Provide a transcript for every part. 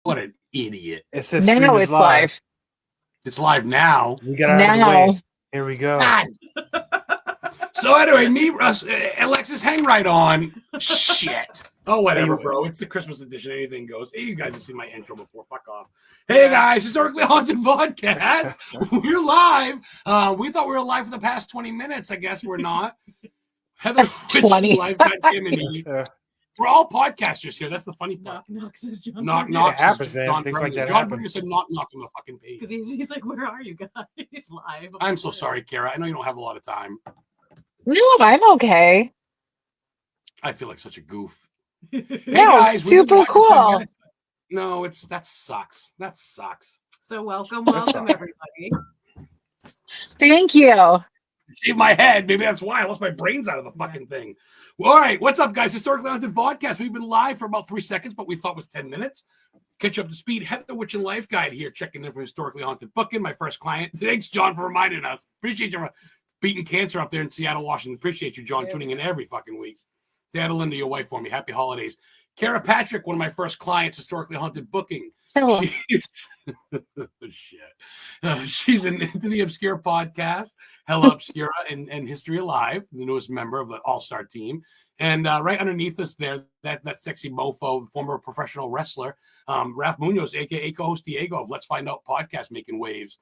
What an idiot. It says Now it's live. It's live now. We got out of the way. Here we go. God. So anyway, me, Russ, Alexis, hang right on. Shit. Oh, whatever, bro. It's the Christmas edition. Anything goes. Hey, you guys have seen my intro before. Fuck off. Hey, guys. Historically Haunted VODCAST. We're live. We thought we were live for the past 20 minutes. I guess we're not. Heather, 20. live. We're all podcasters here. That's the funny part. Knock says John. Knock. It happens, man. John Things like that John happen. Berger said knock on the fucking page. Because he's like, where are you guys? It's live. I'm so sorry, Kara. I know you don't have a lot of time. No, I'm okay. I feel like such a goof. No, guys, super cool. No, that sucks. That sucks. So welcome everybody. Thank you. Shave my head. Maybe that's why I lost my brains out of the fucking thing. Well, all right, what's up, guys? Historically Haunted VODCAST. We've been live for about 3 seconds, but we thought it was 10 minutes. Catch you up to speed. Heather Witch and Life Guide here, checking in for Historically Haunted Booking, my first client. Thanks, John, for reminding us. Appreciate you beating cancer up there in Seattle, Washington. Appreciate you, John, tuning in every fucking week. Say hi to Linda, your wife, for me. Happy holidays. Kara Patrick, one of my first clients, Historically Haunted Booking. Hello. She's an Into the Obscure podcast, Hella Obscura, and History Alive, the newest member of the all-star team. And right underneath us there, that sexy mofo, former professional wrestler, Ralph Munoz, a.k.a. co-host Diego of Let's Find Out podcast, making waves.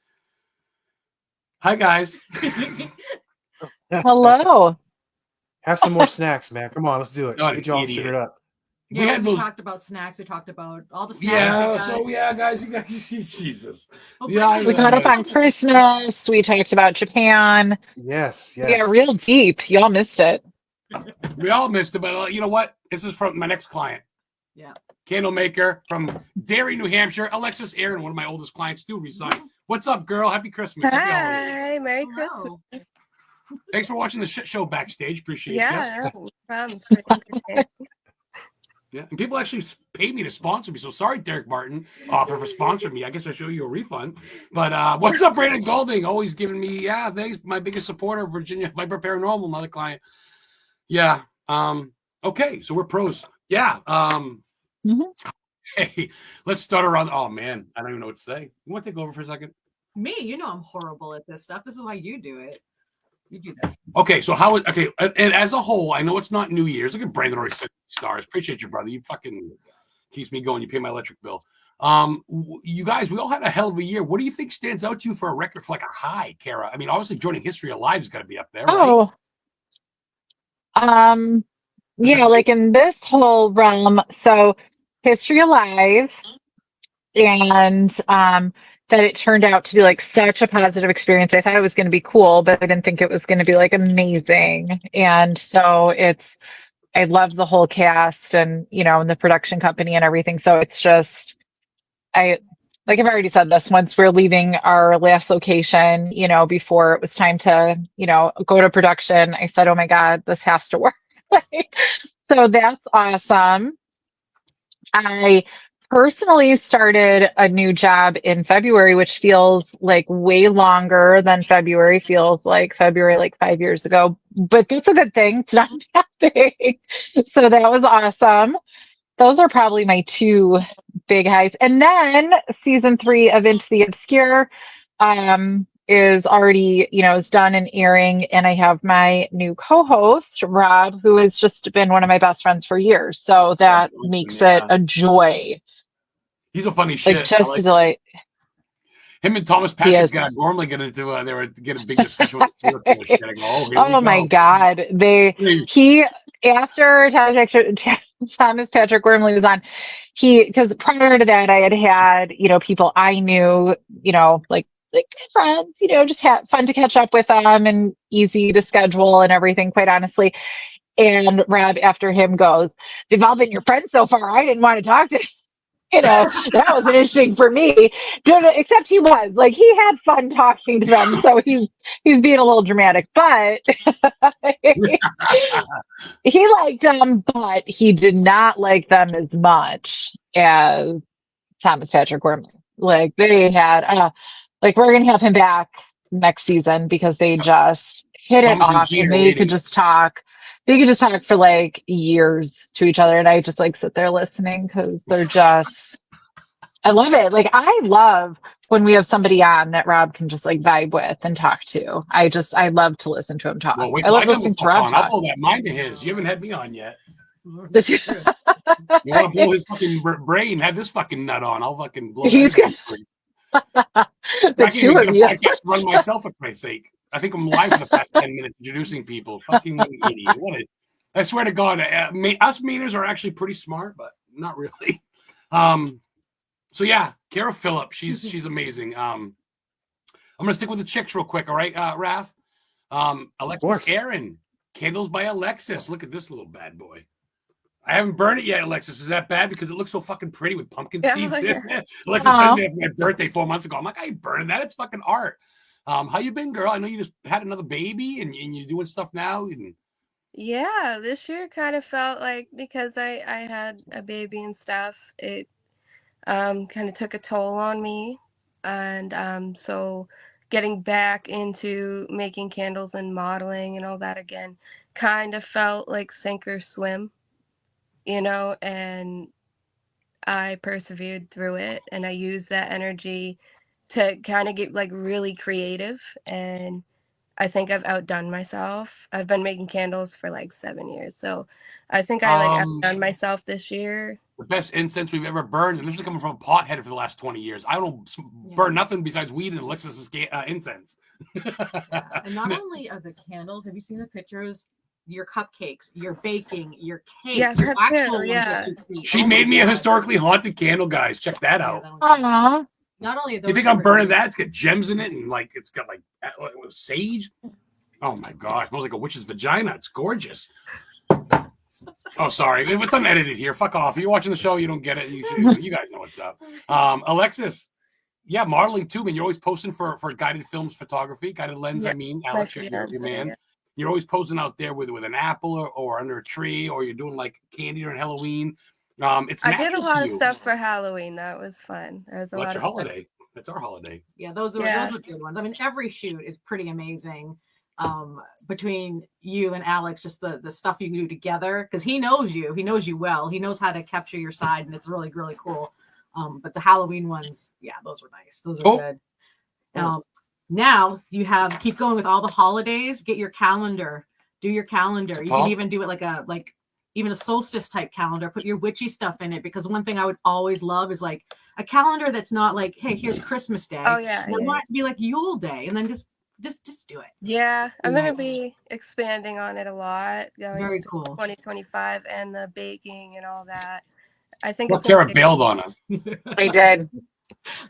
Hi, guys. Hello. Have some more snacks, man. Come on, let's do it. Not Get you all an idiot. figured up. We talked about snacks. We talked about all the snacks. Guys, you guys, Jesus. Oh, Yeah, We caught up on Christmas. We talked about Japan. Yes. We got real deep. Y'all missed it. We all missed it, but you know what? This is from my next client. Yeah. Candle maker from Derry, New Hampshire. Alexis Aaron, one of my oldest clients, too, resigned. What's up, girl? Happy Christmas. Hi, Merry Hello. Christmas. Thanks for watching the shit show backstage. Appreciate it. Yeah, no problem. Yeah, and people actually paid me to sponsor me. So sorry, Derek Martin, author, for sponsoring me. I guess I show you a refund. But what's up, Brandon Golding? Always giving me, thanks. My biggest supporter, Virginia Viper Paranormal, another client. Yeah. Okay, so we're pros. Yeah. Hey, let's start around. Oh man, I don't even know what to say. You want to take over for a second? Me, I'm horrible at this stuff. This is why you do it. You do this. Okay, so and as a whole, I know it's not New Year's. Look at Brandon already said stars. Appreciate you, brother. You fucking keeps me going. You pay my electric bill. You guys, we all had a hell of a year. What do you think stands out to you for a record, for like a high, Kara? I mean, obviously joining History Alive has got to be up there, right? Like in this whole realm, so History Alive, and that it turned out to be like such a positive experience. I thought it was going to be cool, but I didn't think it was going to be like amazing. And so I love the whole cast and, and the production company and everything. So it's just, I've already said this, once we're leaving our last location, before it was time to, go to production, I said, oh my God, this has to work. So that's awesome. I personally started a new job in February, which feels like way longer than February. Feels like February, like 5 years ago, but that's a good thing. It's not a bad thing. So that was awesome. Those are probably my two big highs. And then season 3 of Into the Obscure is already, is done and airing. And I have my new co-host, Rob, who has just been one of my best friends for years. So that makes it a joy. He's a funny shit. Just a delight. Him and Thomas Patrick got normally get into they were to get a big discussion with the circle shit. I go, oh my God. After Thomas Patrick Wormley was on, because prior to that I had people I knew, like friends, just had fun to catch up with them and easy to schedule and everything, quite honestly. And Rob, after him, goes, they've all been your friends so far. I didn't want to talk to that wasn't interesting for me, except he was like, he had fun talking to them. So he's being a little dramatic, but he liked them, but he did not like them as much as Thomas Patrick Wormley. Like they had, we're going to have him back next season because they just hit it off and they could just talk. They could just talk for like years to each other, and I just like sit there listening because they're just I love it. Like, I love when we have somebody on that Rob can just like vibe with and talk to. I love to listen to him talk. Well, wait I till I love come listening the to fuck Rob on. I'll talk. blow that mind to his. You haven't had me on yet. That's true. You want to blow his fucking brain? Have this fucking nut on. I'll fucking blow He's that. I the can't two even get of a you. podcast to run myself, for Christ's sake. I think I'm live for the past 10 minutes introducing people. Fucking idiot. I swear to God, us meters are actually pretty smart, but not really. So yeah, Kara Phillip, she's amazing. I'm gonna stick with the chicks real quick, all right, Raph? Alexis Aaron, Candles by Alexis. Look at this little bad boy. I haven't burned it yet, Alexis. Is that bad? Because it looks so fucking pretty with pumpkin seeds in it. Alexis sent me for my birthday 4 months ago. I'm like, I ain't burning that. It's fucking art. How you been, girl? I know you just had another baby and you're doing stuff now. And... Yeah, this year kind of felt like, because I had a baby and stuff, it kind of took a toll on me. And so getting back into making candles and modeling and all that again kind of felt like sink or swim, and I persevered through it, and I used that energy to kind of get like really creative. And I think I've outdone myself. I've been making candles for like 7 years, so I think I like outdone myself this year. The best incense we've ever burned, and this is coming from a pothead for the last 20 years. I don't burn nothing besides weed and Alexis' incense. And not only are the candles, have you seen the pictures? Your cupcakes, your baking, your cakes, Yeah, your that actual too, yeah. She made me a historically haunted candle, guys. Check that out. Aww. Not only those. You think I'm burning that? It's got gems in it, and like it's got like sage. Oh my god, it smells like a witch's vagina. It's gorgeous. Oh, sorry. What's unedited here? Fuck off. If you're watching the show, you don't get it. You guys know what's up. Alexis, yeah, modeling too, man. You're always posting for guided films photography, guided lens. Yeah, I mean, Alex, you're man. Yeah. You're always posing out there with an apple or under a tree, or you're doing like candy during Halloween. I did a lot of stuff for Halloween. That was fun. It was a lot of holiday. That's our holiday. Yeah, those are good ones. I mean, every shoot is pretty amazing. Between you and Alex, just the stuff you do together, because he knows you well. He knows how to capture your side, and it's really, really cool. But the Halloween ones, yeah, those were nice. Those are good. Now you keep going with all the holidays. Get your calendar. Do your calendar. You can even do it like even a solstice type calendar. Put your witchy stuff in it, because one thing I would always love is like a calendar that's not like, hey, here's Christmas Day. Oh yeah. I want it to be like Yule Day, and then just do it. Yeah, I'm gonna be expanding on it a lot going Very into cool. 2025, and the baking and all that. I think Kara bailed on us. I did.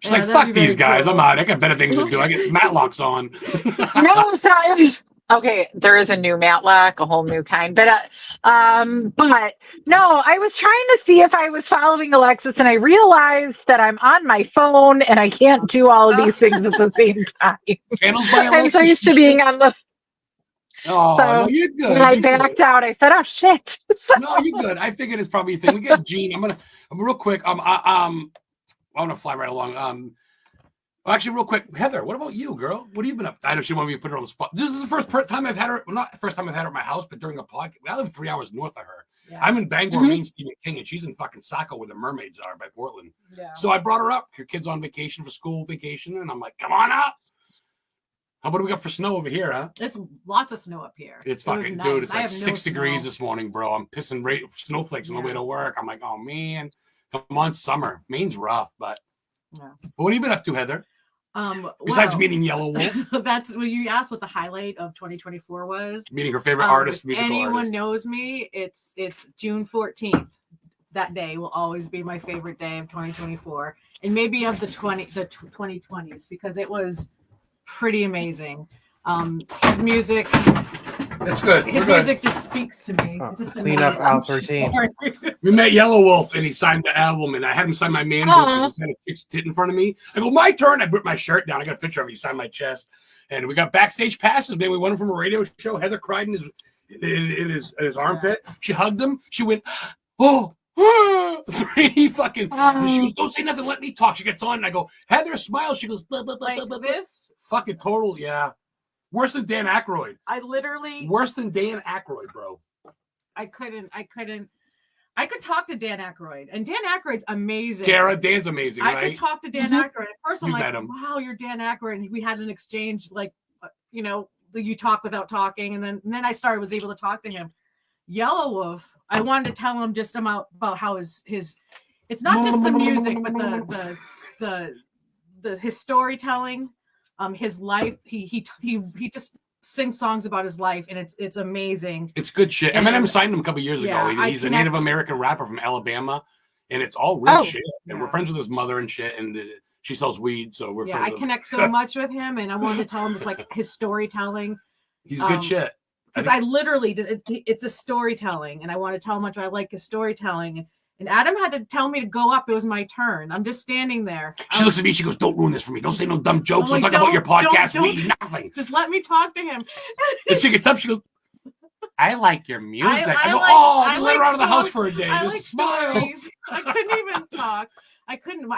She's like, fuck these guys. Cool. I'm out. I got better things to do. I get Matlocks on. No, sorry. Okay, there is a new Matlock, a whole new kind. But no, I was trying to see if I was following Alexis, and I realized that I'm on my phone and I can't do all of these things at the same time. I'm so used to being on the. Oh, so no, you're good. When I backed out, I said, "Oh shit." No, you're good. I figured it's probably a thing. We got Gene. I'm real quick. I'm gonna fly right along. Actually, real quick, Heather, what about you, girl? What have you been up to? I know she wanted me to put her on the spot. This is the first time I've had her. Well, not the first time I've had her at my house, but during a podcast. I live 3 hours north of her. Yeah. I'm in Bangor, Maine, Stephen King, and she's in fucking Saco where the mermaids are by Portland. Yeah. So I brought her up. Her kid's on vacation for school vacation, and I'm like, come on up. How about we got for snow over here, huh? It's lots of snow up here. It's fucking, dude, it's like 6 degrees this morning, bro. I'm pissing snowflakes on the way to work. I'm like, oh, man. Come on, summer. Maine's rough, but what have you been up to, Heather? Besides meeting Yellow Wolf. That's when you asked what the highlight of 2024 was. Meeting her favorite artist, musical anyone artist. Knows me, it's June 14th. That day will always be my favorite day of 2024. And maybe of the 2020s, because it was pretty amazing. His music. That's good. His music just speaks to me. Oh, it's just clean up Al 13. We met Yellow Wolf and he signed the album, and I had him sign my man book because he had a chick's tit in front of me. I go, my turn. I put my shirt down. I got a picture of him. He signed my chest, and we got backstage passes. Man, we went from a radio show. Heather cried in his armpit. She hugged him. She went, oh. He fucking. She goes, don't say nothing. Let me talk. She gets on, and I go, Heather smiles. She goes, blah, blah, blah, like blah, blah. This. Fucking total, yeah. Worse than Dan Aykroyd. I literally. Worse than Dan Aykroyd, bro. I couldn't. I could talk to Dan Aykroyd, and Dan Aykroyd's amazing. Kara, Dan's amazing, I right? could talk to Dan Aykroyd. At first, I'm You've like, met him. wow, you're Dan Aykroyd. And we had an exchange, like, you know, you talk without talking. And then I was able to talk to him. Yellow Wolf, I wanted to tell him just about how his it's not just the music, but his storytelling, his life. He just sings songs about his life, and it's amazing. It's good shit. I met him, signed him a couple years ago. He's a Native American rapper from Alabama, and it's all real shit. And we're friends with his mother and shit, and she sells weed, so we're friends. I connect so much with him, and I wanted to tell him just like his storytelling. He's good shit. Because I literally, it's a storytelling, and I want to tell him how much I like his storytelling. And Adam had to tell me to go up. It was my turn. I'm just standing there. She looks at me. She goes, "Don't ruin this for me. Don't say no dumb jokes. Don't talk about your podcast. We nothing. Just let me talk to him." And she gets up. She goes, "I like your music." I go, I let her out of the house for a day. I just like smile. stories. I couldn't even talk. I couldn't.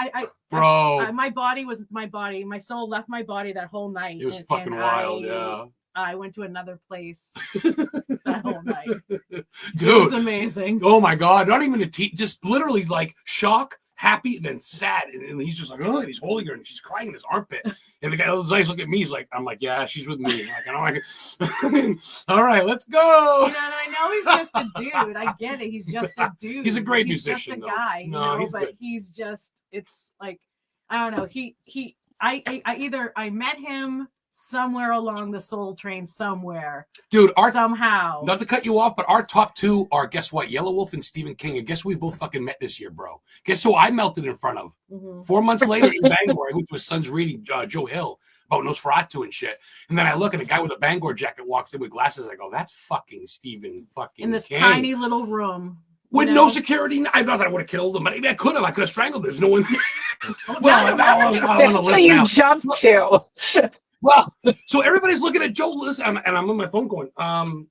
Bro, my body was my body. My soul left my body that whole night. It was fucking wild. Yeah. I went to another place that whole night. Dude, it was amazing. Oh my god! Not even just literally like shock, happy, then sad, and he's just like, oh, and he's holding her, and she's crying in his armpit. And the guy, those eyes look at me. He's like, I'm like, yeah, she's with me. All right, let's go. You know, and I know he's just a dude. I get it. He's just a dude. He's a great musician, just a guy. No, he's but good. He's just. It's like, I don't know. I met him somewhere along the soul train somewhere. Dude, somehow. Not to cut you off, but our top two are, guess what? Yellow Wolf and Stephen King. And guess we both fucking met this year, bro. Guess who I melted in front of? 4 months later in Bangor, I went to his son's reading, Joe Hill, about Nosferatu and shit. And then I look and a guy with a Bangor jacket walks in with glasses. I go, that's fucking Stephen fucking in this King. tiny little room. With no security. I thought I would have killed him, but maybe I could have. I could have strangled him. There's no one. Well, I on the list you now. jumped to. Well, so everybody's looking at Joe Listen, and I'm on my phone going, and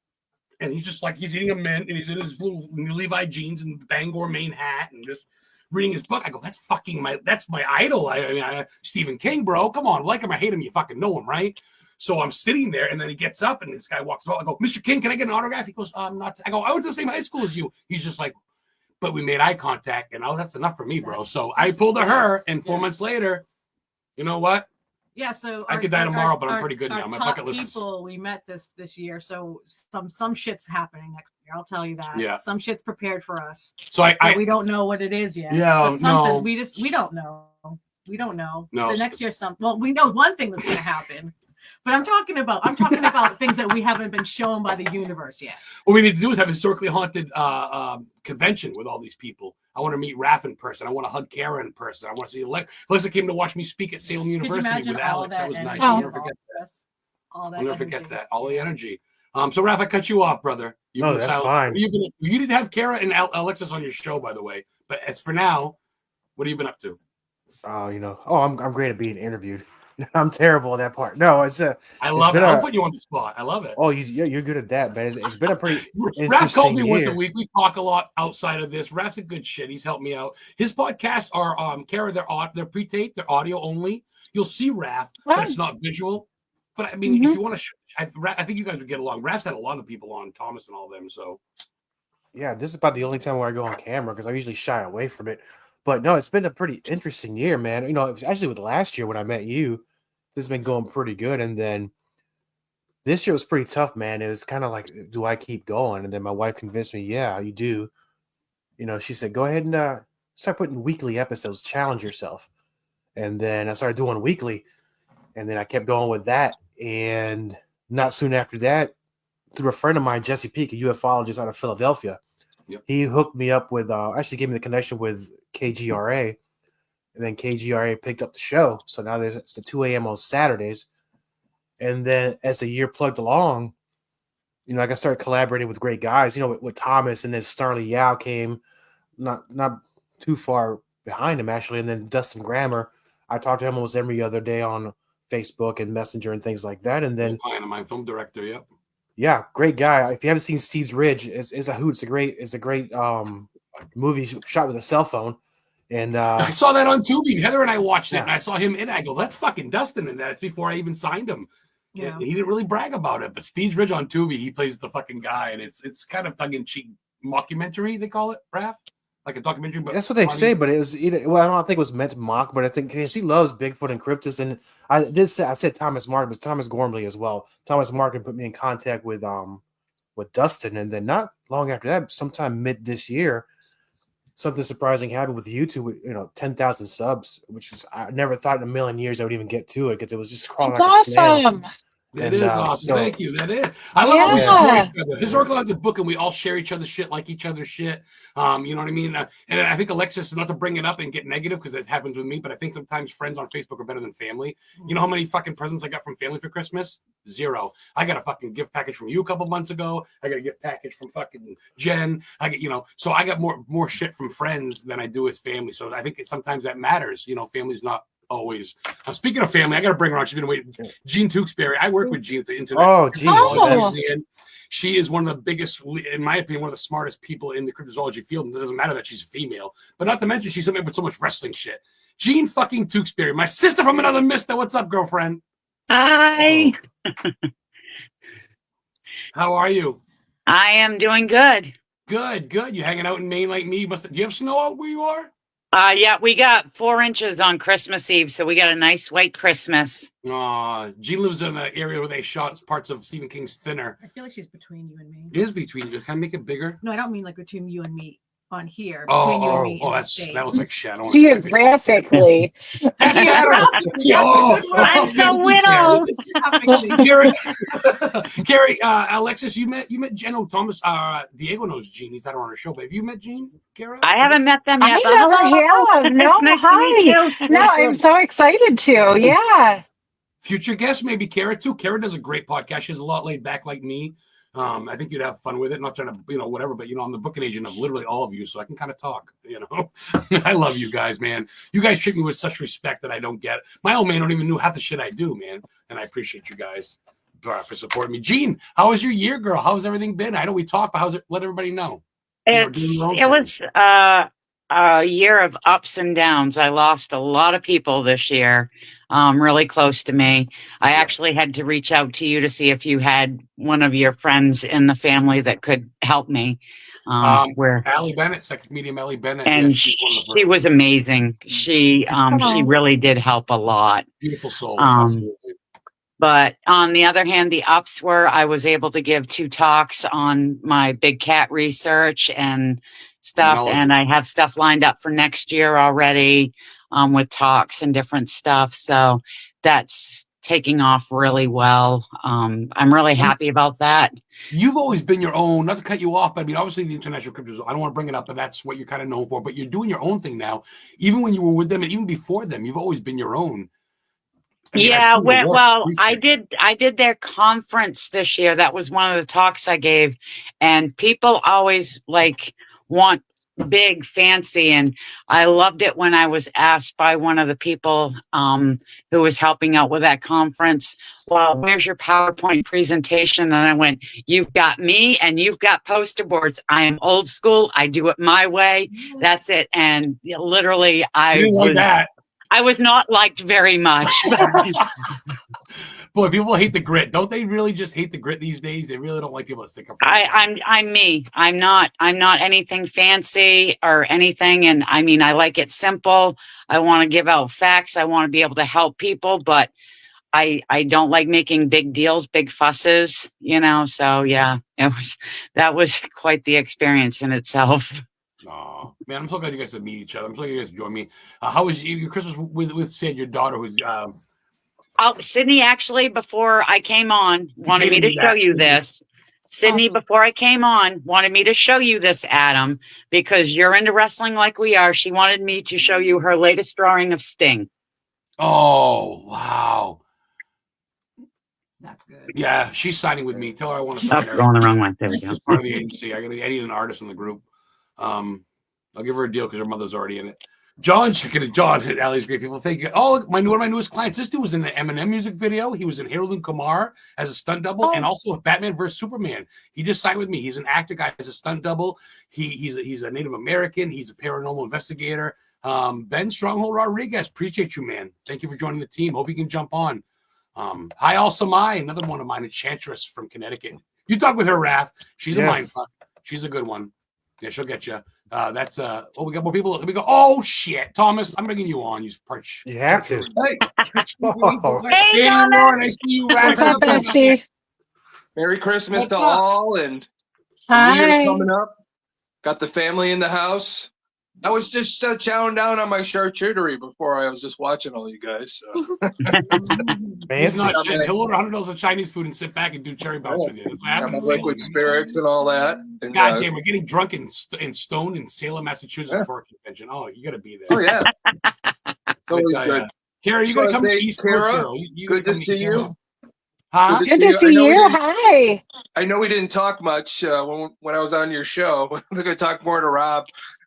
he's just like, he's eating a mint, and he's in his little Levi jeans and Bangor Maine hat, and just reading his book. I go, that's my idol. I mean, Stephen King, bro. Come on, like him, I hate him, you fucking know him, right? So I'm sitting there, and then he gets up, and this guy walks out. I go, Mr. King, can I get an autograph? He goes, I'm not. I go, I went to the same high school as you. He's just like, but we made eye contact, and that's enough for me, bro. So I pulled a her, and 4 months later, you know what? Yeah, so I could die tomorrow, but I'm pretty good now. My bucket list people we met this year, so some shit's happening next year. I'll tell you that. Yeah, some shit's prepared for us. So we don't know what it is yet. Yeah, but something no. we don't know. We don't know. No. The next year, we know one thing that's going to happen. But I'm talking about things that we haven't been shown by the universe yet. What we need to do is have a historically haunted convention with all these people. I want to meet Raph in person. I want to hug Kara in person. I want to see Alexa came to watch me speak at Salem University with Alex. That was nice. I'll never forget that. I'll never forget that. All the energy. So Raph, I cut you off, brother. No, that's fine. You did have Kara and Alexis on your show, by the way. But as for now, what have you been up to? I'm great at being interviewed. I'm terrible at that part. No, I love it. I'll put you on the spot. I love it. Oh, you're good at that, man. It's been a pretty Raph called me once a week. We talk a lot outside of this. Raph's a good shit. He's helped me out. His podcasts are Kara. They're pre-taped. They're audio only. You'll see Raph, but it's not visual. But I mean, if you want to, I think you guys would get along. Raph's had a lot of people on, Thomas and all them. So yeah, this is about the only time where I go on camera because I usually shy away from it. But no, it's been a pretty interesting year, man. You know, actually with last year when I met you, this has been going pretty good. And then this year was pretty tough, man. It was kind of like, do I keep going? And then my wife convinced me, yeah, you do. You know, she said, go ahead and start putting weekly episodes, challenge yourself. And then I started doing weekly. And then I kept going with that. And not soon after that, through a friend of mine, Jesse Peak, a ufologist out of Philadelphia, he hooked me up with, actually gave me the connection with KGRA. And then KGRA picked up the show. So now it's the 2 a.m. on Saturdays. And then as the year plugged along, you know, like I started collaborating with great guys, you know, with Thomas, and then Starley Yao came not too far behind him, actually. And then Dustin Grammer, I talked to him almost every other day on Facebook and Messenger and things like that. And then client of my film director, yep. Yeah, great guy. If you haven't seen Steve's Ridge, it's a hoot. It's a great movie shot with a cell phone. And I saw that on Tubi. Heather and I watched it, and I saw him in it. I go, that's fucking Dustin in that. It's before I even signed him. Yeah. He didn't really brag about it, but Steve's Ridge on Tubi, he plays the fucking guy, and it's kind of tongue in cheek mockumentary, they call it, Raph? Like a documentary, but That's what they funny. say, but it was well, I don't think it was meant to mock, but I think he loves Bigfoot and cryptids, and I said Thomas Martin, but Thomas Gormley as well. Thomas Martin put me in contact with Dustin, and then not long after that, sometime mid this year, something surprising happened with YouTube. 10,000 subs, which is I never thought in a million years I would even get to it because it was just crawling That's like a snail. awesome. It is awesome. So, Thank you. That is. I love how we support Yeah. each other. Historical Haunted book, and we all share each other's shit, like each other's shit. You know what I mean? And I think Alexis, not to bring it up and get negative because it happens with me, but I think sometimes friends on Facebook are better than family. You know how many fucking presents I got from family for Christmas? 0. I got a fucking gift package from you a couple months ago. I got a gift package from fucking Jen. I get, so I got more shit from friends than I do as family. So I think sometimes that matters. Family's not always. Speaking of family, I got to bring her on. She's been waiting. Jean Tewksbury. I work with Jean at the internet. Oh, Jean. Oh. She is one of the biggest, in my opinion, one of the smartest people in the cryptozoology field. And it doesn't matter that she's a female, but not to mention she's somebody with so much wrestling shit. Jean fucking Tewksbury, my sister from another mister. What's up, girlfriend? Hi. How are you? I am doing good. Good. You hanging out in Maine like me? Do you have snow out where you are? Yeah, we got 4 inches on Christmas Eve, so we got a nice white Christmas. Jean lives in an area where they shot parts of Stephen King's Thinner. I feel like she's between you and me. It is between you. Can I make it bigger? No, I don't mean like between you and me on here. Between you and me. in the state. That looks like shit. I don't want Geographically. I'm so widow. Carrie, Alexis, you met Jen Thomas. Diego knows Jean. He's not on our show, but have you met Jean, Kara? I haven't met them yet. I never have. No, It's nice to meet hi. you. No, I'm so excited to. Yeah. Future guest, maybe Kara too. Kara does a great podcast. She's a lot laid back like me. I think you'd have fun with it. Not trying to, whatever, but I'm the booking agent of literally all of you, so I can kind of talk. I love you guys, man. You guys treat me with such respect that I don't get. My old man don't even know half the shit I do, man. And I appreciate you guys for supporting me. Jean, how was your year, girl? How's everything been? I know we talked, but how's it? Let everybody know. It was a year of ups and downs. I lost a lot of people this year, really close to me. I actually had to reach out to you to see if you had one of your friends in the family that could help me. Where Allie Bennett, second medium Allie Bennett, and she was amazing. She really did help a lot. Beautiful soul. But on the other hand, the ups were I was able to give 2 talks on my big cat research and stuff. And I have stuff lined up for next year already with talks and different stuff. So that's taking off really well. I'm really happy about that. You've always been your own, not to cut you off, but I mean, obviously the International Crypto, I don't want to bring it up, but that's what you're kind of known for. But you're doing your own thing now. Even when you were with them and even before them, you've always been your own. I did their conference this year. That was one of the talks I gave, and people always want big, fancy, and I loved it when I was asked by one of the people who was helping out with that conference, well, where's your PowerPoint presentation? And I went, you've got me and you've got poster boards. I am old school. I do it my way. That's it. And literally I was not liked very much. Boy, people hate the grit. Don't they really just hate the grit these days? They really don't like people to stick up. I'm me. I'm not anything fancy or anything. And I mean, I like it simple. I want to give out facts. I want to be able to help people, but I don't like making big deals, big fusses, so yeah, that was quite the experience in itself. Oh man, I'm so glad you guys to meet each other. I'm so glad you guys join me. How was your Christmas with Sid, your daughter, who's Sydney actually before I came on wanted me to show you this. Sydney, before I came on, wanted me to show you this, Adam, because you're into wrestling like we are. She wanted me to show you her latest drawing of Sting. Oh wow. That's good. Yeah, she's signing with me. Tell her I want to sign her. Going the wrong way. There we go. Part of the agency. I need an artist in the group. I'll give her a deal because her mother's already in it. John, Allie's great people. Thank you. Oh, one of my newest clients. This dude was in the Eminem music video. He was in Harold and Kumar as a stunt double, and also Batman vs Superman. He just signed with me. He's an actor guy as a stunt double. He's a Native American. He's a paranormal investigator. Ben Stronghold Rodriguez. Appreciate you, man. Thank you for joining the team. Hope you can jump on. Hi, also another one of mine, Enchantress from Connecticut. You talk with her, Raph. She's a mind fuck. She's a good one. Yeah, she'll get you. That's well, we got more people. We go. Oh shit, Thomas, I'm bringing you on. You perch. You have to. Hey, Oh, Hey, Hey, Thomas. Lauren, I see you. What's Radical. up, Bestie? Merry Christmas What's to up? all, and the New Year Hi. coming up. Got the family in the house. I was just chowing down on my charcuterie before I was just watching all you guys. So. He's fancy. not shit. He'll order $100 of Chinese food and sit back and do cherry bounce with you. That's what Got happened my in Salem. liquid spirits and all that. And, God damn, we're getting drunk and stoned in Salem, Massachusetts Yeah. for a convention. Oh, you got to be there. oh yeah, it's always good. Kara, you Just got to wanna come to say, East Coast, Kara, girl. You good gotta to come see East you. Coast. Huh? Good to see you. Hi. I know we didn't talk much when I was on your show. We're going to talk more to Rob.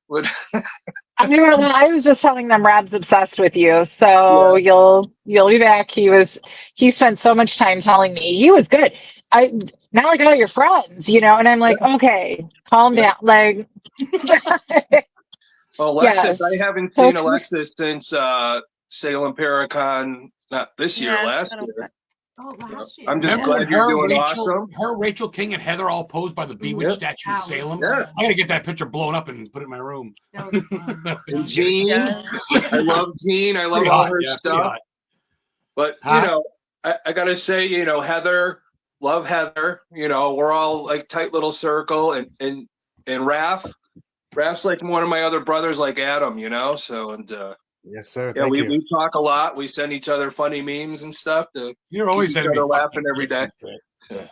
But I was just telling them Rob's obsessed with you, so you'll be back. He spent so much time telling me he was good. I Not like all your friends, and I'm like, okay, calm down. Like, well, Alexis, I yes. haven't seen Alexis since Salem Paracon, not this year, Yeah, last so- year. Oh, last year. I'm just Remember glad you're doing Rachel, awesome. her, Rachel King, and Heather all posed by the Bewitched Yep. statue in That was Salem? Yeah. I got to get that picture blown up and put it in my room. That was fun. And Jean, Yeah. I love Jean. I love Pretty all hot, her yeah, pretty stuff. hot. But Huh? I gotta say, Heather, love Heather. We're all like tight little circle, and Raph's like one of my other brothers, like Adam. So yes, sir. yeah, Thank you. we talk a lot. We send each other funny memes and stuff to You're always keep each sending me other laughing fucking every day. shit.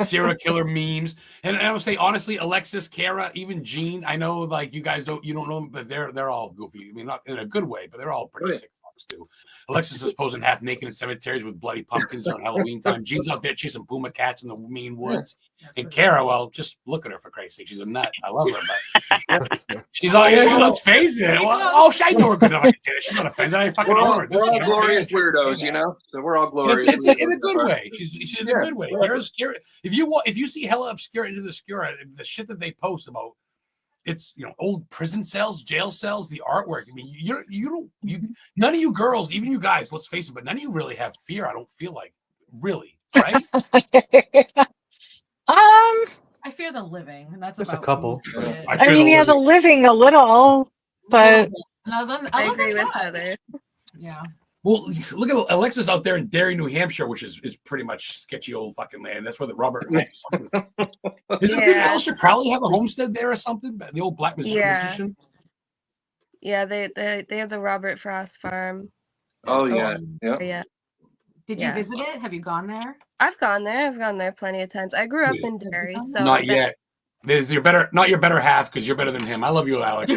Serial killer memes, and I would say honestly, Alexis, Kara, even Jean. I know like you guys don't know them, but they're all goofy. I mean, not in a good way, but they're all pretty sick fucks too. Alexis is posing half naked in cemeteries with bloody pumpkins around Halloween time. Jean's out there chasing puma cats in the mean woods, and Kara, well, just look at her for Christ's sake. She's a nut. I love her, but she's all let's face it. Well, I know her good enough. I can say that. She's not offended. I fucking We're know all, her. we're all Yeah, glorious yeah, weirdos, So we're all glorious. it's in a weirdos. good way. She's in a good way. Yeah. Kara's scary. If you see hella obscure into the obscura, the shit that they post about, it's old prison cells, jail cells, the artwork. I mean, you none of you girls, even you guys, let's face it, but none of you really have fear. I don't feel like really, right? I fear the living, and that's Just a about couple. it. I I fear mean, the yeah, the living a little, but I agree with Heather. Yeah. Well, look at Alexis out there in Derry, New Hampshire, which is pretty much sketchy old fucking land. That's where the Robert. Didn't Alistair Crowley have a homestead there or something? The old black magician. Yeah, they have the Robert Frost farm. Oh yeah, yeah. Yeah. Did you visit it? Have you gone there? I've gone there. I've gone there plenty of times. I grew up in Derry, so Not yet. There's not your better half, because you're better than him. I love you, Alex.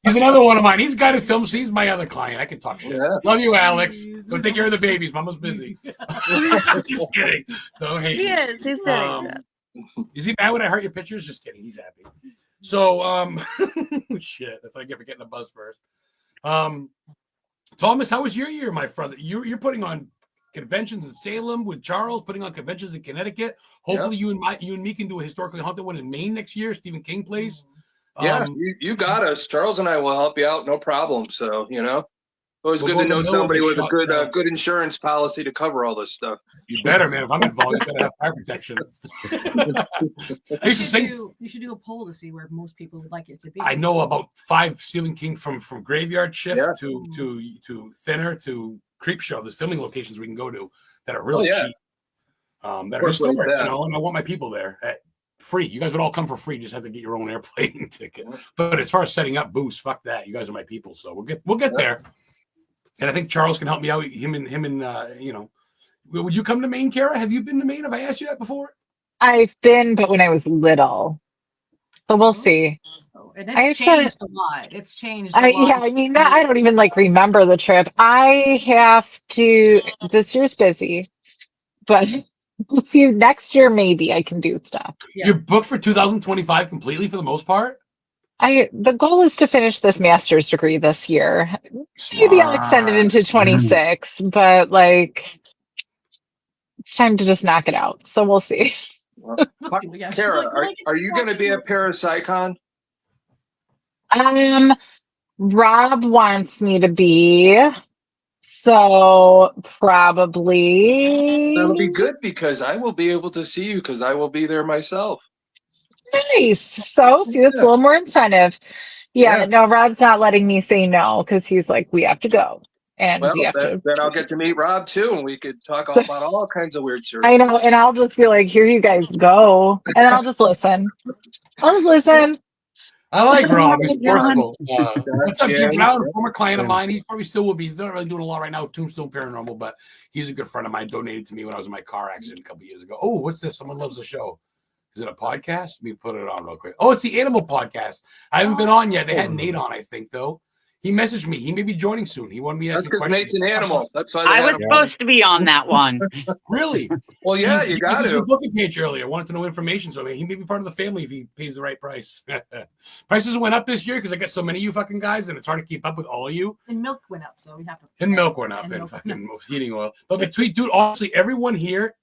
He's another one of mine. He's a guy that films. He's my other client. I can talk shit. Yeah. Love you, Alex. Go take care of the babies. Mama's busy. Just kidding. Don't hate he is. He's doing it. Is he mad when I hurt your pictures? Just kidding. He's happy. So, shit. That's what I get for getting a buzz first. Thomas, how was your year, my brother? You're putting on conventions in Salem with Charles, putting on conventions in Connecticut. Hopefully, you and me can do a historically haunted one in Maine next year. Stephen King place. Yeah, you got us. Charles and I will help you out, no problem. So always good to know somebody with a good insurance policy to cover all this stuff. You better, man. If I'm involved, you better have fire protection. I used to sing. You should do a poll to see where most people would like it to be. I know about 5 Stephen King from Graveyard Shift to Thinner to Creep Show. There's filming locations we can go to that are really cheap. That are historic, and I want my people there at free. You guys would all come for free. You just have to get your own airplane ticket. But as far as setting up booths, fuck that. You guys are my people, so we'll get there. And I think Charles can help me out. Him and would you come to Maine, Kara? Have you been to Maine? Have I asked you that before? I've been, but when I was little. So we'll see. And it's changed a lot. It's changed a lot. Yeah, I mean, I don't even remember the trip. I have to. This year's busy, but we'll see. Next year, maybe I can do stuff. You're booked for 2025 completely for the most part. The goal is to finish this master's degree this year. Maybe I'll extend it into 26, but it's time to just knock it out. So we'll see. Kara, are you going to be at Parapsychon? Rob wants me to be, so probably That'll be good because I will be able to see you because I will be there myself. Nice. So, see, that's a little more incentive. Yeah, Yeah. no, Rob's not letting me say no because he's like, we have to go. And Well, we have to. then I'll get to meet Rob too, and we could talk about all kinds of weird shit. I know. And I'll just be like, here you guys go. And then I'll just listen. I'll just listen. I like Rob. He's John. forceful. What's up, Jim Yeah. Brown? A former client of mine. He's probably still will be. He's not really doing a lot right now. Tombstone Paranormal, but he's a good friend of mine. Donated to me when I was in my car accident a couple years ago. Oh, what's this? Someone loves the show. Is it a podcast? Let me put it on real quick. Oh, it's the Animal Podcast. I haven't been on yet. They had Nate on, I think, though. He messaged me. He may be joining soon. He wanted me to ask That's because Nate's an animal. That's why I was supposed to be on that one. Really? Well, yeah, you got to. to. Booking page earlier. I wanted to know information, so he may be part of the family if he pays the right price. Prices went up this year because I got so many of you fucking guys, and it's hard to keep up with all of you. And milk went up, so we have to. And milk went up, and fucking heating oil. But between, dude, honestly, everyone here,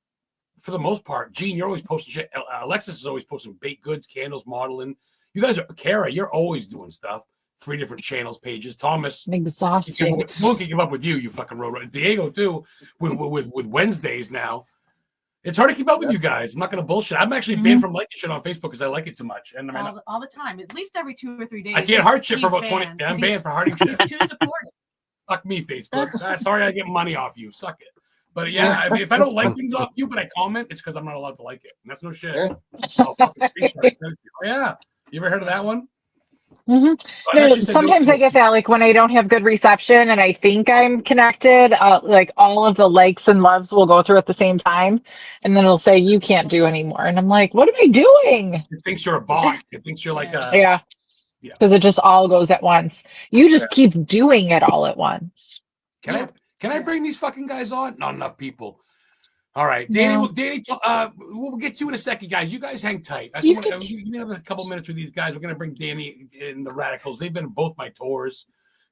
for the most part, Gene, you're always posting shit. Alexis is always posting baked goods, candles, modeling. You guys are, Kara, you're always doing stuff. 3 different channels, pages. Thomas, I'm exhausted. no one can give up with you. You fucking road. Diego too, with Wednesdays now. It's hard to keep up with you guys. I'm not gonna bullshit. I'm actually banned from liking shit on Facebook because I like it too much. And I mean, all the time, at least every 2 or 3 days. I can't heart shit for he's about 20. banned, I'm 'cause banned for hearting shit. He's too supportive. Fuck me, Facebook. Sorry, I get money off you. Suck it. But yeah, I mean, if I don't like things off you, but I comment, it's because I'm not allowed to like it. And that's no shit. Yeah. I'll fucking screenshot it. Oh, yeah. You ever heard of that one? No, sometimes I get that, like when I don't have good reception and I think I'm connected, like all of the likes and loves will go through at the same time, and then it'll say you can't do anymore, and I'm like, what am I doing? It thinks you're a bot. It thinks you're like a Yeah, because it just all goes at once. You just keep doing it all at once. Can I bring these fucking guys on? Not enough people. All right, Danny. No. We'll get to you in a second, guys. You guys hang tight. You We have a couple minutes with these guys. We're gonna bring Danny and the Radicals. They've been in both my tours.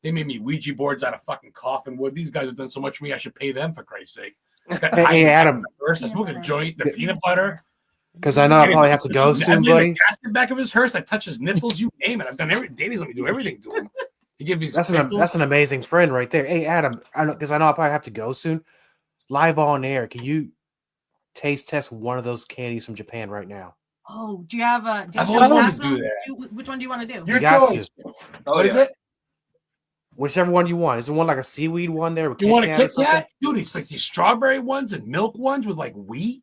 They made me Ouija boards out of fucking coffin wood. These guys have done so much for me. I should pay them for Christ's sake. Hey, Adam. First, I smoke a joint, the peanut butter. Because I know I'll probably have to go soon, buddy. The back of his hearse. I touch his nipples. You name it. I've done everything. Danny's let me do everything to him. He gives me That's an amazing friend right there. Hey, Adam. I know because I know I'll probably have to go soon. Live on air. Can you taste test one of those candies from Japan right now? Oh, do you have a? I've always wanted to do that. Which one do you want to do? Your got choice. Oh, What is it? Whichever one you want. Is it one like a seaweed one there? With You want a Kit Kat or Kit something? Kat? Dude, it's like these strawberry ones and milk ones with like wheat.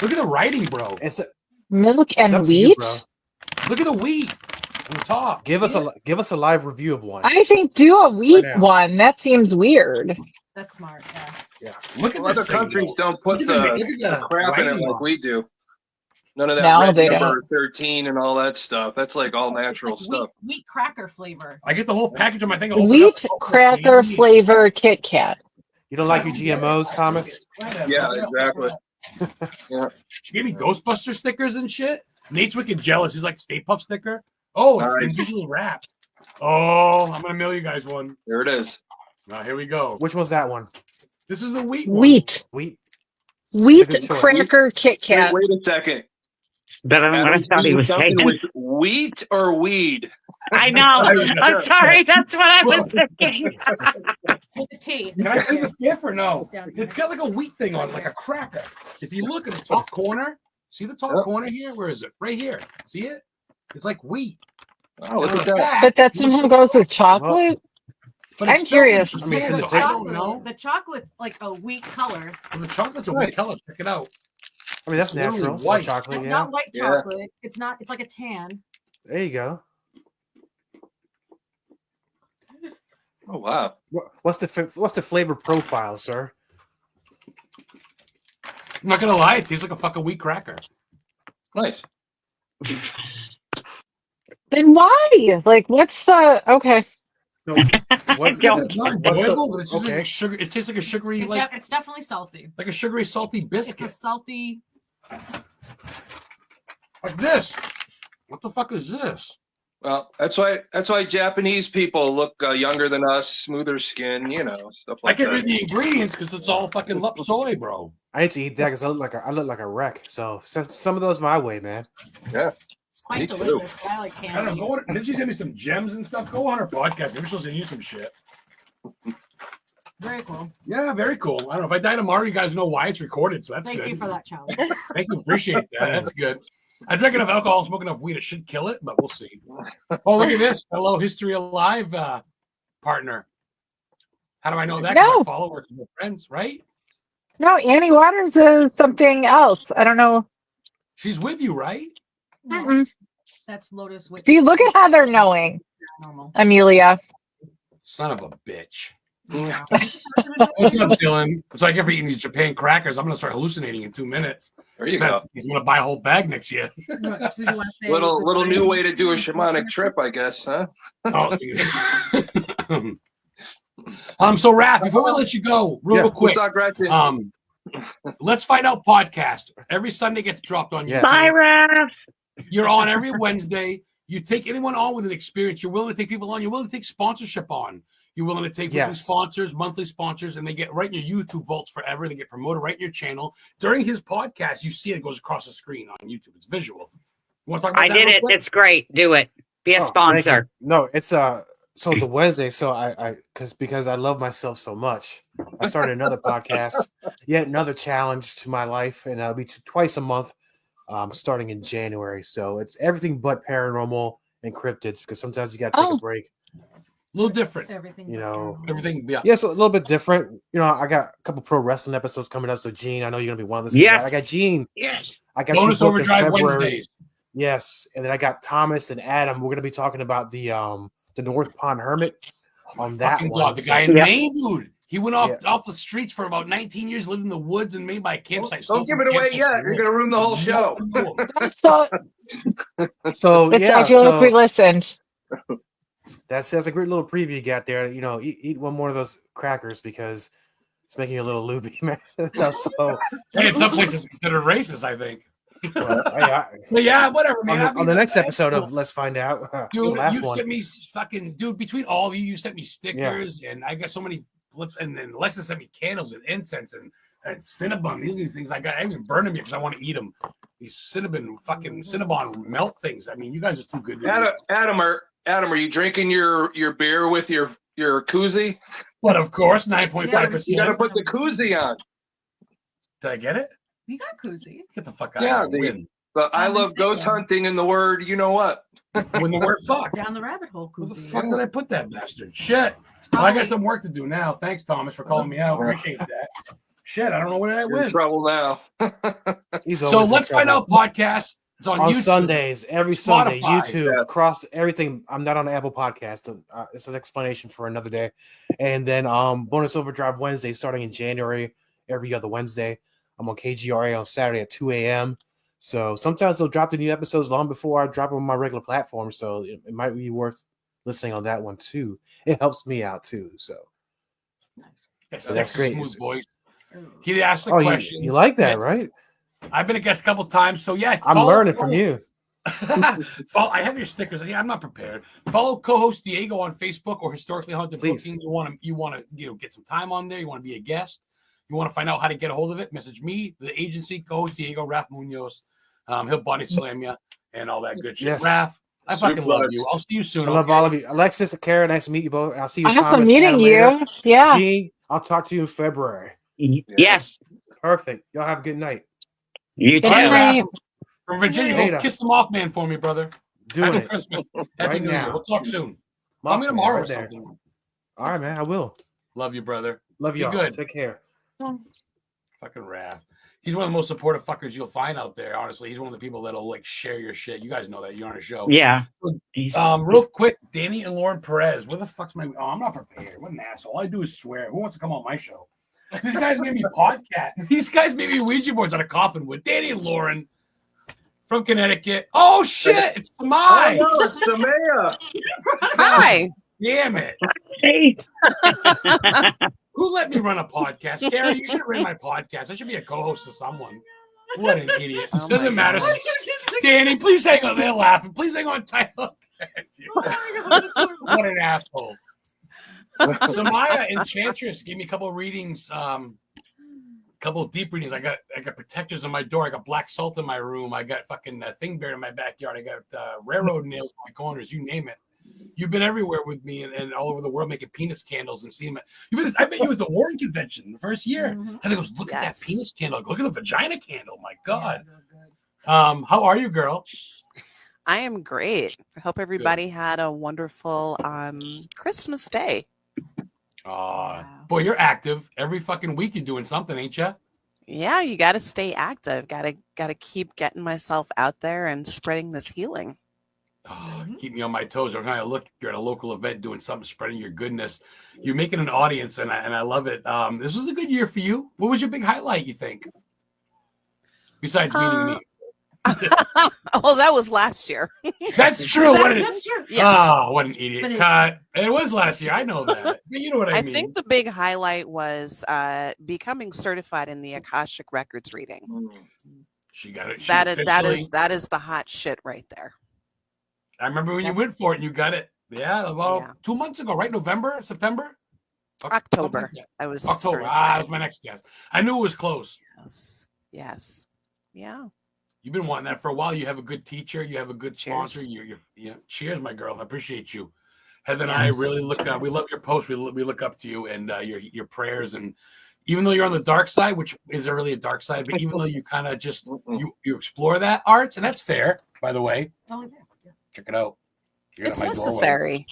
Look at the writing, bro. It's Milk it's and up to you, wheat. bro. Look at the wheat on the top. Give us a live review of one. I think do a wheat now. one. That seems weird. That's smart. Yeah. Look at Other this thing, countries though. don't put Look at the crap in it writing like on we do. None of that No, red they number don't. 13 and all that stuff. That's like all natural Like stuff. wheat cracker flavor. I get the whole package on my thing. I open Wheat it up, cracker candy. flavor Kit Kat. You don't like your GMOs, Thomas? Yeah, exactly. She gave me Ghostbuster stickers and shit. Nate's wicked jealous. He's like Stay Puft sticker. Oh, it's Nice. individually wrapped. Oh, I'm gonna mail you guys one. There it is. Now here we go. Which one's that one? This is the wheat one. Wheat. Wheat. Wheat Good choice. cracker Kit Kat. Wait a second. Better than what I Adam, thought he you was something saying. with wheat or weed? I know. I'm sorry. That's what I was thinking. With the tea. Can I take the fifth or no? Down here. It's got like a wheat thing on it, like a cracker. If you look at the top corner, see the top Yep. corner here? Where is it? Right here. See it? It's like wheat. Oh, look at that. But that somehow goes with chocolate. But I'm it's curious. still- I mean, it's in the I paper. don't know. The chocolate's like a wheat color. Well, the chocolate's a wheat color. Check it out. I mean, that's Literally natural. white. Chocolate, It's yeah. not white Yeah. chocolate. It's not. It's like a tan. There you go. Oh, wow. What's the flavor profile, sir? I'm not gonna lie, it tastes like a fucking wheat cracker. Nice. Then why? Like, what's okay? So, what's, Don't- It's not what's the- enjoyable, but it's just okay. like sugar. It tastes like a sugary, It's, like it's definitely salty. a sugary, salty It's biscuit. a salty. Like this. What the fuck is this? Well, that's why Japanese people look younger than us, smoother skin, stuff I like can that. read the ingredients because it's all fucking lup soy, bro. I need to eat that because I look like a wreck. So send some of those my way, man. Yeah. It's quite Me too. delicious. I like I candy. don't know. Go on, didn't you send me some gems and stuff? Go on her podcast. Maybe she'll send you some shit. Very cool. Yeah, very cool. I don't know. If I die tomorrow, you guys know why it's recorded. So that's Thank good. you for that challenge. Thank you. Appreciate that. That's good. I drank enough alcohol and smoke enough weed. It should kill it, but we'll see. Oh, look at this. Hello, History Alive partner. How do I know that? 'Cause No. I follow her 'cause we're friends, right? No, Annie Waters is something else. I don't know. She's with you, right? No, Mm-mm. that's Lotus Witch. See, look at Heather knowing. Normal. Amelia. Son of a bitch. Yeah. What's up, Dylan? So I get for eating these Japan crackers. I'm gonna start hallucinating in 2 minutes. There you go. He's gonna buy a whole bag next year. Little new way to do a shamanic trip, I guess, huh? Oh, so Raph, before we let you go, real quick, let's find out podcast. Every Sunday gets dropped on YouTube. Bye, Raph. You're on every Wednesday. You take anyone on with an experience. You're willing to take people on. You're willing to take sponsorship on. You're willing to take weekly sponsors, monthly sponsors, and they get right in your YouTube vaults forever. They get promoted right in your channel. During his podcast, you see it goes across the screen on YouTube. It's visual. You want to talk about that? I did it. It's great. Do it. Be a sponsor. No, it's so the Wednesday. So I because I love myself so much, I started another podcast. Yet another challenge to my life, and it'll be twice a month. Starting in January. So it's everything but paranormal and cryptids because sometimes you got to take a break. A little different. Everything. Everything. Yeah. Yes, a little bit different. You know, I got a couple pro wrestling episodes coming up. So Gene, I know you're gonna be one of this. Yes. I got Gene. Yes. I got Bonus Overdrive Wednesdays. Yes, and then I got Thomas and Adam. We're gonna be talking about the North Pond Hermit on that one. God, the guy in Maine, dude. He went off the streets for about 19 years, lived in the woods, and made by a campsite. Don't give it away yet. You're gonna ruin the whole show. So I feel like we listened. That's a great little preview you got there. You know, eat one more of those crackers because it's making you a little loopy, man. So in some places considered racist, I think. But yeah, whatever, man. On the next episode of Let's Find Out, dude, you sent me fucking between all of you, you sent me stickers, and I got so many. And then Alexa sent me candles and incense and Cinnabon. These things I even burn them because I want to eat them. These Cinnabon melt things. I mean, you guys are too good. Adam, are you drinking your beer with your koozie? But of course, 9.5%. You got to put the koozie on. Did I get it? You got koozie. Get the fuck out. Yeah, but I love ghost hunting and the word. You know what? When the word fuck down the rabbit hole. Where the fuck did I put that bastard? Shit. Well, I got some work to do now. Thanks, Thomas, for calling me out. Appreciate that. Shit, I don't know where I went. In trouble now. So let's find out podcast. It's on YouTube. Sundays, every Sunday, Spotify. YouTube, across everything. I'm not on Apple Podcast. It's an explanation for another day. And then Bonus Overdrive Wednesday starting in January, every other Wednesday. I'm on KGRA on Saturday at 2 a.m. So sometimes they'll drop the new episodes long before I drop them on my regular platform. So it might be worth listening on that one too. It helps me out too. So that's great. Smooth voice. He asked the question. You like that, right? I've been a guest a couple times, so yeah. I'm learning from you. I have your stickers. I'm not prepared. Follow co-host Diego on Facebook or Historically Haunted Booking. You want to get some time on there. You want to be a guest. You want to find out how to get a hold of it. Message me, the agency, co-host Diego, Raph Munoz. He'll body slam you and all that good shit. Yes. Raph, I fucking love you. I'll see you soon. I love all of you. Alexis, Kara, nice to meet you both. I'll see you. Awesome Thomas, meeting you. Yeah. Gene, I'll talk to you in February. Yes. Perfect. Y'all have a good night. You too. Right, from Virginia, go kiss the Mothman for me, brother. Doing it. Christmas. Happy New Year. We'll talk soon. Call me tomorrow or something. All right, man. I will. Love you, brother. Love you. Good. Take care. Fucking Raph. He's one of the most supportive fuckers you'll find out there. Honestly, he's one of the people that'll like share your shit. You guys know that you're on a show. Yeah. Real quick, Danny and Lauren Perez. Where the fuck's my? Oh, I'm not prepared. What an asshole! All I do is swear. Who wants to come on my show? These guys made me podcast. These guys made me Ouija boards on a coffin with Danny and Lauren from Connecticut. Oh shit! It's Samai. Oh, no, it's Samaya. Hi. Damn it. Hey. Who let me run a podcast? Karen, you should have ran my podcast. I should be a co-host to someone. What an idiot. Oh Doesn't matter. gosh. Danny, please hang on. They're laughing. Please hang on tight. What an asshole. Samaya Enchantress gave me a couple of readings, couple of deep readings. I got protectors on my door. I got black salt in my room. I got fucking thing bear in my backyard. I got railroad nails in my corners. You name it. You've been everywhere with me and all over the world making penis candles and seeing it. I met you at the Warren convention the first year. And he goes, look at that penis candle. Look at the vagina candle. My God. How are you, girl? I am great. I hope everybody had a wonderful Christmas day. Boy, you're active. Every fucking week you're doing something, ain't you? Yeah, you got to stay active. Got to keep getting myself out there and spreading this healing. Oh, keep me on my toes. I'm trying to look. You're at a local event doing something, spreading your goodness. You're making an audience, and I love it. This was a good year for you. What was your big highlight, you think? Besides meeting me. Well, that was last year. That's true. That's true. Yes. Oh, what an idiot. Cut. It was last year. I know that. But you know what I mean. I think the big highlight was becoming certified in the Akashic Records reading. She got it. That is the hot shit right there. I remember when you went for it and you got it. Yeah, about 2 months ago, right? November, September? October. I was October. certified. That was my next guess. I knew it was close. Yes. Yeah. You've been wanting that for a while. You have a good teacher. You have a good sponsor. Cheers, my girl. I appreciate you. Heather and I really look up. We love your posts. We look up to you and your prayers. And even though you're on the dark side, which isn't really a dark side, but even though you kind of just you explore that arts, and that's fair, by the way. Check it out. It's necessary.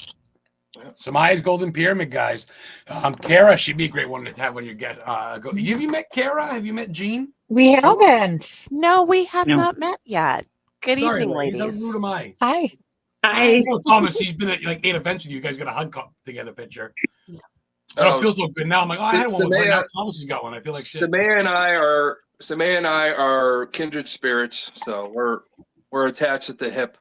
Samaya's Golden Pyramid, guys. Kara, she'd be a great one to have when you get. Have you met Kara? Have you met Jean? We haven't. No, we have not met yet. Good evening, ladies. How rude am I? Hi. I know Thomas. He's been at like 8 events with you. You guys got a hug together picture. I don't feel so good now. I'm like, I had one with her. Now Thomas has got one. I feel like shit. Samaya and I are kindred spirits, so we're attached at the hip.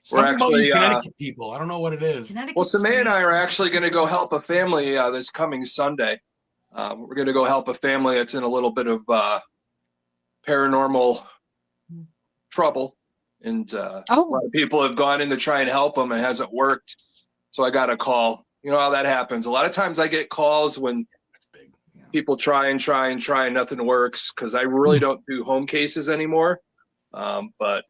Something We're actually about Connecticut people. I don't know what it is. Well, Samaya and I are actually going to go help a family this coming Sunday. We're going to go help a family that's in a little bit of paranormal trouble, and a lot of people have gone in to try and help them. It hasn't worked, so I got a call. You know how that happens. A lot of times I get calls when people try and nothing works, because I really don't do home cases anymore. But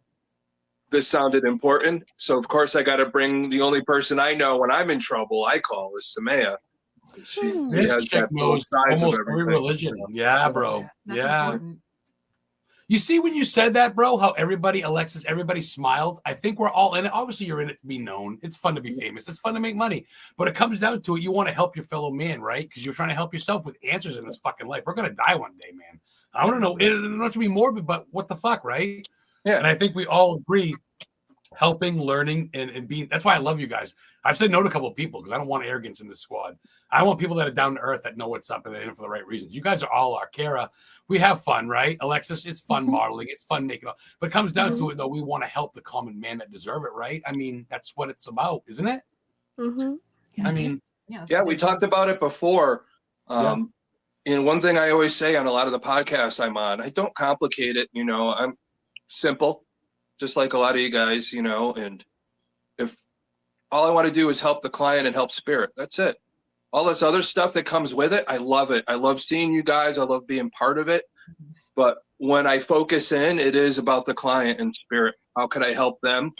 this sounded important, so of course I got to bring the only person I know when I'm in trouble. I call is Samaya. This chick knows almost every religion. Yeah, bro. Yeah. You see, when you said that, bro, how Alexis, everybody smiled. I think we're all in it. Obviously, you're in it to be known. It's fun to be famous. It's fun to make money. But it comes down to it. You want to help your fellow man, right? Because you're trying to help yourself with answers in this fucking life. We're going to die one day, man. I want to know. It doesn't have to be morbid, but what the fuck, right? Yeah. And I think we all agree helping, learning, and being. That's why I love you guys. I've said no to a couple of people because I don't want arrogance in this squad. I want people that are down to earth, that know what's up, and they're in for the right reasons. You guys are all our Kara. We have fun, right? Alexis, it's fun modeling. It's fun making it. But it comes down to it, though. We want to help the common man that deserve it, right? I mean, that's what it's about, isn't it? Mm-hmm. I mean, yeah, we talked about it before. And one thing I always say on a lot of the podcasts I'm on, I don't complicate it. You know, I'm simple, just like a lot of you guys, you know, and if all I want to do is help the client and help spirit, that's it. All this other stuff that comes with it, I love it. I love seeing you guys. I love being part of it. But when I focus in, it is about the client and spirit. How can I help them?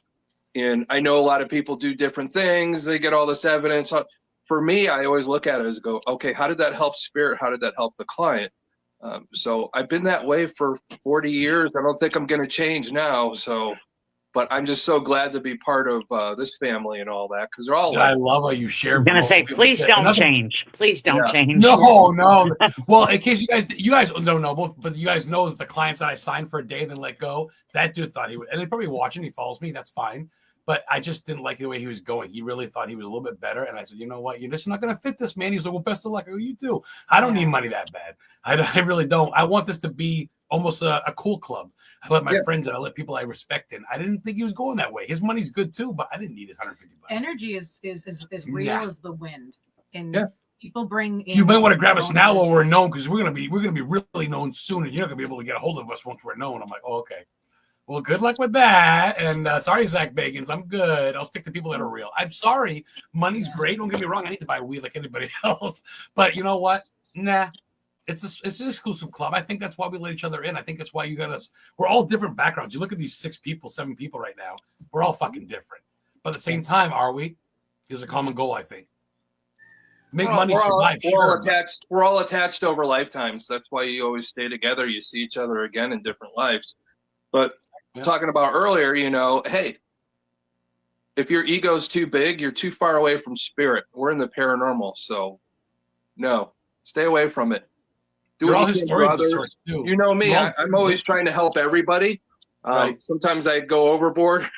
And I know a lot of people do different things. They get all this evidence. For me, I always look at it as go, okay, how did that help spirit? How did that help the client? So I've been that way for 40 years. I don't think I'm going to change now. So, but I'm just so glad to be part of this family and all that, because they're all. I love how you share. I'm gonna say, please don't change. Please don't change. No. Well, in case you guys don't know, but you guys know that the clients that I signed for a day and then let go, that dude thought he would, and he's probably watching. He follows me. That's fine. But I just didn't like the way he was going. He really thought he was a little bit better. And I said, you know what? You're just not going to fit this, man. He's like, well, best of luck. I go, you too. I don't need money that bad. I really don't. I want this to be almost a cool club. I let my friends and I let people I respect in. I didn't think he was going that way. His money's good too, but I didn't need his $150. Energy is real as the wind. And people bring in. You might want to grab us now while we're known, because we're gonna be really known soon, and you're not gonna be able to get a hold of us once we're known. I'm like, oh, okay. Well, good luck with that. And sorry, Zach Bagans. I'm good. I'll stick to people that are real. I'm sorry. Money's great. Don't get me wrong. I need to buy weed like anybody else. But you know what? Nah. It's an exclusive club. I think that's why we let each other in. I think that's why you got us. We're all different backgrounds. You look at these 7 people right now. We're all fucking different. But at the same time, are we? There's a common goal, I think. Make money, survive. We're all attached over lifetimes. That's why you always stay together. You see each other again in different lives. But talking about earlier, hey, if your ego's too big, you're too far away from spirit. We're in the paranormal, so no, stay away from it. Do You're what all you can, historians of brother. sorts too. You know me. You're all- I'm always trying to help everybody. Right. Sometimes I go overboard,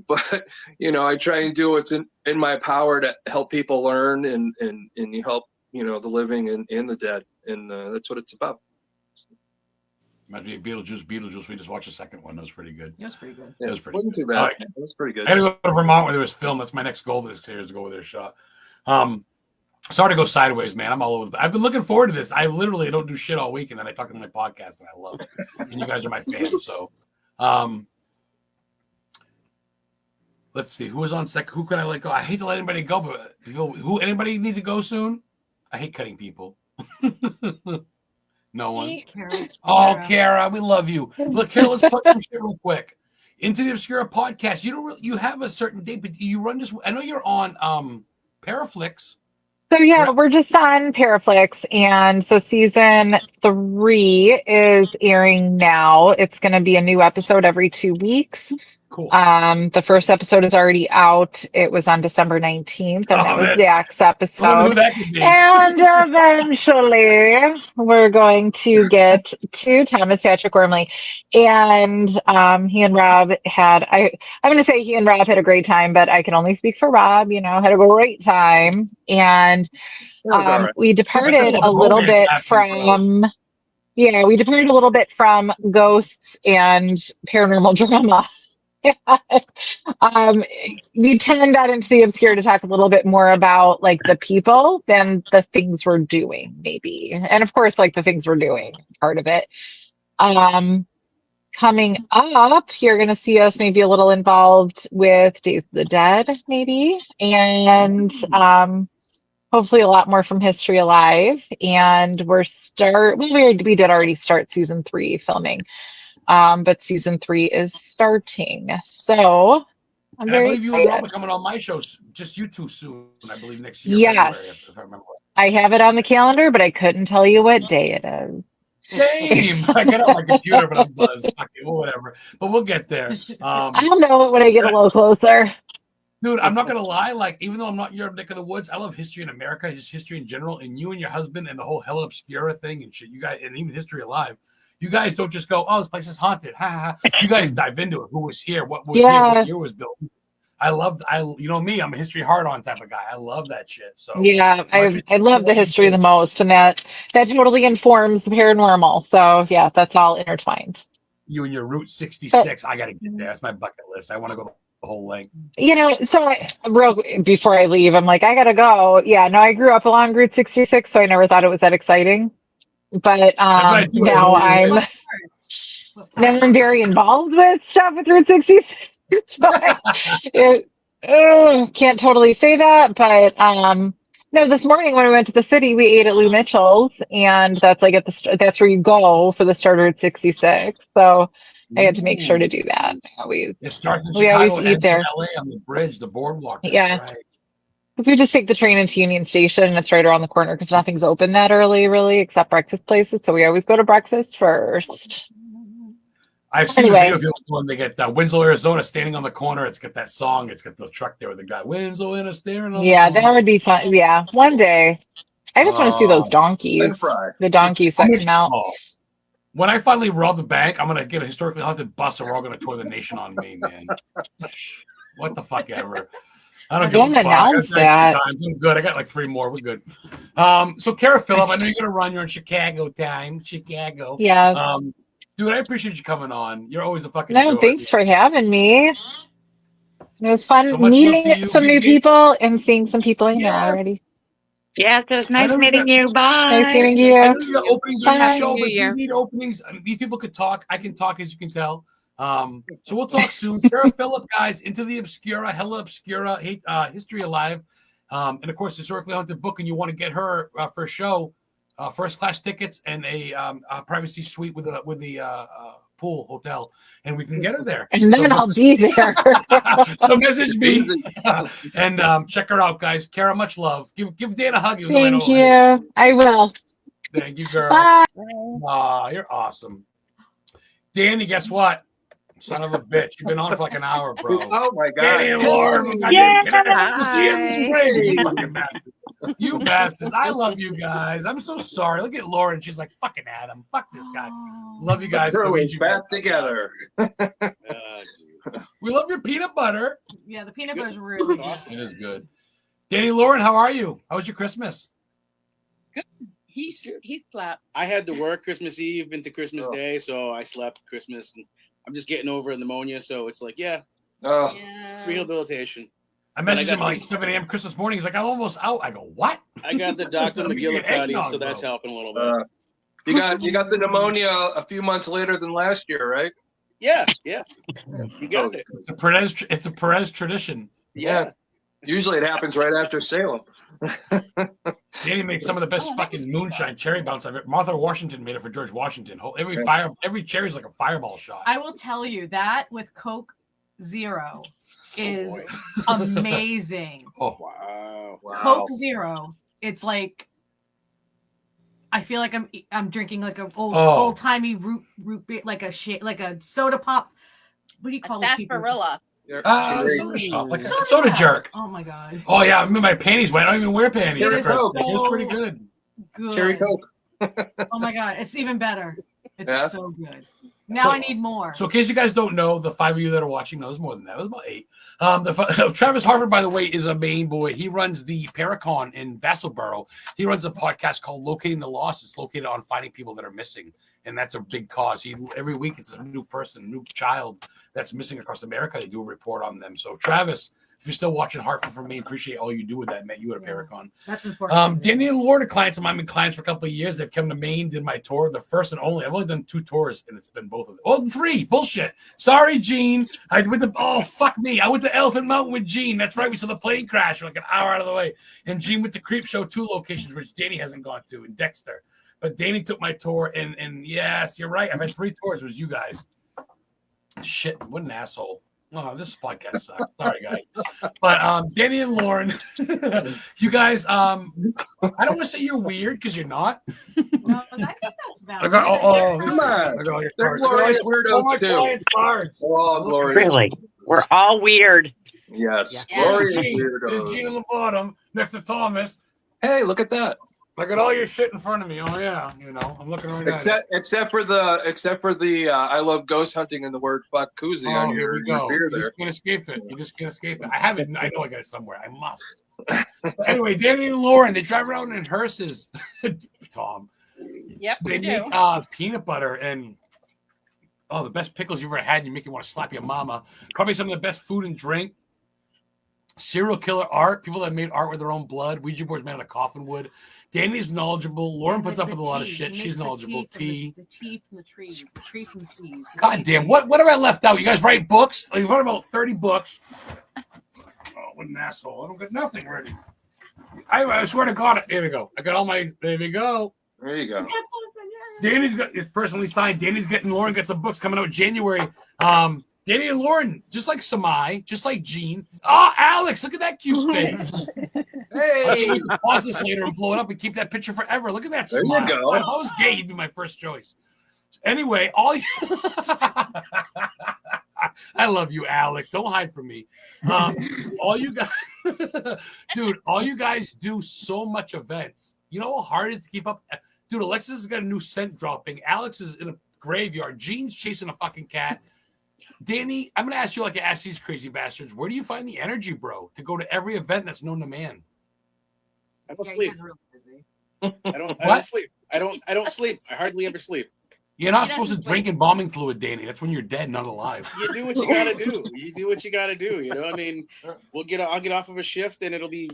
but I try and do what's in my power to help people learn and you help the living and the dead, and that's what it's about. Imagine Beetlejuice. We just watched the second one. That was pretty good. It was pretty good. Yeah, That was pretty wasn't good. too bad. It was pretty good. I got to go to Vermont where there was film. That's my next goal this year, is to go with their shot. Sorry to go sideways, man. I'm all over. I've been looking forward to this. I literally don't do shit all week, and then I talk on my podcast, and I love it. And you guys are my fans. So, let's see who was on second. Who can I let go? I hate to let anybody go, but anybody need to go soon? I hate cutting people. No one. Oh, Kara, we love you. Look, Kara, let's put some shit real quick. Into the Obscura podcast. You have a certain date, but you run this. I know you're on Paraflix. So yeah, we're just on Paraflix, and so season 3 is airing now. It's going to be a new episode every 2 weeks. Cool. The first episode is already out. It was on December 19th, and that was Zach's episode. I wonder who that could be. And eventually, we're going to get to Thomas Patrick Wormley, and he and Rob had. I'm going to say he and Rob had a great time, but I can only speak for Rob. Had a great time, and we departed a little bit from. Yeah, we departed a little bit from ghosts and paranormal drama. We tend out into the obscure to talk a little bit more about like the people than the things we're doing, maybe. And of course, like the things we're doing, part of it. Coming up, you're going to see us maybe a little involved with Days of the Dead, maybe. And hopefully a lot more from History Alive. And we did already start season 3 filming. But season 3 is starting. So I'm very excited. You and Rob are coming on my show, just you two soon, I believe next year. Yes. February, if I remember. I have it on the calendar, but I couldn't tell you what day it is. Same. I get on my computer, but I'm buzzed. Well, whatever. But we'll get there. I'll know it when I get a little closer. Dude, I'm not gonna lie. Like, even though I'm not your neck of the woods, I love history in America, just history in general, and you and your husband and the whole Hella Obscura thing and shit. You guys, and even History Alive. You guys don't just go, oh, this place is haunted. Ha ha. You guys dive into it. Who was here? What was here? What year was built? You know me, I'm a history hard-on type of guy. I love that shit. So yeah, I love the history the most, and that totally informs the paranormal. So yeah, that's all intertwined. You and your Route 66, I gotta get there. That's my bucket list. I want to go the whole length. So before I leave, I'm like, I gotta go. Yeah, no, I grew up along Route 66, so I never thought it was that exciting. But now I'm very involved with stuff with Route 66. So can't totally say that, but no. This morning when we went to the city, we ate at Lou Mitchell's, and that's like that's where you go for the start of Route 66. So I had to make sure to do that. It starts in we Chicago, always eat there. LA on the bridge, the boardwalk. Yeah. Right. Because we just take the train into Union Station, and it's right around the corner because nothing's open that early, really, except breakfast places. So we always go to breakfast first. I've seen the video people when they get Winslow, Arizona, standing on the corner. It's got that song. It's got the truck there with the guy Winslow in a staring. Yeah, that would be fun. Yeah, one day. I just want to see those donkeys. The donkeys that come out. When I finally rob the bank, I'm gonna get a historically haunted bus, and we're all gonna tour the nation on me, man. What the fuck ever. I don't announce that. I'm good. I got like 3 more. We're good. So Kara Phillip, I know you're gonna run. You're in Chicago time. Chicago. Yeah. Dude, I appreciate you coming on. You're always a fucking No, joy. thanks for having me. It was fun meeting some new people and seeing some people I know already. Yeah, it was nice meeting you. Bye. Nice meeting you. I know you got openings on the show, but if you need openings, these people could talk. I can talk, as you can tell. So we'll talk soon. Kara Phillip, guys, Into the Obscura, Hella Obscura, History Alive, and of course, Historically Haunted book. And you want to get her for a show, first class tickets and a privacy suite with the pool hotel, and we can get her there. And then I'll be there. So message me and check her out, guys. Kara, much love. Give Dan a hug. Thank you. I will. Thank you, girl. Bye. You're awesome. Danny, guess what? Son of a bitch. You've been on for like an hour, bro. Oh my Danny and God. Lauren, Yeah. we'll see you in the spring. Hey. You fucking bastards. You bastards. I love you guys. I'm so sorry. Look at Lauren. She's like, fucking Adam. Fuck this guy. Love you guys. Crew We'll is read you guys. back together. We love your peanut butter. Yeah, the peanut butter is really It's awesome. It is good. Danny, Lauren, how are you? How was your Christmas? He slept. I had to work Christmas Eve into Christmas Oh. Day, so I slept Christmas, and I'm just getting over pneumonia. So it's like, yeah, Oh, Yeah. rehabilitation. I messaged got him at like the- 7 a.m. Christmas morning. He's like, I'm almost out. I go, what? I got the Dr. Let me get McGillicuddy, eggnog, so that's bro. helping a little bit. you got the pneumonia a few months later than last year, right? Yeah, you got it. It's a Perez tradition. Yeah, Usually it happens right after Salem. Danny made some of the best fucking moonshine cherry bounce I've ever. Martha Washington made it for George Washington. Every cherry is like a fireball shot. I will tell you that with Coke Zero is boy. amazing. Oh, Wow. Wow. Coke Zero, it's like I feel like I'm drinking like a old timey root beer, like a soda pop. What do you A call it? sarsaparilla. soda shop, like a soda jerk. Oh my god, Oh yeah, I remember my panties wet. I don't even wear panties. It for is Christmas. so It was pretty good. good. Cherry Coke. Oh my god, it's even better. It's Yeah. so good. Now So- I need more. So in case you guys don't know, the 5 of you that are watching, no, there's more than that. It was about 8. Travis Harvard, by the way, is a Maine boy. He runs the Paracon in Vassalboro. He runs a podcast called Locating the Lost. It's located on finding people that are missing. And that's a big cause. Every week it's a new person, new child that's missing across America. They do a report on them. So Travis, if you're still watching Hartford from Maine, appreciate all you do with that. Met you at a Paracon. That's important. Danny and Lauren are clients of mine. I've been clients for a couple of years. They've come to Maine, did my tour, the first and only. I've only done 2 tours, and it's been both of them. Oh, 3. Bullshit. Sorry, Gene. Fuck me. I went to Elephant Mountain with Gene. That's right. We saw the plane crash. We're like an hour out of the way. And Gene went to Creep Show 2 locations, which Danny hasn't gone to, in Dexter. But Danny took my tour, and yes, you're right. I've had 3 tours. It was you guys. Shit, what an asshole. Oh, this podcast sucks. Sorry, guys. But Danny and Lauren, you guys, I don't want to say you're weird because you're not. No, I think that's valid. Come Come on. I got all your They're cards. Look at all glorious your- weirdos, all my too. clients' cards. Oh, Glory. Really? We're all weird. Yes. Yeah. Glorious There's Gene on the weirdos. bottom next to Thomas. Hey, look at that. I got all your shit in front of me. Oh yeah, I'm looking right at it. Except for the I love ghost hunting and the word fuck koozie on Here your we go. beer You there. just can't escape it. You just can't escape it. I have it. I know I got it somewhere. I must. Anyway, Danny and Lauren, they drive around in hearses. Tom, Yep, they we do. make peanut butter and the best pickles you've ever had. And you make you want to slap your mama. Probably some of the best food and drink. Serial killer art. People that made art with their own blood. Ouija boards made out of coffin wood. Danny's knowledgeable. Lauren puts up with a lot of shit. She's knowledgeable. Tea. The tea from the trees. The tree from the trees. God damn, what have I left out? You guys write books? I've wrote about 30 books. Oh, what an asshole. I don't get nothing ready. I swear to God, there we go. I got all my, there we go. There you go. Danny's got, it's personally signed. Lauren got some books coming out in January. Danny and Lauren, just like Samai, just like Gene. Oh, Alex, look at that cute face. Hey. We can pause this later and blow it up and keep that picture forever. Look at that There you smile. go. If I was gay, he'd be my first choice. Anyway, all you I love you, Alex. Don't hide from me. All you guys, dude, all you guys do so much events. You know how hard it is to keep up? Dude, Alexis has got a new scent dropping. Alex is in a graveyard. Gene's chasing a fucking cat. Danny, I'm going to ask you like I ask these crazy bastards. Where do you find the energy, bro, to go to every event that's known to man? I don't sleep. I don't What? sleep. I don't sleep. I hardly ever sleep. You're not He supposed to doesn't drink embalming fluid, Danny. That's when you're dead, not alive. You do what you gotta do. You do what you gotta do. You know, I mean, I'll get off of a shift and it'll be,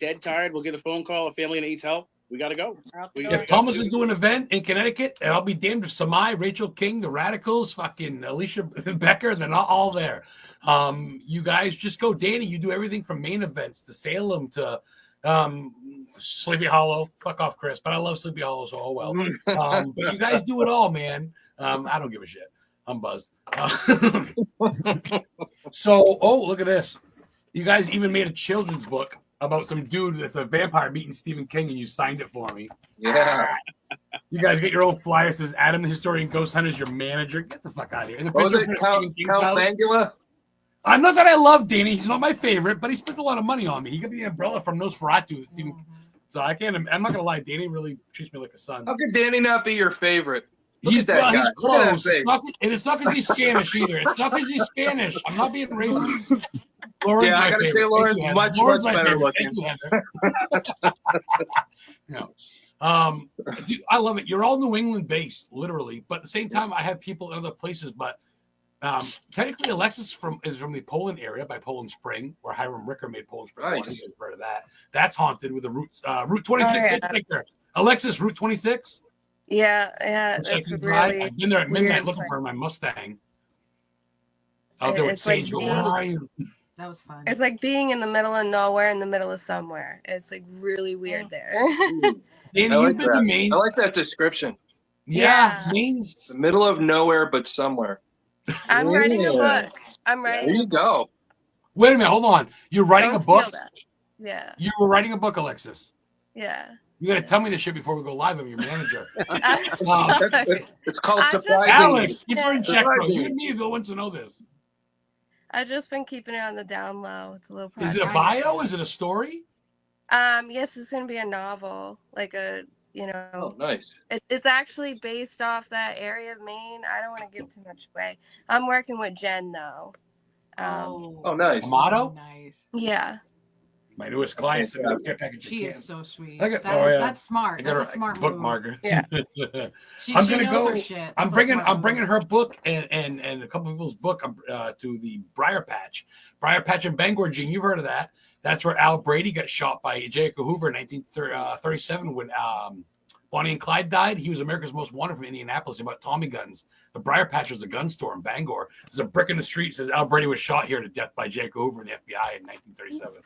dead tired. We'll get a phone call. A family needs help. We gotta go. If Thomas is doing an event in Connecticut, and I'll be damned if Samai, Rachel King, the Radicals, fucking Alicia Becker, they're not all there. You guys just go. Danny, you do everything from main events to Salem to Sleepy Hollow. Fuck off, Chris, but I love Sleepy Hollow, so oh well. But you guys do it all, man. I don't give a shit. I'm buzzed. So, look at this. You guys even made a children's book about some dude that's a vampire meeting Stephen King, and you signed it for me. Yeah. You guys get your own flyer. It says Adam the Historian Ghost Hunter's your manager. Get the fuck out of here. And the What was picture it? for Stephen King's Count house. Bangula? I'm not that I love Danny. He's not my favorite, but he spent a lot of money on me. He got me the umbrella from Nosferatu. So I can't. I'm not gonna lie. Danny really treats me like a son. How could Danny not be your favorite? Look He's, at that guy. he's Look at that close. face. And it's not because he's Spanish either. It's not because he's Spanish. I'm not being racist. Lauren's Yeah, I my gotta favorite. say Lauren's Thank you, much Lauren's my better favorite. looking. Thank you, Heather. No. Dude, I love it. You're all New England based, literally. But at the same time, I have people in other places. But technically, Alexis is from the Poland area by Poland Spring, where Hiram Ricker made Poland Spring. Nice. You guys heard of that? That's haunted with the Route 26 hitchhiker. Alexis, Route 26. Yeah, it's really. I've been there at midnight weird looking place. for my Mustang. Out there with It's like Sage. Go, being- where are you? That was fun. It's like being in the middle of nowhere, in the middle of somewhere. It's like really weird there. Danny, I like you've been the that. main. I like that description. Yeah, Yeah. Maine's. The middle of nowhere, but somewhere. I'm writing a Yeah. book. I'm There writing. you go. Wait a minute, hold on. You're writing Don't a book? steal that. Yeah, You were writing a book, Alexis. yeah. You got to tell me this shit before we go live. I'm your manager. It's called I just- surprising. Alex, keep her in check, bro. Surprising. You and me are the ones to know this. I've just been keeping it on the down low. It's a little. Is it a project. bio? Is it a story? Yes, it's gonna be a novel, like a Oh, nice. It's actually based off that area of Maine. I don't want to give too much away. I'm working with Jen though. Oh, nice. Amato? Nice. Yeah. My newest client sent me a care package. She is so sweet. I got- That's smart. I got That's a her smart bookmarker. move. Yeah. She I'm gonna knows go. her shit. I'm That's a bringing. smart I'm move. bringing her book and a couple people's book to the Briar Patch. Briar Patch in Bangor, Gene. You've heard of that? That's where Al Brady got shot by J. Edgar Hoover in 1937 when Bonnie and Clyde died. He was America's Most Wanted from Indianapolis. About Tommy guns. The Briar Patch was a gun store in Bangor. There's a brick in the street that says Al Brady was shot here to death by J. Edgar Hoover and the FBI in 1937.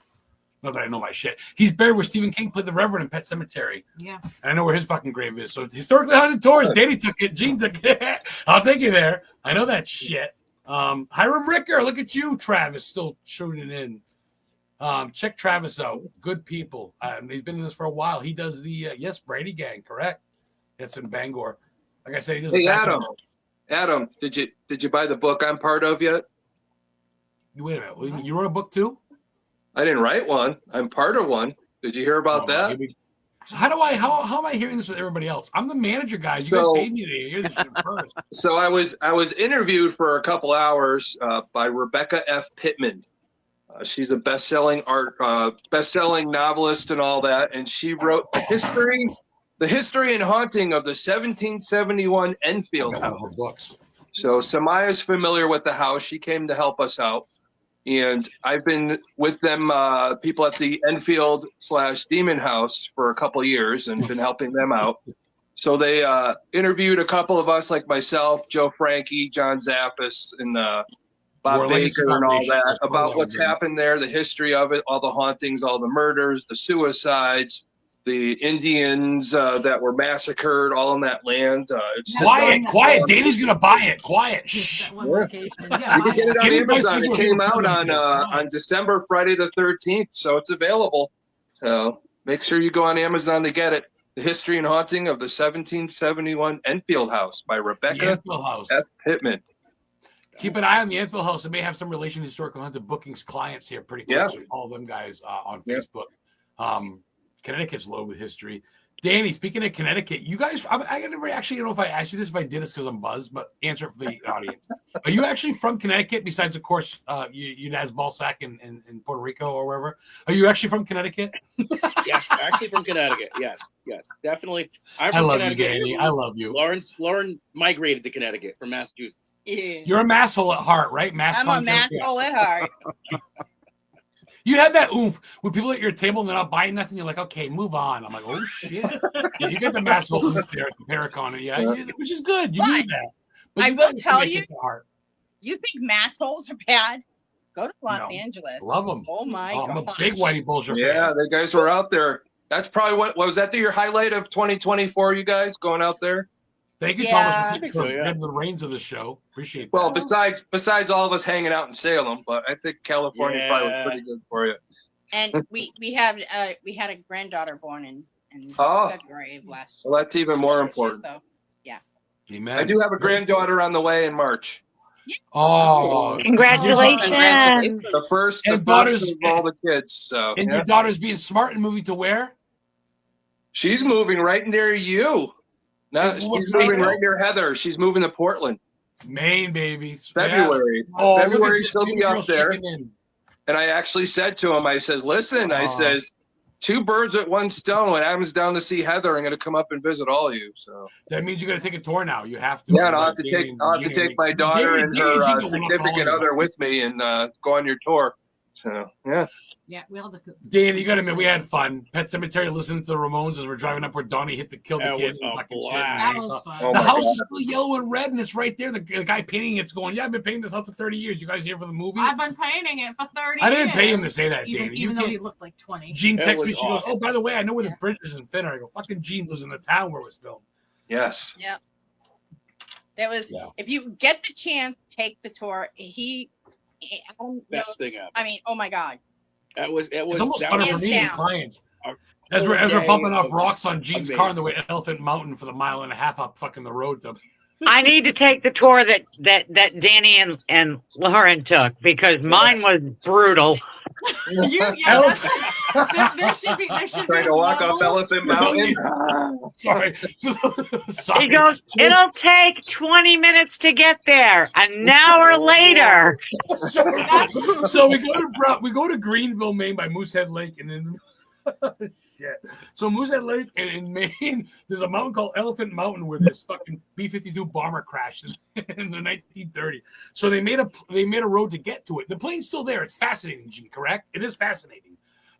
Not that I know my shit. He's buried where Stephen King played the Reverend in Pet Cemetery. Yeah. I know where his fucking grave is. So historically haunted tours. Danny took it. Gene took it. I'll take you there. I know that shit. Hiram Ricker, look at you, Travis, still shooting in. Check Travis out. Good people. He's been in this for a while. He does the Brady Gang, correct? It's in Bangor. Like I said, he does. Hey, the Adam. Adam, did you buy the book I'm part of yet? Wait a minute. What do you mean? You wrote a book too? I didn't write one. I'm part of one. Did you hear about that? So how am I hearing this with everybody else? I'm the manager, guys. You So- guys paid me to hear this shit first. So I was interviewed for a couple hours by Rebecca F. Pittman. She's a best-selling novelist and all that, and she wrote the history and haunting of the 1771 Enfield house. Her books. So Samaya's familiar with the house. She came to help us out, and I've been with them, people at the Enfield/Demon House for a couple years, and been helping them out. So they interviewed a couple of us, like myself, Joe Frankie, John Zappis, and Bob War Legacy Baker and all Foundation. that, That's about totally what's good. happened there, the history of it, all the hauntings, all the murders, the suicides, the Indians that were massacred, all in that land. It's just Quiet. Danny's gonna buy it. Quiet. Shh. You can get it on Amazon. It came out on December, Friday the 13th, so it's available. So make sure you go on Amazon to get it. The History and Haunting of the 1771 Enfield House by The Rebecca Enfield House. F. Pittman. Keep an eye on the Enfield House. It may have some relation to Historical Hunter bookings clients here pretty quick. Yeah. So all them guys on Yeah. Facebook. Connecticut's loaded with history. Danny, speaking of Connecticut, you guys, I never actually, know if I asked you this, if I did this because I'm buzzed, but answer it for the audience. Are you actually from Connecticut besides, of course, your dad's ballsack in Puerto Rico or wherever? Are you actually from Connecticut? Yes, actually from Connecticut. Yes, definitely. I'm I from love you, Connecticut. Danny. I love you. Lauren migrated to Connecticut from Massachusetts. Yeah. You're a masshole at heart, right? I'm a masshole at heart. You have that oomph when people at your table and they're not buying nothing. You're like, okay, move on. I'm like, oh shit. Yeah, you get the masshole oomph there at the Paracon, which is good. You need that. But I you will gotta tell make you, it hard. you think massholes are bad? Go to Los No. Angeles. Love them. Oh my I'm a gosh. big Whitey Bulger fan. Yeah, the guys were out there. That's probably what was that your highlight of 2024, you guys going out there? Thank you, Yeah. Thomas, I for think so, yeah. getting the reins of the show. Appreciate that. Well, besides all of us hanging out in Salem, but I think California probably was pretty good for you. And we had a granddaughter born in in Oh. February of last. Well, that's even more this year, important. So, yeah. Amen. I do have a granddaughter on the way in March. Oh, Congratulations. The first And of daughters- all the kids. So And yeah. your daughter's being smart and moving to where? She's moving right near you. No, And what she's moving state? right near Heather. She's moving to Portland. Maine, baby. February. Yeah. Oh, look at February this. she'll Baby be up girl's there. checking in. And I actually said to him, I says, listen, I says, 2 birds with 1 stone. When Adam's down to see Heather, I'm going to come up and visit all of you. So That means you got to take a tour now. You have to. yeah, and I'll have to take my daughter and her significant other with me and go on your tour. So yeah. Yeah, we all. Dan, you got to admit, we had fun. Pet Cemetery, listening to the Ramones as we're driving up where Donnie killed the That kids. was and a fucking shit. blast. That was fun. Oh The my house God. is still yellow and red, and it's right there. The guy painting it's going, yeah, I've been painting this house for 30 years. You guys here for the movie? I've been painting it for 30 I didn't pay him to years. say that, Even, Dan. even though he looked like 20. Gene That texts was me. She goes, awesome. "Oh, by the way, I know where the bridge is in Thinner." I go, "Fucking Gene lives in the town where it was filmed." Yes. Yep. That was. Yeah. If you get the chance, take the tour. Adam Best knows- thing ever. I mean, oh my God. That was It's almost that funner was for me than down. clients. a As we're whole bumping day off of rocks on Gene's car on the amazing. way to Elephant Mountain for the 1.5 miles up fucking the road. I need to take the tour that Danny and Lauren took because mine was brutal. There should be Trying to walk up levels. Elephant Mountain. Sorry. Sorry. He goes, it'll take 20 minutes to get there. An hour later. So we go to Greenville, Maine by Moosehead Lake, and then shit. So Moosehead Lake in Maine, there's a mountain called Elephant Mountain where this fucking B-52 bomber crashed in the 1930s. So they made a road to get to it. The plane's still there. It's fascinating, Gene, correct? It is fascinating.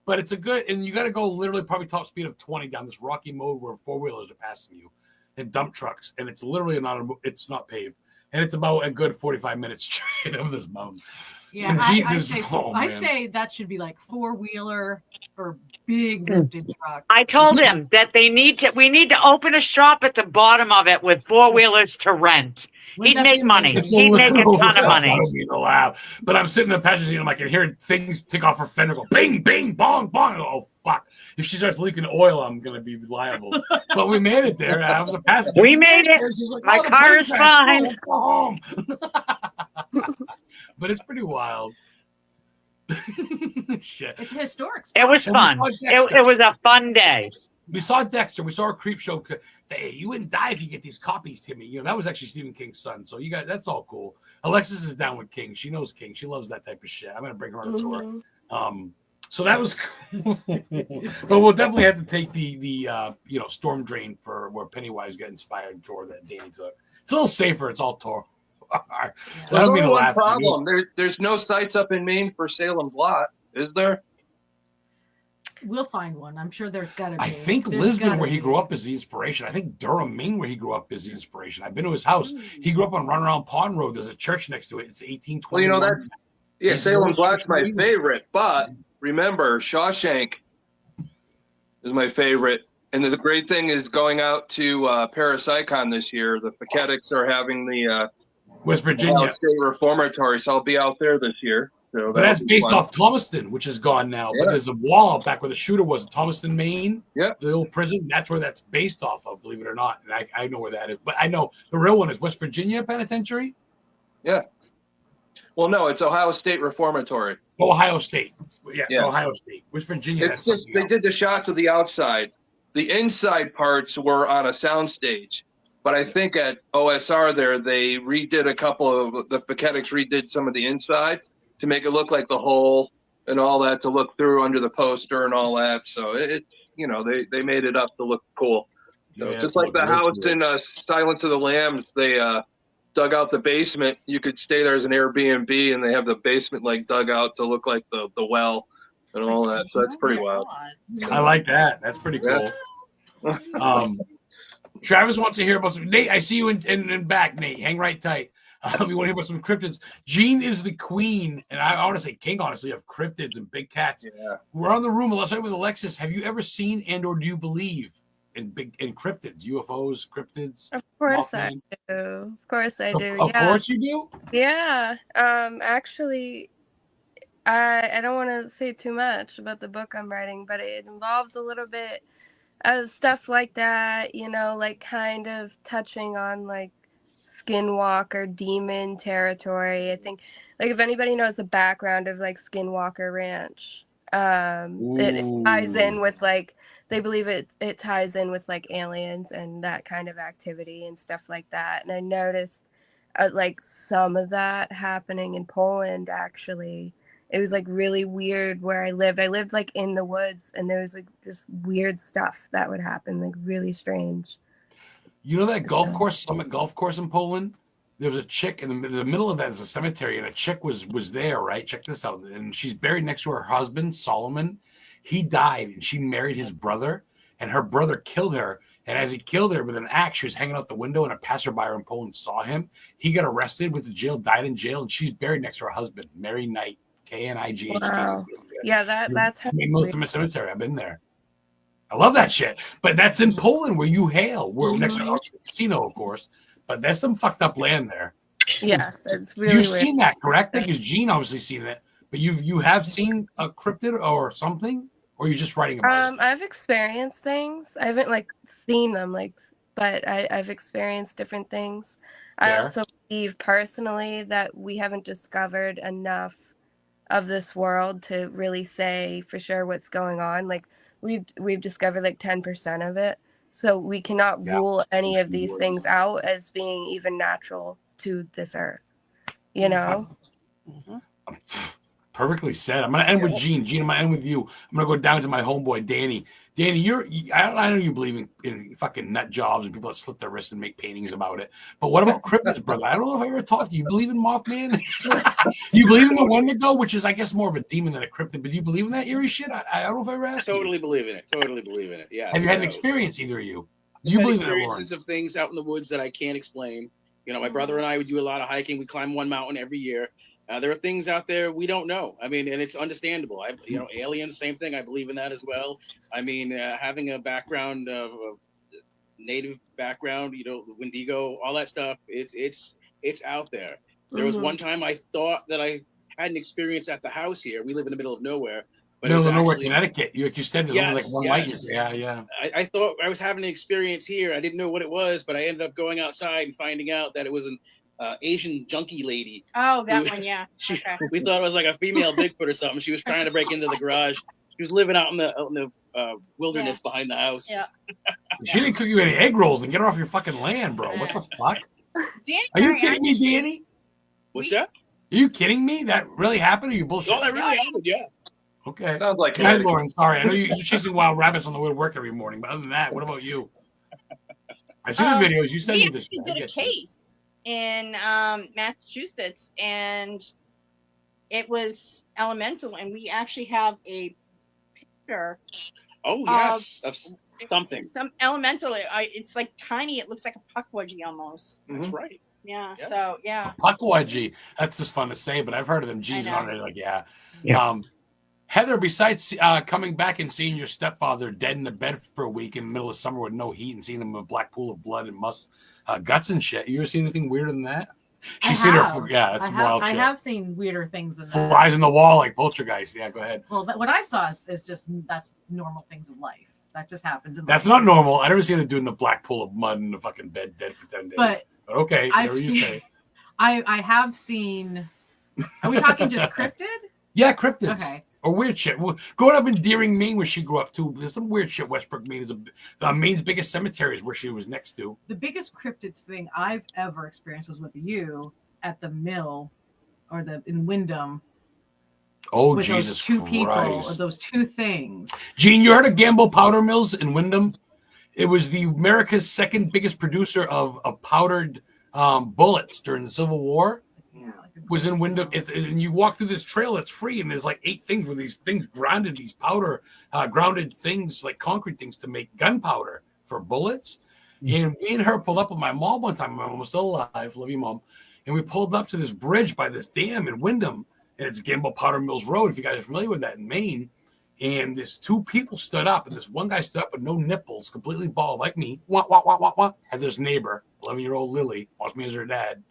But it's and you got to go literally probably top speed of 20 down this rocky mode where 4-wheelers are passing you and dump trucks. And it's literally it's not paved. And it's about a good 45 minutes straight of this mountain. Yeah, And I say that should be like 4-wheeler or big lifted truck. I told him that we need to open a shop at the bottom of it with 4-wheelers to rent. He'd make money. He'd make a ton of money. I don't mean to laugh, but I'm sitting in the passenger seat and I can hear things tick off her fender, go bing, bing, bong, bong. I go, oh fuck! If she starts leaking oil, I'm gonna be liable. But we made it there. I was a passenger. We made it. She's like, My the car plane is crashed. fine. Let's go home. But it's pretty wild. Shit. It's a historic. It was fun. It was a fun day. We saw Dexter. We saw a creep show. Hey, you wouldn't die if you get these copies, Timmy. You know, that was actually Stephen King's son. So you guys, that's all cool. Alexis is down with King. She knows King. She loves that type of shit. I'm gonna bring her on a tour. So that was cool. But we'll definitely have to take the Storm Drain for where Pennywise got inspired tour that Danny took. It's a little safer. It's all tour. So I don't mean to laugh. Problem. There's no sites up in Maine for Salem's Lot, is there? We'll find one. I'm sure there's got to be. I think There's Lisbon, gotta where he be. grew up, is the inspiration. I think Durham, Maine, where he grew up, is the inspiration. I've been to his house. He grew up on Runaround Pond Road. There's a church next to it. It's 1820. Well, you know that. Yeah, It's Salem's really Lot's my favorite, but remember, Shawshank is my favorite. And the great thing is going out to Parasicon this year. The Paquetics are having the West Virginia State Reformatory, so I'll be out there this year. So But that's based off Thomaston, which is gone now. Yeah. But there's a wall out back where the shooter was, Thomaston, Maine. Yeah. The old prison. That's where that's based off of, believe it or not. And I know where that is. But I know the real one is West Virginia Penitentiary. Yeah. Well, no, it's Ohio State Reformatory. Ohio State. Yeah. Ohio State. West Virginia. It's just they did the shots of the outside. The inside parts were on a soundstage. But I think at OSR there, they redid a couple of the Paquetics redid some of the inside to make it look like the hole and all that to look through under the poster and all that. So they made it up to look cool. So Yeah, just like the house in Silence of the Lambs, they dug out the basement. You could stay there as an Airbnb, and they have the basement like dug out to look like the well and all that. So that's pretty wild. I like that. That's pretty cool. Yeah. Travis wants to hear about some. Nate, I see you in back, Nate. Hang right tight. We want to hear about some cryptids. Jean is the queen, and I want to say king, honestly, of cryptids and big cats. Yeah. We're on the room. Let's start with Alexis. Have you ever seen and/or do you believe in cryptids, UFOs, cryptids? Of course I Mothman? do. Of course I do. Of Yeah. course you do. Yeah. Actually, I don't want to say too much about the book I'm writing, but it involves a little bit Stuff like that, you know, like kind of touching on like skinwalker demon territory. I think like if anybody knows the background of like Skinwalker Ranch, it ties in Ooh. with like they believe it ties in with like aliens and that kind of activity and stuff like that. And I noticed like some of that happening in Poland actually. It was like really weird where I lived. I lived like in the woods, and there was like just weird stuff that would happen, like really strange. You know that golf course, Summit Golf Course in Poland? There was a chick in the middle of that is a cemetery, and a chick was there, right? Check this out. And she's buried next to her husband, Solomon. He died, and she married his brother, and her brother killed her. And as he killed her with an axe, she was hanging out the window, and a passerby in Poland saw him. He got arrested, went to jail, died in jail, and she's buried next to her husband, Mary Knight, Knight. Wow. Yeah, that's Most of the cemetery. I've been there. I love that shit. But that's in Poland where you hail. We're next to the casino, of course. But there's some fucked up land there. Yeah, that's really You've weird. seen that, correct? Because Gene obviously seen it. But you have seen a cryptid or something? Or you're just writing about it? I've experienced things. I haven't like seen them, like, but I've experienced different things. I Fair. also believe personally that we haven't discovered enough of this world to really say for sure what's going on. Like we've discovered like 10% of it. So we cannot Yeah. rule any of these things out as being even natural to this earth. You know? Mhm. Perfectly said. I'm going to end with Gene. Gene, I'm going to end with you. I'm going to go down to my homeboy, Danny. Danny, I know you believe in fucking nut jobs and people that slit their wrists and make paintings about it. But what about cryptids, brother? I don't know if I ever talked to you. You believe in Mothman? You believe in the Wendigo, which is, I guess, more of a demon than a cryptid. But do you believe in that eerie shit? I don't know if I ever I asked totally you. believe in it. Totally believe in it. Yeah. Have you had an experience, either of you? You I've had believe in it, Lauren? experiences of things out in the woods that I can't explain. You know, my brother and I would do a lot of hiking. We climb one mountain every year. There are things out there we don't know. I mean, and it's understandable. Aliens, same thing. I believe in that as well. I mean, having a background of native background, Wendigo, all that stuff. It's out there. There was one time I thought that I had an experience at the house here. We live in the middle of nowhere. But Middle it was of nowhere, actually, Connecticut. You said there's only like one light year. Yeah. I thought I was having an experience here. I didn't know what it was, but I ended up going outside and finding out that it was an Asian junkie lady. Oh, that one, yeah. We thought it was like a female Bigfoot or something. She was trying to break into the garage. She was living out in the wilderness behind the house. Yeah. She didn't cook you any egg rolls and get her off your fucking land, bro. What the fuck? Danny, Are you kidding me, Danny? What's that? Are you kidding me? That really happened? Or you bullshit? Oh, that really happened. Yeah. Okay. Sounds like Go ahead, Lauren. Sorry, I know you're chasing wild rabbits on the way to work every morning, but other than that, what about you? I see the videos. You sent we me this. actually did a case in Massachusetts, and it was elemental, and we actually have a picture. Oh yes, of something. Some elemental. It's like tiny. It looks like a puckwudgie almost. That's right. Yeah. So yeah. Puckwudgie. That's just fun to say, but I've heard of them. G's I know. on it. Like, yeah. Heather, besides coming back and seeing your stepfather dead in the bed for a week in the middle of summer with no heat and seeing him in a black pool of blood and guts and shit, you ever seen anything weirder than that? She's seen her. Yeah, it's wild shit. I have seen weirder things than that. Flies in the wall like poltergeist. Yeah, go ahead. Well, what I saw is just that's normal things of life. That just happens in life. That's not normal. I never seen a dude in a black pool of mud in the fucking bed dead for 10 days. But okay, whatever you say. I have seen. Are we talking just cryptid? Yeah, cryptids. Okay. Or weird shit. Well, growing up in Deering, Maine, where she grew up too, there's some weird shit. Westbrook, Maine is Maine's biggest cemetery is where she was next to. The biggest cryptids thing I've ever experienced was with you at the mill, or in Wyndham. Oh, with Jesus those two Christ. people, or those two things. Gene, you heard of Gamble Powder Mills in Wyndham? It was the America's second biggest producer of powdered bullets during the Civil War. Was in Wyndham. And you walk through this trail that's free, and there's like 8 things with these things grounded, these powder grounded things, like concrete things, to make gunpowder for bullets. And me and her pulled up with my mom one time. My mom was still alive, love you, Mom. And we pulled up to this bridge by this dam in Wyndham, and it's Gamble Powder Mills Road, if you guys are familiar with that, in Maine. And this 2 people stood up, and this one guy stood up with no nipples, completely bald, like me. Had this neighbor, 11-year-old Lily, wants me as her dad.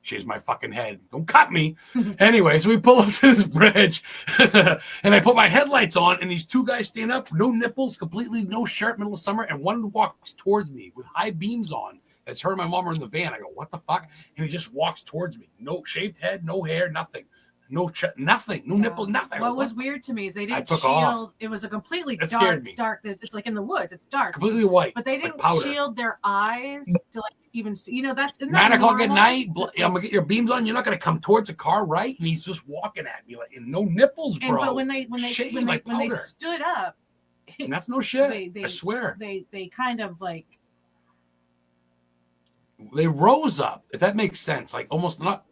Shaves my fucking head. Don't cut me. Anyway, so we pull up to this bridge and I put my headlights on and these two guys stand up, no nipples, completely no shirt, middle of summer, and one walks towards me with high beams on. It's her and my mom are in the van. I go, what the fuck? And he just walks towards me. No shaved head, no hair, nothing. Nothing. No nipple, nothing. What was weird to me is they didn't took shield. off. It was a completely That scared me. dark. It's like in the woods. It's dark. Completely white. But they like didn't powder. shield their eyes to like even see. You know, that's isn't 9 that o'clock at normal? night. I'm gonna get your beams on. You're not gonna come towards the car, right? And he's just walking at me like, and no nipples, bro. But when they stood up, and that's no shit. I swear. They kind of like they rose up. If that makes sense, like almost not.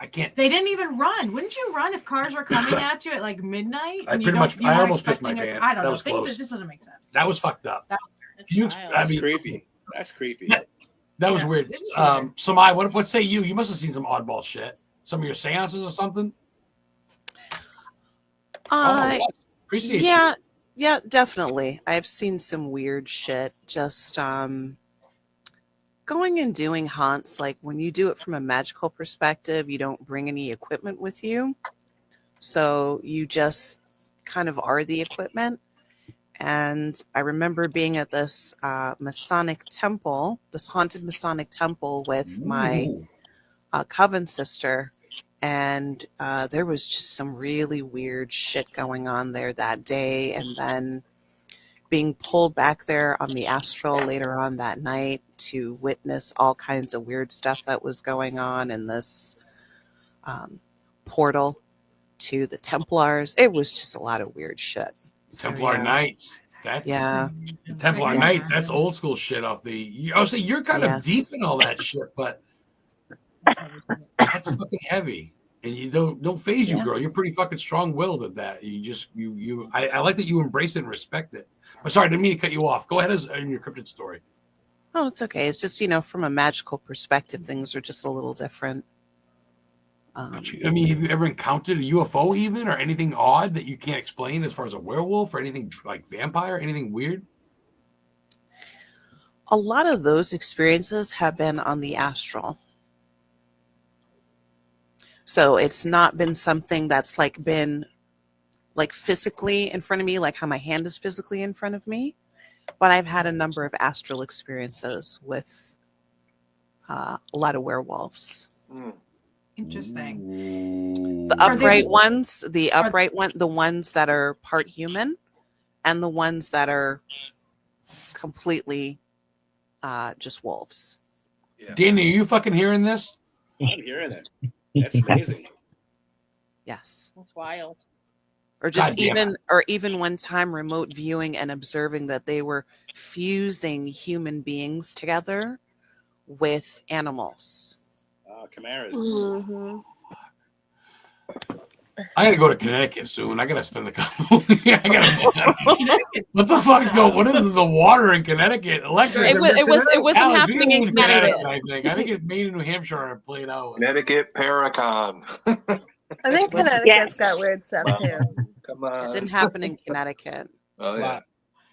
I can't. They didn't even run. Wouldn't you run if cars were coming at you at like midnight? I almost pissed my pants. I don't know. Was close. This doesn't make sense. That was fucked up. That's creepy. That's creepy. That was weird. Samai, what say you? You must have seen some oddball shit. Some of your seances or something? Appreciate you. Yeah, definitely. I've seen some weird shit. Just going and doing haunts, like when you do it from a magical perspective, you don't bring any equipment with you. So you just kind of are the equipment. And I remember being at this Masonic temple, this haunted Masonic temple with my coven sister. And there was just some really weird shit going on there that day. And then being pulled back there on the astral later on that night to witness all kinds of weird stuff that was going on in this portal to the Templars. It was just a lot of weird shit. Templar Knights. Yeah. The Templar Knights. That's old school shit off the. I was saying you're kind of deep in all that shit, but that's fucking heavy. And you don't phase you, girl. You're pretty fucking strong-willed at that. You just I like that you embrace it and respect it. I'm sorry, I didn't mean to cut you off. Go ahead in your cryptid story. Oh, it's okay. It's just, from a magical perspective, things are just a little different. I mean, have you ever encountered a UFO even or anything odd that you can't explain as far as a werewolf or anything like vampire, anything weird? A lot of those experiences have been on the astral. So it's not been something that's been physically in front of me, like how my hand is physically in front of me. But I've had a number of astral experiences with a lot of werewolves. Interesting. The upright ones, the ones that are part human, and the ones that are completely just wolves. Yeah. Danny, are you fucking hearing this? I'm hearing it. That's amazing. Yes. That's wild. Or just even one time remote viewing and observing that they were fusing human beings together with animals. Chimeras. Mm-hmm. I gotta go to Connecticut soon. I gotta spend a couple. What the fuck is going? What is the water in Connecticut? Alexis, it wasn't happening in Connecticut. I think it made in New Hampshire and played out. Connecticut Paracon. I think Connecticut's got weird stuff too. Come on. It didn't happen in Connecticut. Oh yeah.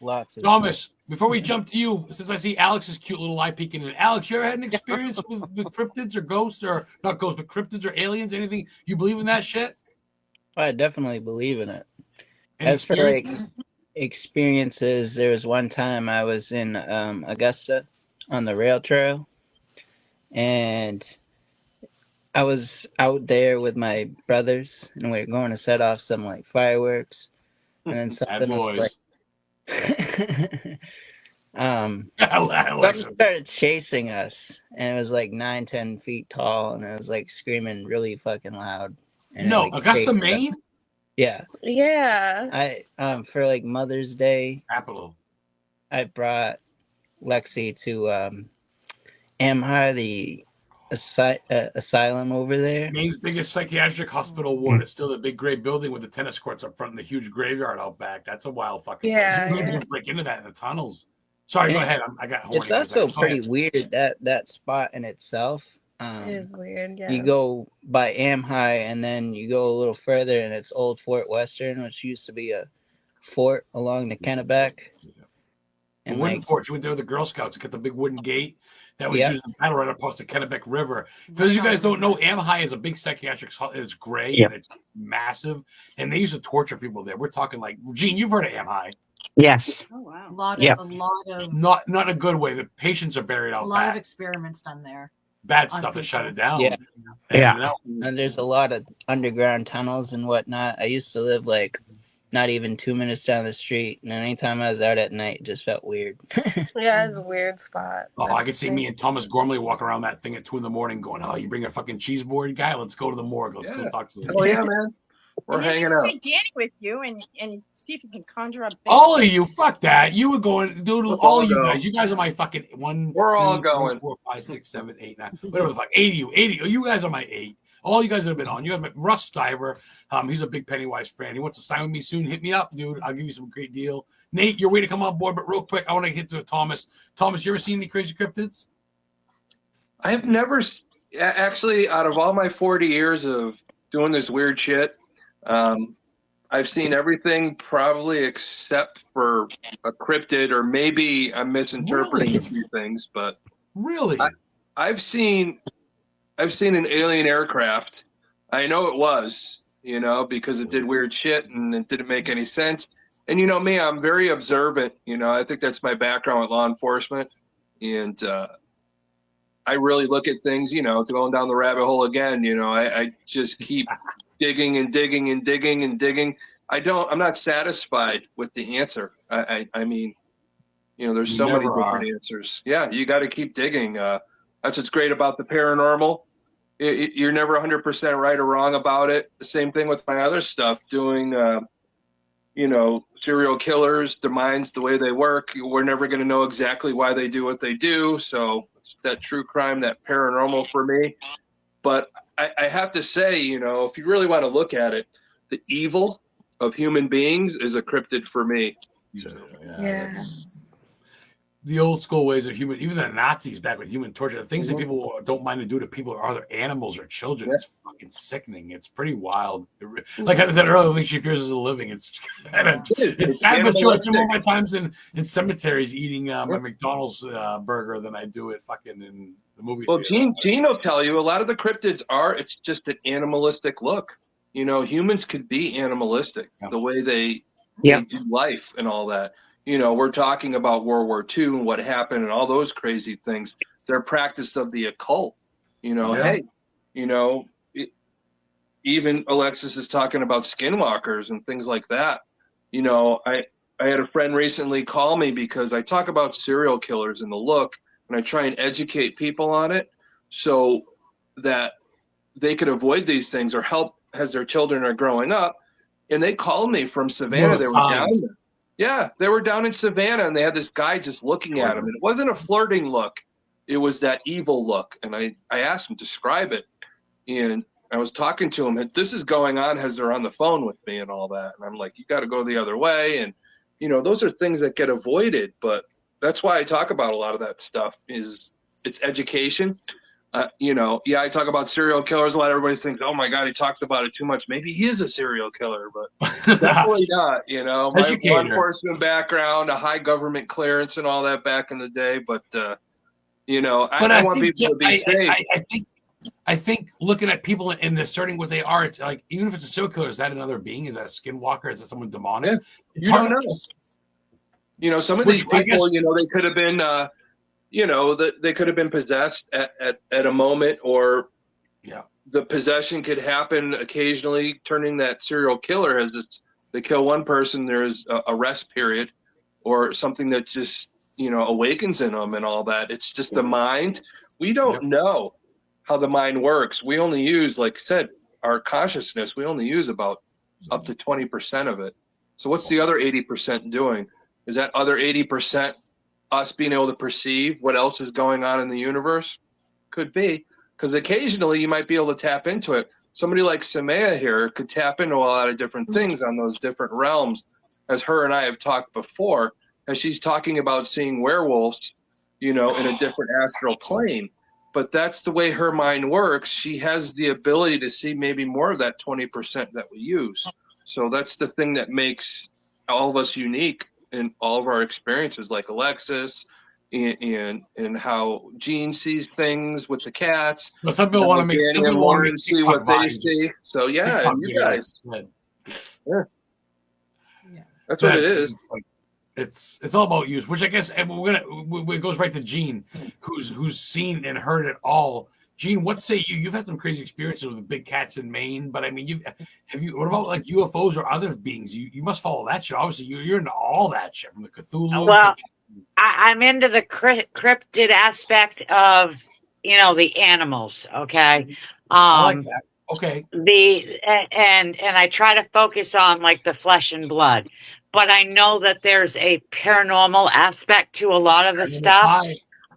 Lots of Thomas, before we jump to you, since I see Alex's cute little eye peeking in, Alex, you ever had an experience with cryptids or ghosts, or not ghosts, but cryptids or aliens? Anything? You believe in that shit? I definitely believe in it. Any As for experiences, there was one time I was in Augusta on the rail trail, and I was out there with my brothers, and we were going to set off some fireworks, and then something was something started chasing us, and it was 9-10 feet tall, and it was screaming really fucking loud. And Augusta, Maine? Yeah. I for Mother's Day, capital, I brought Lexi to Amhar, the asylum over there. Maine's biggest psychiatric hospital ward. It's still the big gray building with the tennis courts up front and the huge graveyard out back. That's a wild fucking place. You can break into that in the tunnels. Sorry, go ahead. I got horny. It's also pretty weird that spot in itself. It is weird, yeah. You go by Amhigh, and then you go a little further, and it's Old Fort Western, which used to be a fort along the Kennebec. And wooden fort. You went there with the Girl Scouts, got the big wooden gate. that was Yep. used in battle right across the Kennebec River. For those of you guys don't know, Amhi is a big psychiatric. It's gray Yep. and it's massive, and they used to torture people there. We're talking like Gene, you've heard of Amhi? Yes. Oh wow. A lot Yep. of Not in a good way. The patients are buried out a lot of back. experiments done there. Bad on stuff that shut it people. down. Yeah. And, Yeah. you know, And there's a lot of underground tunnels and whatnot. I used to live like not even 2 minutes down the street, and anytime I was out at night, it just felt weird. Yeah, it's a weird spot. oh, I could see me and Thomas Gormley walking around that thing at 2 a.m. going, "Oh, you bring a fucking cheese board guy? Let's go to the morgue. Let's go talk to the." Oh yeah, man. We're And then you hanging can out. take Danny with you and see if you can conjure up. All of you, fuck that. You were going, dude. Let's All all of you go. guys. You guys are my fucking 1. We're 2, all 3, going. 4, 5, 6, 7, 8, 9. Whatever the fuck. 80. You guys are my 8. All you guys that have been on. You have Russ Stiver. He's a big Pennywise fan. He wants to sign with me soon. Hit me up, dude. I'll give you some great deal. Nate, you're way to come on board, but real quick, I want to hit to Thomas. Thomas, you ever seen any crazy cryptids? I have never actually, out of all my 40 years of doing this weird shit, I've seen everything probably except for a cryptid, or maybe I'm misinterpreting a few things, but Really? I've seen an alien aircraft. I know it was, because it did weird shit and it didn't make any sense. And you know me, I'm very observant. I think that's my background with law enforcement. And I really look at things, going down the rabbit hole again. I just keep digging and digging and digging and digging. I'm not satisfied with the answer. I mean, there's You so many never different are. answers. Yeah, you got to keep digging. That's what's great about the paranormal. You're never 100% right or wrong about it. The same thing with my other stuff, doing, serial killers, their minds, the way they work. We're never going to know exactly why they do what they do. So it's that true crime, that paranormal for me. But I have to say, if you really want to look at it, the evil of human beings is a cryptid for me. Yeah. The old school ways of human, even the Nazis back with human torture, the things that people don't mind to do to people or other animals or children, it's fucking sickening. It's pretty wild. Like I said earlier, Alicia Fears is a living. It's sad, but true. I spend more of my times in cemeteries eating my McDonald's burger than I do it fucking in the movie Well, theater. Gene will tell you a lot of the cryptids it's just an animalistic look. Humans could be animalistic, the way they do life and all that. We're talking about World War II and what happened and all those crazy things. Their practice of the occult. Hey, even Alexis is talking about skinwalkers and things like that. I had a friend recently call me because I talk about serial killers and the look, and I try and educate people on it so that they could avoid these things or help as their children are growing up. And they called me from Savannah. They were down there. Yeah, they were down in Savannah, and they had this guy just looking at him. And it wasn't a flirting look. It was that evil look. And I asked him to describe it. And I was talking to him. This is going on as they're on the phone with me and all that. And I'm like, you got to go the other way. And, those are things that get avoided. But that's why I talk about a lot of that stuff is it's education. I talk about serial killers a lot. Everybody thinks, oh my God, he talked about it too much. Maybe he is a serial killer, but definitely not. My law enforcement background, a high government clearance and all that back in the day. But, I want people to be safe. I think looking at people and asserting what they are, it's like, even if it's a serial killer, is that another being? Is that a skinwalker? Is that someone demonic? Yeah. You don't know. Some of these people, they could have been, they could have been possessed at a moment, or the possession could happen occasionally, turning that serial killer as they kill one person, there's a rest period or something that just, awakens in them and all that. It's just the mind. We don't know how the mind works. We only use, like I said, our consciousness. We only use about up to 20% of it. So what's the other 80% doing? Is that other 80% us being able to perceive what else is going on in the universe? Could be, because occasionally you might be able to tap into it. Somebody like Samaya here could tap into a lot of different things on those different realms, as her and I have talked before, as she's talking about seeing werewolves, in a different astral plane. But that's the way her mind works. She has the ability to see maybe more of that 20% that we use. So that's the thing that makes all of us unique in all of our experiences, like Alexis, and how Gene sees things with the cats. But some people How want to make Danny and Lauren see TikTok what they vibes, see. So yeah, TikTok and you videos. guys, yeah, Yeah. that's what it is. It's like it's all about use, which I guess and it goes right to Gene, who's seen and heard it all. Gene, what say you? You've had some crazy experiences with the big cats in Maine, but I mean, what about like UFOs or other beings? You must follow that shit. Obviously, you're into all that shit from the Cthulhu. Well, I'm into the cryptid aspect of, the animals. Okay. I like that. Okay. And I try to focus on like the flesh and blood, but I know that there's a paranormal aspect to a lot of the stuff.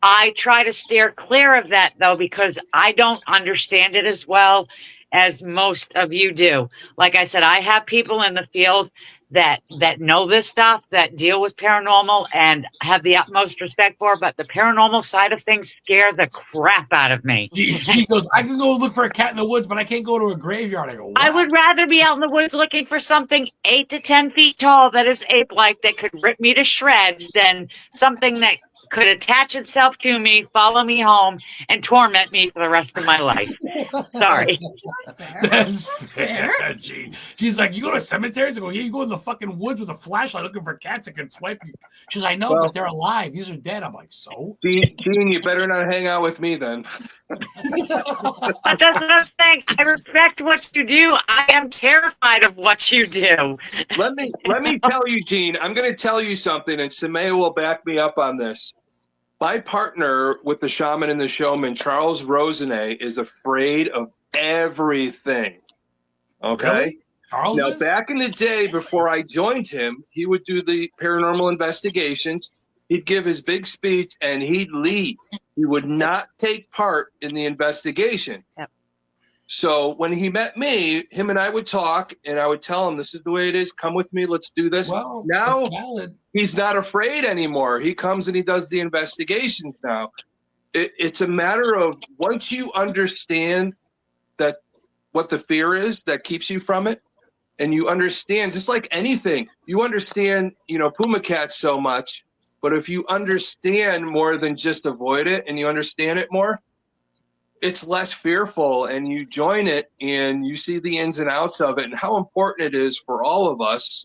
I try to steer clear of that though, because I don't understand it as well as most of you do. Like I said, I have people in the field that know this stuff, that deal with paranormal and have the utmost respect for, but the paranormal side of things scare the crap out of me. She goes, I can go look for a cat in the woods, but I can't go to a graveyard. I go, what? I would rather be out in the woods looking for something 8 to 10 feet tall that is ape-like that could rip me to shreds than something that could attach itself to me, follow me home, and torment me for the rest of my life. Sorry. That's fair. Gene. She's like, you go to cemeteries? I go, yeah, you go in the fucking woods with a flashlight looking for cats that can swipe you. She's like, I know, but they're alive. These are dead. I'm like, so? Gene, you better not hang out with me then. But that's what I'm saying. I respect what you do. I am terrified of what you do. Let me tell you, Gene, I'm going to tell you something, and Samaya will back me up on this. My partner with the Shaman and the Showman, Charles Rosenet, is afraid of everything. Okay? Really? Charles Now, is? back in the day before I joined him, he would do the paranormal investigations. He'd give his big speech and he'd leave. He would not take part in the investigation. Yep. So when he met me, him and I would talk, and I would tell him, this is the way it is. Come with me. Let's do this. Well, now that's valid. He's not afraid anymore. He comes and he does the investigations now. It's a matter of once you understand that what the fear is that keeps you from it, and you understand, just like anything, you understand, Puma cats so much, but if you understand more than just avoid it and you understand it more, it's less fearful, and you join it and you see the ins and outs of it and how important it is for all of us,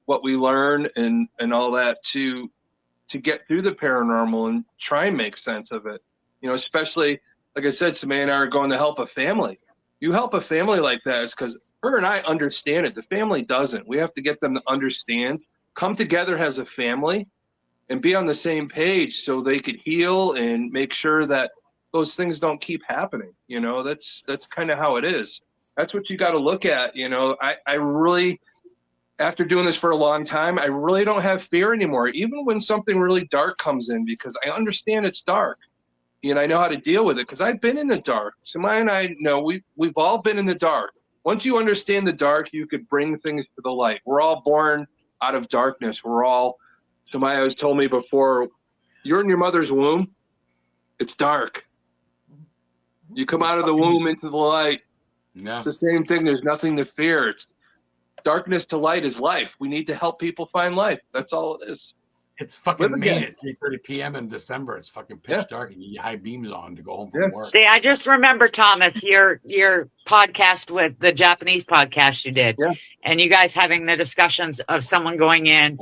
what we learn and all that to get through the paranormal and try and make sense of it. Especially, like I said, Samantha and I are going to help a family. You help a family like that is because her and I understand it. The family doesn't. We have to get them to understand, come together as a family and be on the same page so they could heal and make sure that those things don't keep happening. That's kind of how it is. That's what you got to look at. I really, after doing this for a long time, I really don't have fear anymore, even when something really dark comes in, because I understand it's dark. And I know how to deal with it because I've been in the dark. Samaya and I know we've all been in the dark. Once you understand the dark, you could bring things to the light. We're all born out of darkness. Samaya has told me before, you're in your mother's womb. It's dark. You come out of the womb into the light. Yeah. It's the same thing. There's nothing to fear. Darkness to light is life. We need to help people find life. That's all it is. It's fucking Maine at 3:30 p.m. in December. It's fucking pitch dark, and you get high beams on to go home from work. See, I just remember, Thomas, your podcast with the Japanese podcast you did, and you guys having the discussions of someone going in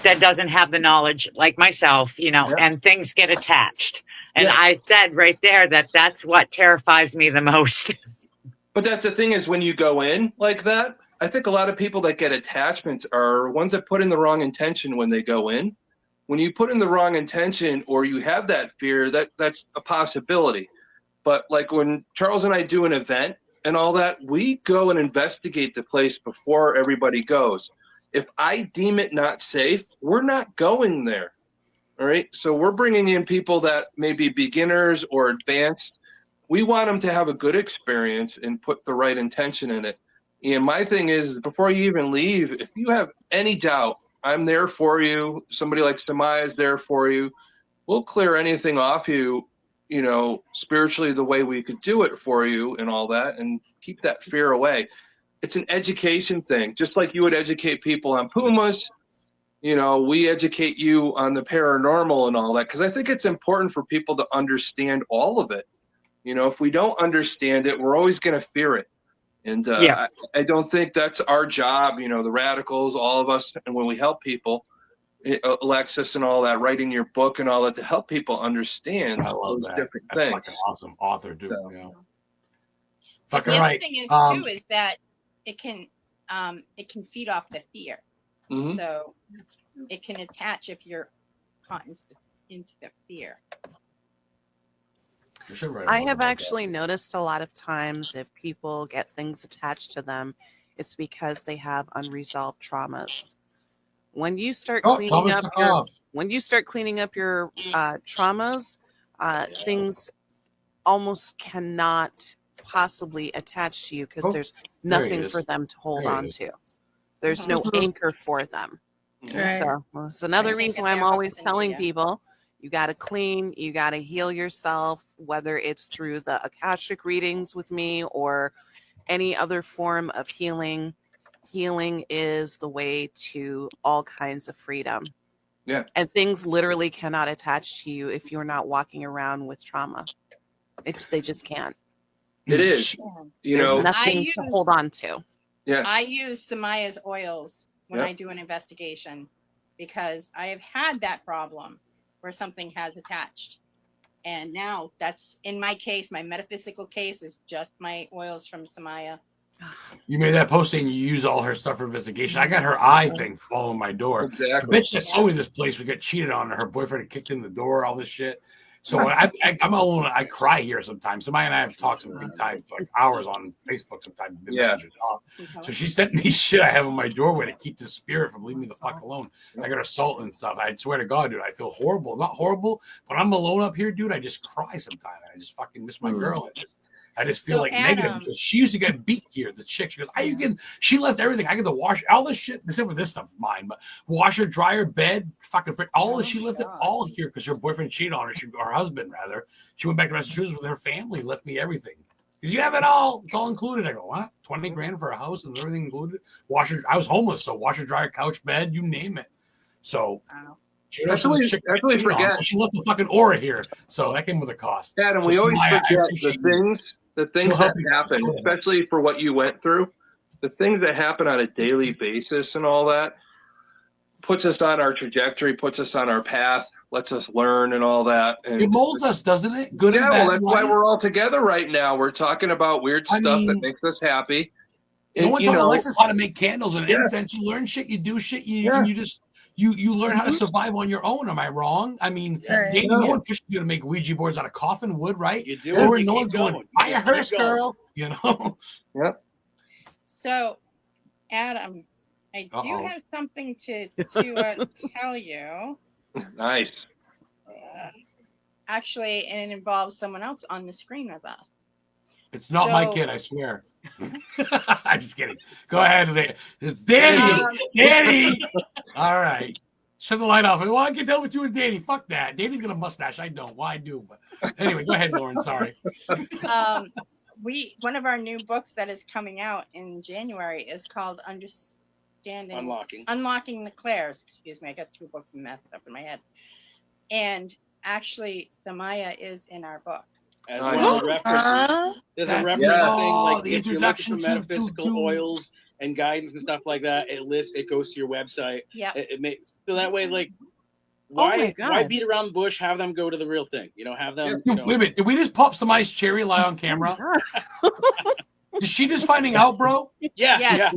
that doesn't have the knowledge, like myself, and things get attached. And I said right there that's what terrifies me the most. But that's the thing is when you go in like that, I think a lot of people that get attachments are ones that put in the wrong intention when they go in. When you put in the wrong intention or you have that fear, that's a possibility. But like when Charles and I do an event and all that, we go and investigate the place before everybody goes. If I deem it not safe, we're not going there. All right. So we're bringing in people that may be beginners or advanced. We want them to have a good experience and put the right intention in it. And my thing is before you even leave, if you have any doubt, I'm there for you. Somebody like Samaya is there for you. We'll clear anything off you, spiritually the way we could do it for you and all that, and keep that fear away. It's an education thing. Just like you would educate people on pumas, you know, we educate you on the paranormal and all that, because I think it's important for people to understand all of it. You know, if we don't understand it, we're always going to fear it. And I don't think that's our job, you know, the radicals, all of us. And when we help people, Alexis and all that, writing your book and all that, to help people understand I love those that. different That's things. fucking awesome. Author, dude. So, Yeah. But Fucking the other right. thing is too is that it can feed off the fear. Mhm. So it can attach if you're caught into the fear. You should write a I book have about that. actually noticed a lot of times if people get things attached to them, it's because they have unresolved traumas. When you start cleaning Thomas up took your off. traumas, things almost cannot possibly attach to you because Oh, there's there he nothing is. for them to hold There he on is. to. There's no anchor for them. Right. So it's another Can't reason get why I'm their always hooks into telling ya. people you got to clean, you got to heal yourself, whether it's through the Akashic readings with me or any other form of healing. Healing is the way to all kinds of freedom. Yeah. And things literally cannot attach to you if you're not walking around with trauma. They just can't. It is. You There's know, nothing to hold on to. Yeah. I use Samaya's oils when Yep. I do an investigation because I have had that problem where something has attached. And now that's, in my case, my metaphysical case is just my oils from Samaya. You made that post saying you use all her stuff for investigation. I got her eye thing following my door. Exactly. The bitch that sold me this place would get cheated on. Her boyfriend had kicked in the door, all this shit. So I'm alone. I cry here sometimes. Somebody and I have talked some big time, like hours on Facebook sometimes. Yeah. So she sent me shit I have on my doorway to keep the spirit from leaving me the fuck alone. I got her salt and stuff. I swear to God, dude, I feel horrible. Not horrible, but I'm alone up here, dude. I just cry sometimes. I just fucking miss my girl. I just feel So, like negative Adam- because she used to get beat here. The chick, she goes, she left everything. I get to wash all this shit, except for this stuff of mine, but washer, dryer, bed, fucking all this. She left it all here because her boyfriend cheated on her. Her husband, rather. She went back to Massachusetts with her family, left me everything. Because you have it all. It's all included. I go, what? 20 grand for a house and everything included? Washer, I was homeless, so washer, dryer, couch, bed, you name it. So That's what we forget. she left the fucking aura here. So that came with a cost. Adam, So we always Samaya, I forget appreciate you. the things She'll help that you. happen, Go ahead. especially for what you went through. The things that happen on a daily basis and all that puts us on our trajectory, puts us on our path, lets us learn and all that. And It molds us, doesn't it? Good and bad. well, that's why right? we're all together right now. We're talking about weird stuff that makes us happy. No And, one you taught know, Alexis how to make candles and Yeah. incense. You learn shit, you do shit, you just you learn how to survive on your own. Am I wrong? I mean, Danny, no one pushed you to make Ouija boards out of coffin wood, right? You do Or it, you no keep one's going, going. buy You a just keep hearse, going. girl. You know? Yep. So, Adam, I do Uh-oh. have something to tell you. Nice. Actually, and it involves someone else on the screen with us. It's not my So- kid, I swear. I'm just kidding. Go ahead. It's Danny. Danny. All right. Shut the light off. Well, I can tell what you and Danny. Fuck that. Danny's got a mustache. I don't. Well, I do. But anyway, go ahead, Lauren. Sorry. One of our new books that is coming out in January is called Unlocking the Clairs. Excuse me, I got two books messed up in my head. And actually, Samaya is in our book. As one of the references. There's a reference thing, like the if you're looking for introduction metaphysical oils and guidance and stuff like that, it goes to your website. Yeah. It makes so that way, like, my why God. beat around the bush? Have them go to the real thing. You know, have them. Dude, wait a minute. Did we just pop some ice cherry lie on camera? Is she just finding out, bro? Yeah. Yes. Yeah.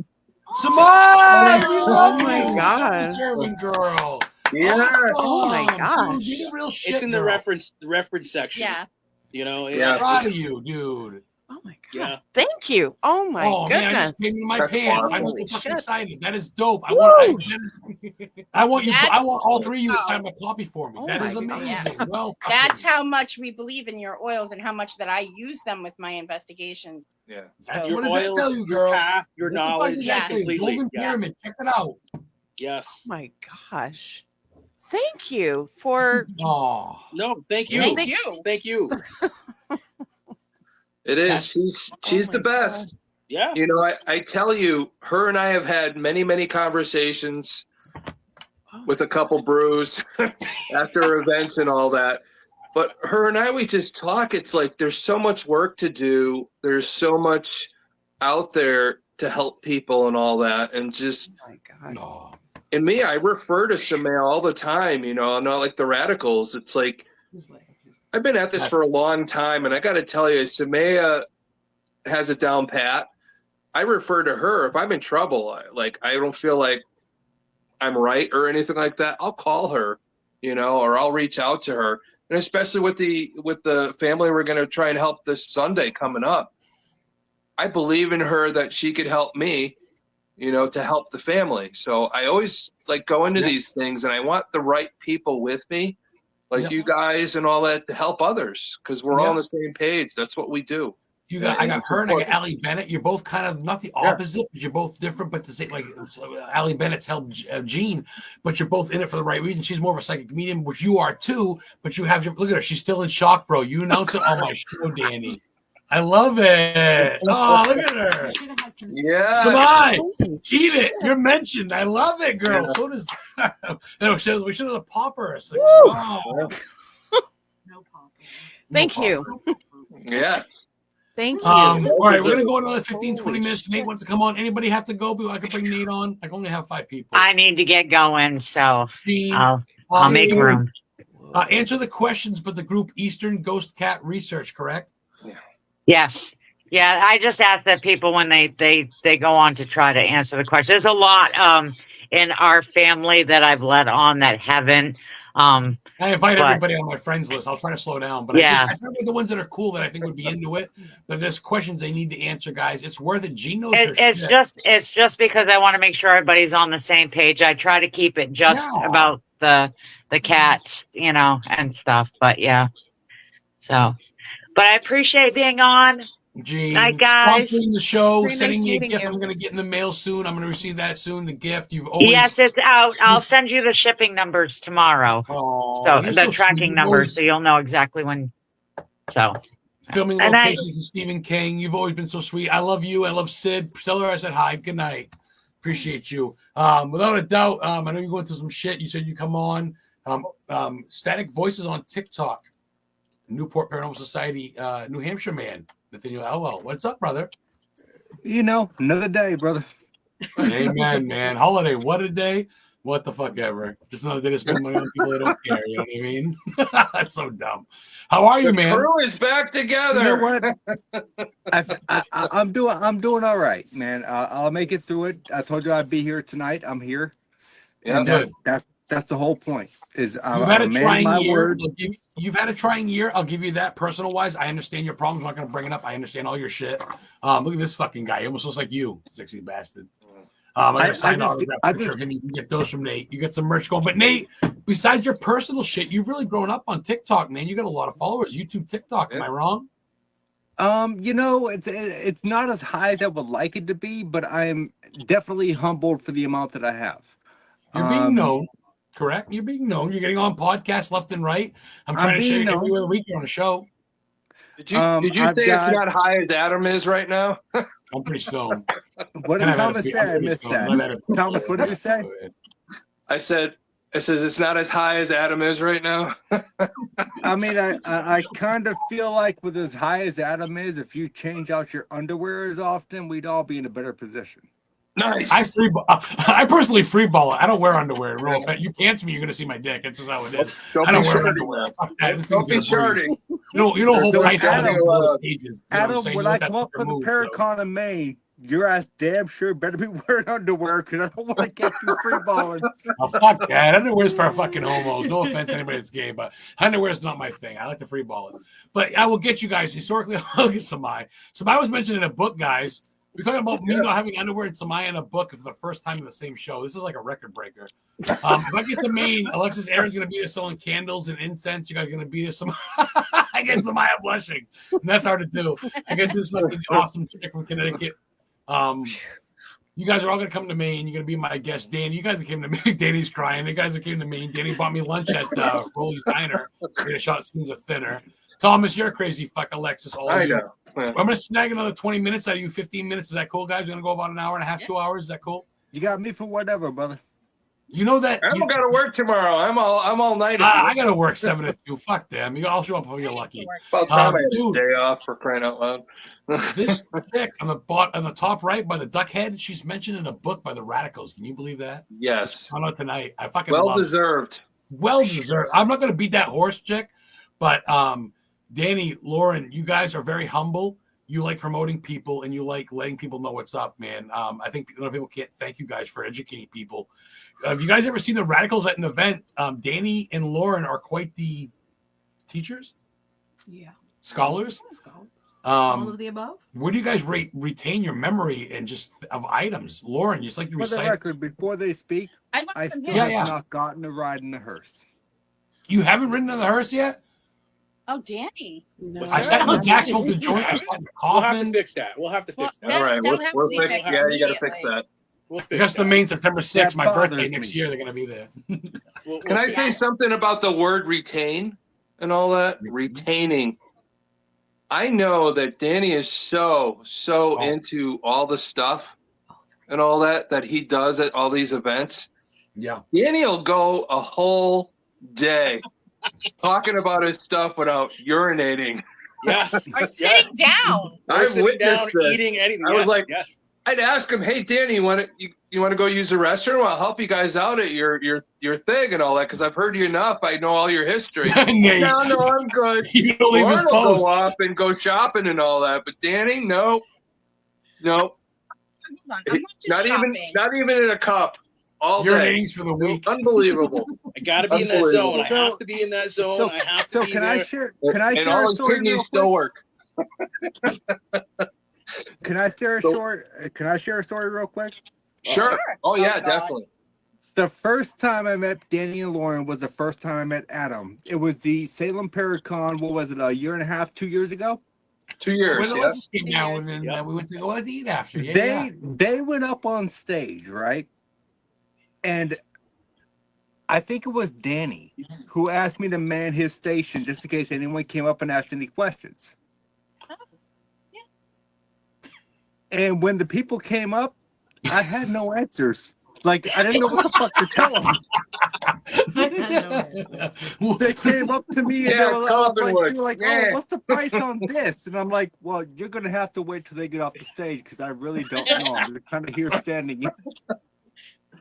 Samaya, we love Oh my you. God. Serving girl. Yeah. Awesome. Oh my gosh. Dude, you the real shit, It's in the girl. reference section. Yeah. You know. Yeah. I'm proud of you, dude. Oh my God. Yeah. Thank you. Oh my Man, I goodness. just came in my That's pants. awesome. I'm so Holy fucking shit. excited. That is dope. I Woo! want you. I That's- want all three of you to sign my copy for me. Oh That is my amazing. goodness. Well, That's how much we believe in your oils and how much that I use them with my investigations. Yeah. That's Your what does that oils, tell you, your girl? path, your What the fuck knowledge, is that thing? completely. Golden Yeah. Pyramid. Check it out. Yes. Oh my gosh. Thank you for Oh, No, thank you. Thank you. Thank you. It is. She's Oh the my best. Yeah. You know, I tell you, her and I have had many, many conversations. with a couple brews after events and all that. But her and I, we just talk. It's like there's so much work to do. There's so much out there to help people and all that. And just, Oh my God. and me, I refer to Samaya all the time, you know, I'm not like the radicals. It's like, I've been at this for a long time, and I got to tell you, Samaya has it down pat. I refer to her if I'm in trouble, like I don't feel like I'm right or anything like that. I'll call her, you know, or I'll reach out to her. And especially with the family we're going to try and help this Sunday coming up, I believe in her that she could help me, you know, to help the family. So I always like go into these things, and I want the right people with me, like you guys and all that, to help others, because we're all on the same page. That's what we do. I got her and I got Allie Bennett. You're both kind of not the opposite, but you're both different. But the same, like Allie Bennett's helped Gene, but you're both in it for the right reason. She's more of a psychic medium, which you are too. But you have your look at her. She's still in shock, bro. You announced it on my show, Danny. I love it. Oh, look at her. Yeah. Samai, eat it. You're mentioned. I love it, girl. So does no, we should have popped her. Like, oh. Thank you. Yeah. Thank you. All right, we're going to go another 15, 20 minutes. Nate wants to come on. Anybody have to go? I can bring Nate on. I can only have 5 people. I need to get going, so I'll make room. Answer the questions, but the group Eastern Ghost Cat Research, correct? Yes. Yeah, I just ask that people when they go on to try to answer the question. There's a lot in our family that I've let on that haven't. I invite everybody on my friends list. I'll try to slow down, but I try to get the ones that are cool that I think would be into it. But there's questions they need to answer, guys. It's worth it. Gene knows it's just because I want to make sure everybody's on the same page. I try to keep it just about the cats, you know, and stuff. But yeah, so. But I appreciate being on. Gene, night, guys. Sponsoring the show, Very sending nice me a meeting gift. you. I'm going to get in the mail soon. I'm going to receive that soon. The gift you've always. Yes, it's out. I'll send you the shipping numbers tomorrow. Oh, the tracking numbers, so you'll know exactly when. So. Filming locations with Stephen King. You've always been so sweet. I love you. I love Sid. Tell her I said hi. Good night. Appreciate you. Without a doubt, I know you're going through some shit. You said you come on. Static Voices on TikTok. Newport Paranormal Society, New Hampshire man. Nathaniel LL. What's up, brother? You know, another day, brother. Amen, man. Holiday. What a day. What the fuck ever. Just another day to spend money on people that don't care. You know what I mean? That's so dumb. How are you, man? The crew is back together. You know what? I'm doing all right, man. I'll make it through it. I told you I'd be here tonight. I'm here. And that's the whole point. Is you've had a trying year. You've had a trying year. I'll give you that personal wise. I understand your problems. I'm not going to bring it up. I understand all your shit. Look at this fucking guy. He almost looks like you, sexy bastard. I got a signed autograph picture of him. You can get those from Nate. You get some merch going. But Nate, besides your personal shit, you've really grown up on TikTok, man. You got a lot of followers. YouTube, TikTok. Am I wrong? You know, it's not as high as I would like it to be, but I'm definitely humbled for the amount that I have. You're being known. Correct. You're being known. You're getting on podcasts left and right. I'm trying to show you every other week you're on a show. Did you say it's not high as Adam is right now? I'm pretty stoned. What did Thomas say? I missed that. Thomas, what did you say? I said it's not as high as Adam is right now. I mean, I kind of feel like with as high as Adam is, if you change out your underwear as often, we'd all be in a better position. Nice. I personally free ball it. I don't wear underwear. Real fast. You pants me, you're gonna see my dick. That's just how it is. Don't I don't be wear shirting. underwear. Don't be shirting. You don't hold tight on Adam, pages. Adam, when I come up from the Paracon in Maine, your ass damn sure better be wearing underwear because I don't want to catch you free balling. Oh, fuck that. Underwear's for fucking homos. No offense to anybody that's gay, but underwear's not my thing. I like to free ball it. But I will get you guys historically. Look at Samai. Samai was mentioned in a book, guys. We're talking about me not having underwear and Samaya in a book for the first time in the same show. This is like a record breaker. If I get the main, Alexis Aaron's going to be there selling candles and incense. You guys are going to be there. I get Samaya blushing. And that's hard to do. I guess this fucking awesome chick from Connecticut. You guys are all going to come to Maine. You're going to be my guest. Dan, you guys that came to Maine. Danny's crying. You guys that came to Maine. Danny bought me lunch at Rolly's Diner. We had a shot scenes of thinner. Thomas, you're a crazy fuck, Alexis. I know. I'm going to snag another 20 minutes out of you, 15 minutes. Is that cool, guys? We're going to go about an hour and a half, 2 hours. Is that cool? You got me for whatever, brother. You know that I don't got to work tomorrow. I'm all night. I got to work 7 to 2. Fuck them. I'll show up when you're lucky. About time I had a Dude, day off, for crying out loud. this chick on the top right by the duck head, she's mentioned in a book by the Radicals. Can you believe that? Yes. I know tonight. I fucking Well love it. deserved. Well deserved. I'm not going to beat that horse, chick, but Danny, Lauren, you guys are very humble. You like promoting people and you like letting people know what's up, man. I think a lot of people can't thank you guys for educating people. Have you guys ever seen the Radicals at an event? Danny and Lauren are quite the teachers. Yeah. Scholars. All of the above. Where do you guys retain your memory and just of items? Lauren, you just like to For the recite. record, before they speak, I still have not gotten a ride in the hearse. You haven't ridden in the hearse yet? Oh, Danny. No. I sat in the back smoking joint. I sat in the We'll have to coffin. fix that. We'll have to fix that. All right, we'll fix. Yeah, you got to fix that. We'll I fix guess the that. main September 6th, That my birthday bothers next me. year. They're gonna be there. Can I say something about the word retain and all that? Retaining. I know that Danny is so into all the stuff and all that he does at all these events. Yeah. Danny will go a whole day talking about his stuff without urinating. Yes. Or sitting down. Or I've sitting down, witnessed this. eating anything. I was Yes, like, yes. I'd ask him, "Hey, Danny, you want to go use the restroom? I'll help you guys out at your thing and all that because I've heard you enough. I know all your history." Nate. No, I'm good. You don't leave his Lauren will post. go up and go shopping and all that, but Danny, no. Hold on. I'm not just shopping. Not even in a cup. All day. Urinating's for the week. Unbelievable. I got to be in that zone. I have to be in that zone. I have to So be can there. I share? Can I And share all a his story kidneys real still quick? work. Can I share a story? Can I share a story real quick? Sure. Oh yeah, God. definitely. The first time I met Danny and Lauren was the first time I met Adam. It was the Salem Paracon. What was it? A year and a half, 2 years ago. 2 years. When the Yeah. Alexis came down, and then we went to go out to eat after. Yeah, They went up on stage, right? And I think it was Danny who asked me to man his station just in case anyone came up and asked any questions. And when the people came up, I had no answers. Like, I didn't know what the fuck to tell them. They came up to me and they were like, "Oh, what's the price on this?" And I'm like, "Well, you're going to have to wait till they get off the stage because I really don't know. I'm just kind of here standing."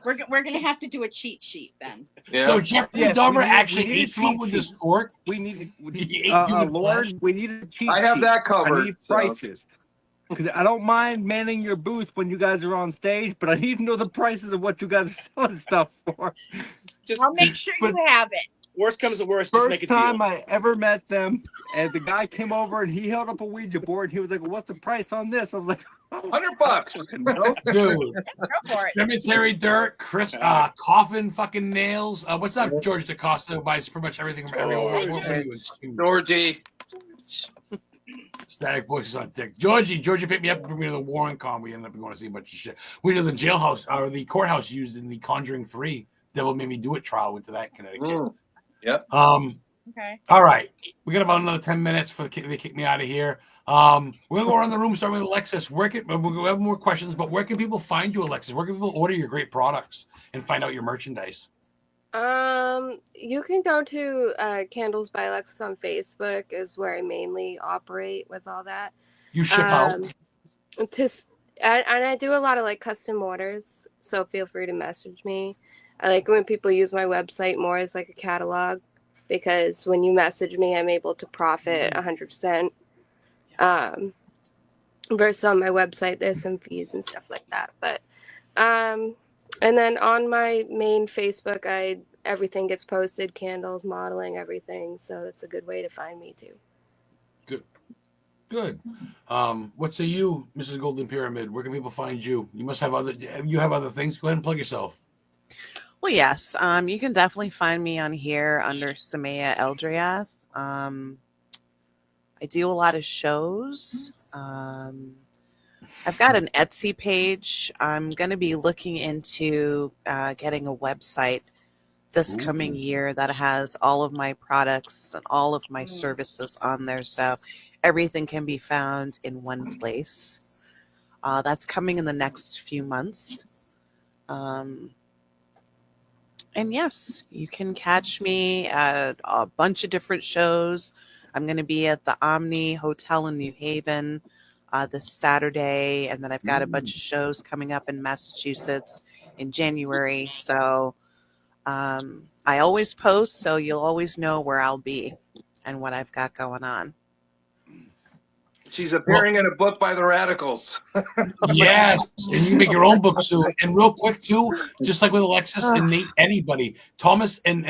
We're gonna have to do a cheat sheet then. Yeah. So Jeffrey Dahmer actually ate someone with his fork. We need, He ate human Lord, flesh? we need a cheat I have sheet. that covered, I need so. prices. Because I don't mind manning your booth when you guys are on stage, but I need to know the prices of what you guys are selling stuff for. I'll make sure you have it. Worst comes to worst, just make First a deal. time I ever met them, and the guy came over and he held up a Ouija board. And he was like, "What's the price on this?" I was like, $100. Dude. Go for it. Cemetery dirt, Chris, coffin fucking nails. What's up, George DaCosta? Buys pretty much everything from everyone. Georgie. Static voices on tick. Georgie picked me up and brought me to the Warren Con. We ended up going to see a bunch of shit. We did the jailhouse or the courthouse used in the Conjuring 3. Devil Made Me Do It trial. Went to that in Connecticut. Yep. Okay. All right. We got about another 10 minutes for they kick me out of here. We're gonna go around the room, start with Alexis. We'll have more questions, but where can people find you, Alexis? Where can people order your great products and find out your merchandise? You can go to Candles by Alexis on Facebook is where I mainly operate with all that. You ship out. And I do a lot of like custom orders, so feel free to message me. I like when people use my website more as like a catalog because when you message me, I'm able to profit 100%. Versus on my website, there's some fees and stuff like that. But and then on my main Facebook, everything gets posted, candles, modeling, everything. So that's a good way to find me too. Good. What say you, Mrs. Golden Pyramid? Where can people find you? You must have other things. Go ahead and plug yourself. Well, yes. You can definitely find me on here under Samaya Eldriath. I do a lot of shows. I've got an Etsy page. I'm going to be looking into getting a website this coming year that has all of my products and all of my services on there. So everything can be found in one place. That's coming in the next few months. And yes, you can catch me at a bunch of different shows. I'm going to be at the Omni Hotel in New Haven this Saturday, and then I've got a bunch of shows coming up in Massachusetts in January. So I always post, so you'll always know where I'll be and what I've got going on. She's appearing in a book by the Radicals. Yes, and you make your own book soon. And real quick too, just like with Alexis and Nate, anybody, Thomas and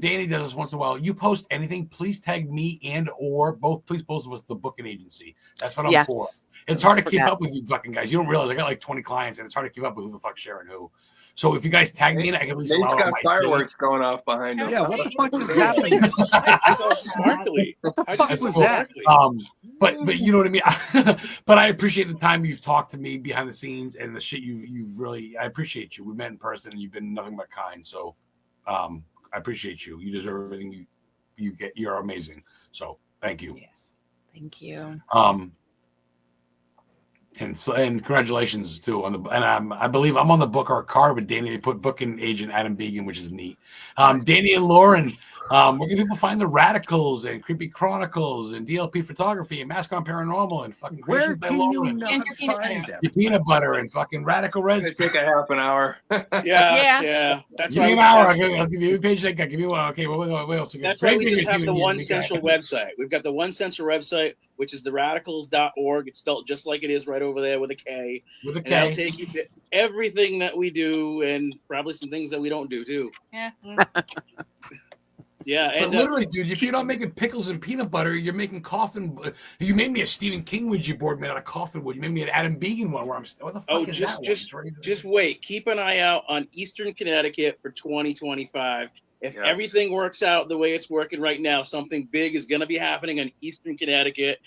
Danny does this once in a while. You post anything, please tag me and or both. Please post with the booking agency. That's what I'm for. It's hard to keep up with you fucking guys. You don't realize I got like 20 clients, and it's hard to keep up with who the fuck's sharing who. So if you guys tag me, I can at least Nate's allow got my fireworks going off behind him. Yeah, what the fuck is happening? It's all sparkly. What the fuck was that? But you know what I mean. But I appreciate the time you've talked to me behind the scenes and the shit you've really. I appreciate you. We met in person, and you've been nothing but kind. So, I appreciate you. You deserve everything you get. You're amazing. So thank you. Yes, thank you. And congratulations too on the I believe I'm on the book or card with Danny. They put booking agent Adam Began, which is neat. Danny and Lauren, where can people find the Radicals and Creepy Chronicles and DLP Photography and Mask on Paranormal and fucking Where Creations by can you Lauren? not find them? Your peanut butter and fucking Radical Reds. It's gonna take a half an hour. Yeah. That's Give why me we an hour. just have- I'll give you a page. Give me one. Okay, what else? That's why we just have the One Central website. We've got the One Central website, which is theradicals.org. It's spelled just like it is right over there with a K. With a And that'll K. take you to everything that we do and probably some things that we don't do too. Yeah. Yeah, But and literally, dude, if you're not making pickles and peanut butter, you're making coffin. You made me a Stephen King Ouija board made out of coffin wood. You made me an Adam Began one where I'm. What the fuck is that? just wait. Keep an eye out on Eastern Connecticut for 2025. If everything works out the way it's working right now, something big is going to be happening in Eastern Connecticut.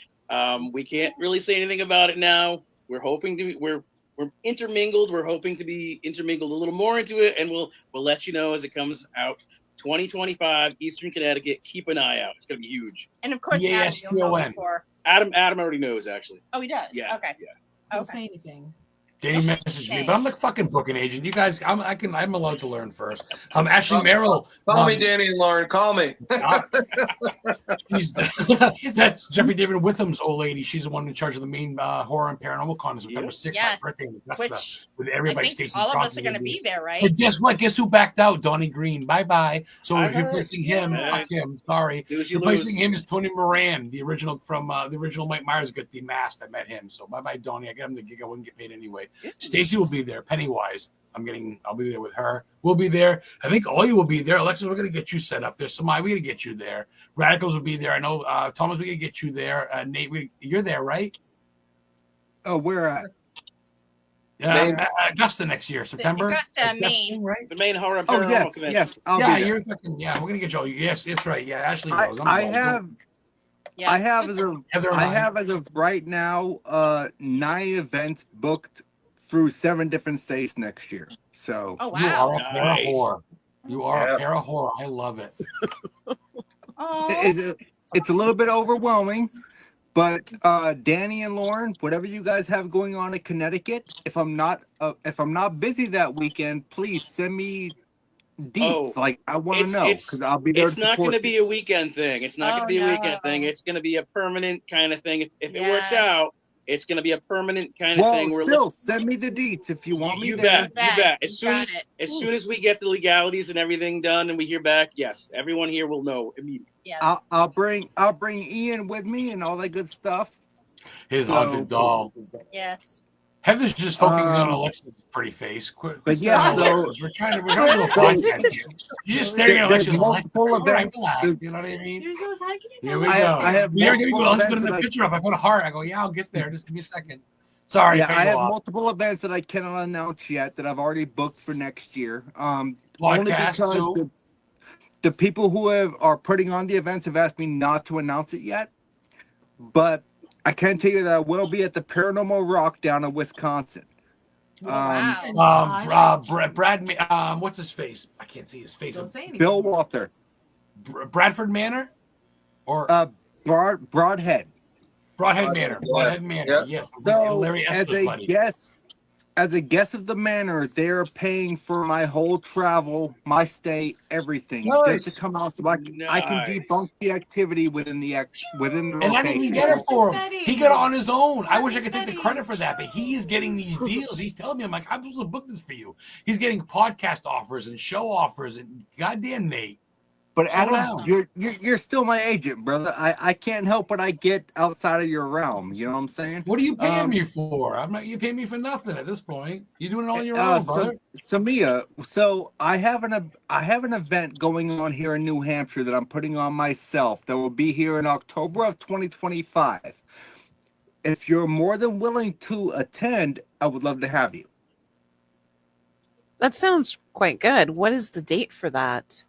We can't really say anything about it now. We're hoping to. We're intermingled. We're hoping to be intermingled a little more into it, and we'll let you know as it comes out. 2025, Eastern Connecticut. Keep an eye out. It's going to be huge. And of course, Adam, you'll know before. Adam already knows, actually. Oh, he does? Yeah. Okay. Yeah. Don't say anything. Danny messaged me, but I'm the fucking booking agent. You guys, I'm allowed to learn first. Ashley Merrill. Call me Danny and Lauren. Call me. That's Jeffrey David Witham's old lady. She's the one in charge of the main horror and paranormal con. September 6th, my birthday in Augusta, with everybody. I think Stacey all of us Crosby are going to be there, right? But guess what? Guess who backed out? Donnie Green. Bye bye. So I if you're heard. placing him, Yeah. fuck him. Sorry. Replacing him is Tony Moran, the original from the original Mike Myers got demasked. I met him. So bye bye, Donnie. I got him the gig. I wouldn't get paid anyway. Stacy will be there. Pennywise. I'll be there with her. We'll be there. I think all you will be there. Alexis, we're gonna get you set up there. Samai, we're gonna get you there. Radicals will be there. I know Thomas, we're gonna get you there. Nate, you're there, right? Oh, where at? Augusta next year, September. Augusta, Maine. Right? The main horror and Oh, paranormal convention. yes, I'll be there. You're fucking, we're gonna get you all. Yes, it's right. Yeah, Ashley knows. I have as of right now 9 events booked through 7 different states next year. So Oh, you wow. are a pair of whore. You are a pair of whore. I love it. It's a little bit overwhelming, but Danny and Lauren, whatever you guys have going on in Connecticut, if I'm not busy that weekend, please send me deets. I want to know because I'll be there. It's not going to be a weekend thing. It's not going to be a weekend thing. It's going to be a permanent kind of thing. If it works out, it's going to be a permanent kind of thing. Send me the deets if you want me you there. bet. You bet. As soon as we get the legalities and everything done and we hear back, yes, everyone here will know immediately. Yeah. I'll bring Ian with me and all that good stuff. His haunted doll. Yes. Heather's just focusing on Alexis' pretty face. But yeah, Alexis, we're trying to do a podcast here. You're just staring at Alexis. Multiple events. You know what I mean? Here we go. I have You're gonna go. Let's put events the that picture up. I put a heart. I go, yeah, I'll get there. Just give me a second. Sorry. Yeah, I have multiple events that I cannot announce yet that I've already booked for next year. Only because the people who are putting on the events have asked me not to announce it yet. But I can tell you that I will be at the Paranormal Rock down in Wisconsin. Brad, what's his face? I can't see his face. Don't say anything. Bill Walter. Bradford Manor? Or Broadhead. Broadhead Manor. Broadhead Manor. Yes. So, Larry as Estes, a buddy. guest, as a guest of the manor, they're paying for my whole travel, my stay, everything, just to Nice. come out so I can debunk the activity within the And I didn't even location. get it for him. He got it on his own. I wish I could take the credit for that, but he's getting these deals. He's telling me, I'm like, I'm supposed to book this for you. He's getting podcast offers and show offers, and goddamn, Nate. But Slow Adam, down. you're still my agent, brother. I can't help what I get outside of your realm. You know what I'm saying? What are you paying me for? I'm not. You pay me for nothing at this point. You're doing it all on your own, brother. Samia, so I have an event going on here in New Hampshire that I'm putting on myself that will be here in October of 2025. If you're more than willing to attend, I would love to have you. That sounds quite good. What is the date for that?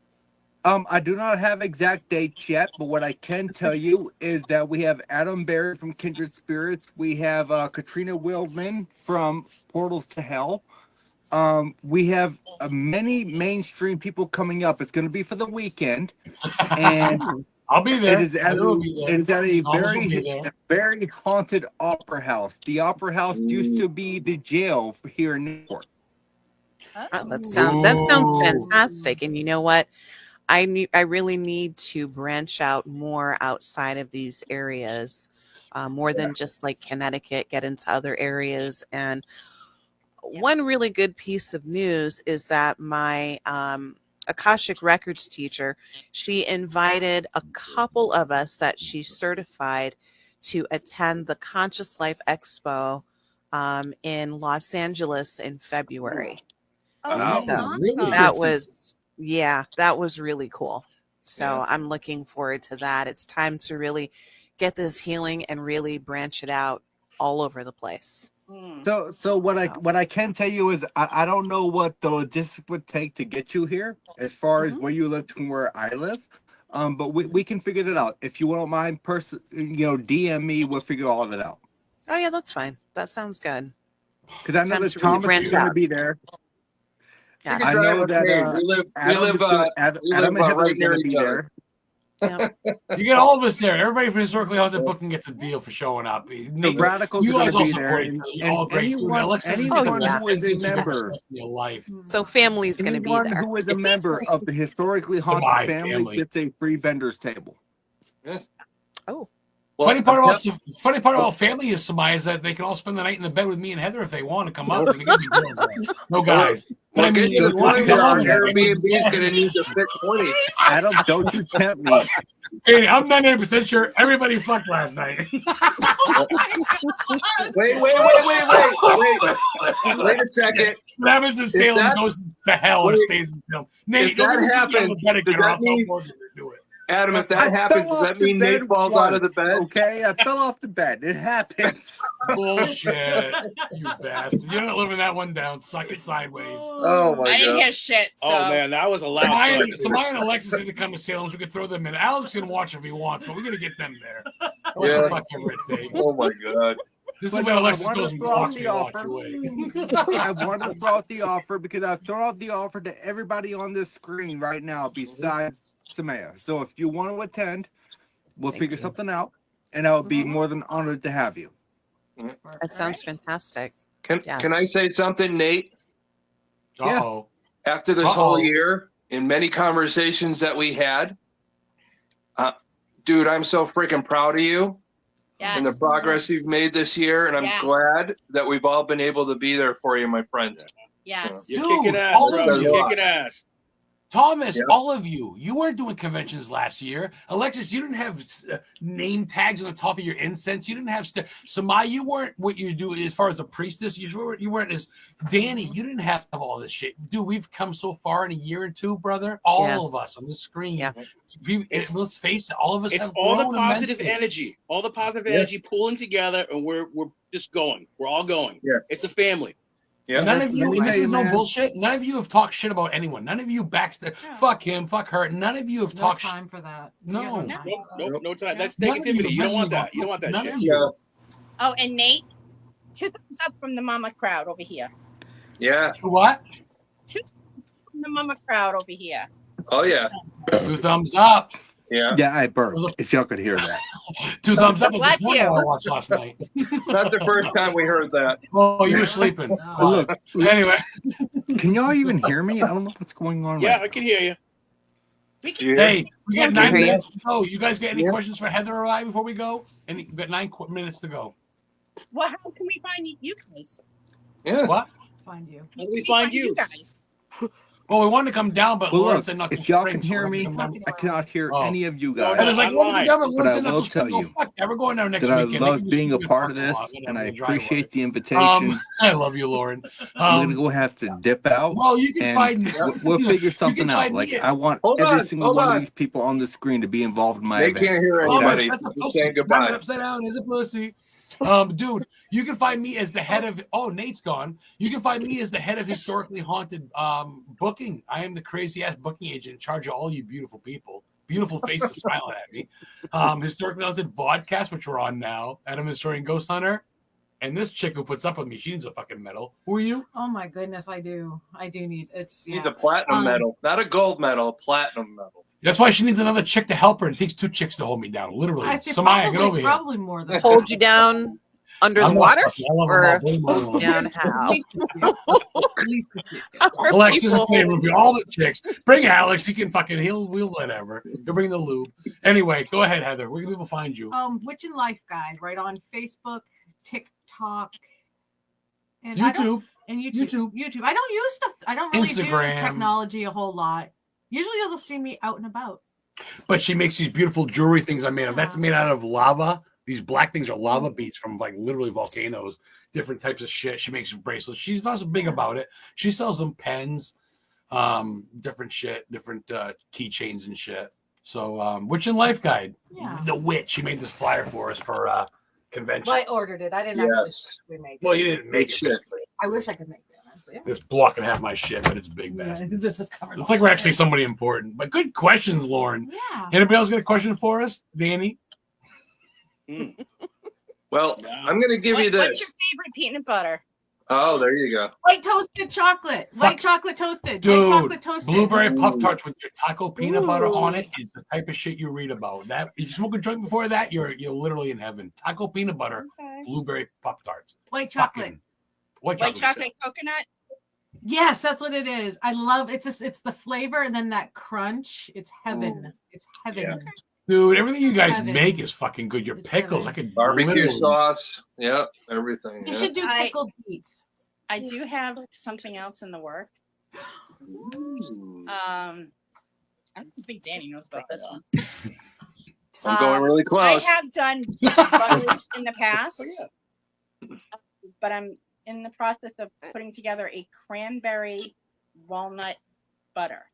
I do not have exact dates yet, but what I can tell you is that we have Adam Barry from Kindred Spirits. We have Katrina Wildman from Portals to Hell. We have many mainstream people coming up. It's going to be for the weekend, and I'll be there. It is at a very haunted opera house. The opera house used to be the jail here in Newport. Oh, that sounds fantastic. And you know what? I really need to branch out more outside of these areas, more than just like Connecticut, get into other areas. And one really good piece of news is that my Akashic Records teacher, she invited a couple of us that she certified to attend the Conscious Life Expo in Los Angeles in February. So that was really cool. So I'm looking forward to that. It's time to really get this healing and really branch it out all over the place. So what I can tell you is I don't know what the logistics would take to get you here as far as where you live to where I live. But we can figure that out. If you don't mind DM me, we'll figure all of it out. Oh yeah, that's fine. That sounds good. Because I know that Thomas is going to be there. Yeah. I know that we live right near each other. You get all of us there. Everybody from Historically Haunted Booking gets a deal for showing up. The Radicals are going to be there, and anyone who is a member, so family's going to be there. Who is a member of the Historically Haunted family gets a free vendors table. Oh. Well, funny part about family is, Samaya, is that they can all spend the night in the bed with me and Heather if they want to come up. No guys. But I mean, our Airbnb is going to need to fit 20. Adam, don't you tempt me. Hey, I'm 99% sure everybody fucked last night. Wait a second. What happens in Salem goes to hell and stays in film. Nate, if that happens, does that mean, Adam, if that happens, does that mean Nate falls out of the bed? Okay, I fell off the bed. It happens. Bullshit. You bastard. You're not living that one down. Suck it sideways. Oh, my God. I didn't hear shit. So. Oh, man, that was a loud Samaya and Alexis need to come to Salem so we can throw them in. Alex can watch if he wants, but we're going to get them there. Yeah. Oh, my God. This is when Alexis goes and walks me away. I want to throw out the offer because I've thrown out the offer to everybody on this screen right now besides Samaya. So if you want to attend, we'll figure something out, and I would be more than honored to have you. That sounds fantastic. Can I say something, Nate? Uh-oh. After this whole year, in many conversations that we had, dude, I'm so freaking proud of you. Yes. And the progress you've made this year, and I'm glad that we've all been able to be there for you, my friend. Yes. You're kicking ass, bro. You're kicking ass. Thomas, all of you weren't doing conventions last year. Alexis, you didn't have name tags on the top of your incense. You didn't have Samai, you weren't what you do as far as a priestess. You weren't as Danny. You didn't have all this shit. Dude, we've come so far in a year or two, brother. All of us on the screen. Yeah. Let's face it, all of us. It's have all the grown positive immensely. energy. All the positive energy pooling together, and we're just going. We're all going. Yeah. It's a family. Yeah. None of you, this is no bullshit. None of you have talked shit about anyone. None of you backstab. Fuck him. Fuck her. None of you have talked. time for that. No. No time. That's negativity. You don't want that. You don't want that shit. Oh, and Nate, 2 thumbs up from the mama crowd over here. Yeah. What? 2 from the mama crowd over here. Oh, yeah. 2 thumbs up. Yeah. Yeah, I burped. If y'all could hear that. 2 thumbs up. Bless That's one you. I watched last night. Not the first time we heard that. Oh, you were sleeping. Look, Anyway, can y'all even hear me? I don't know what's going on. Yeah, right I can hear you. We can, Yeah. hey, we got Yeah, 9 we hear minutes to go. You guys got any Yeah. questions for Heather or I before we go? We got 9 minutes to go. well, how can we find you guys? Yeah. What? Find you. How do we find you? guys? Well, we wanted to come down, but Well, Lauren look, said not to if y'all spring. can hear me, I cannot hear Oh. any of you No, And guys. it's like, I'm well, we live. can come, but But Lauren I said not will to spring. tell Oh, you fuck that. We're going there next that I weekend. love Maybe we being a should part of parking this, lot, and I whatever, drive away. appreciate the invitation. I love you, Lauren. I'm gonna go have to dip out, Well, you can and find me. we'll figure You something can out. find Like me. I want Hold every on, single hold one of on. these people on the screen to be involved in my They event. can't hear Oh, anybody. that's a Just pussy. saying Turn it goodbye. upside down is a pussy. Dude, you can find me as the head of. Oh, Nate's gone. You can find me as the head of historically haunted booking. I am the crazy ass booking agent in charge of all you beautiful people. Beautiful faces smiling at me. Historically haunted VODCAST, which we're on now. Adam Historian Ghost Hunter, and this chick who puts up with me. She needs a fucking medal. Who are you? Oh my goodness, I do need it's Needs yeah. a platinum medal, not a gold medal, a platinum medal. That's why she needs another chick to help her. It takes 2 chicks to hold me down, literally. I should Samaya, get over here. probably more than Hold you down under I'm the not water, fussy. I love them or all. Blame them hold all. you down how? At least a few. Other Alexis is people- playing with you. All the chicks. Bring Alex. He can fucking we'll whatever. He'll bring the lube. Anyway, go ahead, Heather. Where can people find you? Witch and Life Guide, right on Facebook, TikTok, and YouTube. YouTube. I don't use stuff. I don't really Instagram. do technology a whole lot. Usually, you'll see me out and about. But she makes these beautiful jewelry things I made of. That's made out of lava. These black things are lava beads from like literally volcanoes, different types of shit. She makes bracelets. She's not so big about it. She sells them pens, different shit, different keychains and shit. So Witch and Life Guide. Yeah. The Witch. She made this flyer for us for convention. Well, I ordered it. I didn't Yes. actually make it. Well, you didn't make it. Shit. I wish I could make it. Yeah. This blocking half my shit, but it's big Yeah, bastard. this is covered. It's like we're actually somebody important. But good questions, Lauren. Yeah. Anybody else got a question for us? Danny? Well, I'm going to give you What's your this. favorite peanut butter? Oh, there you go. White toasted chocolate. White chocolate toasted. White Dude, chocolate toasted. blueberry Puff Tarts with your taco peanut butter on it is the type of shit you read about. That you smoke a joint before that, you're literally in heaven. Taco peanut butter, Okay. blueberry Puff Tarts. White chocolate. Fucking white White chocolate. chocolate coconut. Yes, that's what it is. I love it's the flavor and then that crunch. It's heaven. It's heaven. Yeah. Dude, everything you guys Heaven. make is fucking good. Your It's pickles, heaven. I could Barbecue literally- sauce. Yeah, everything. You Yeah. should do I- pickled beets. I do have something else in the works. I don't think Danny knows about this one. I'm going really close. I have done butters in the past, but I'm in the process of putting together a cranberry walnut butter.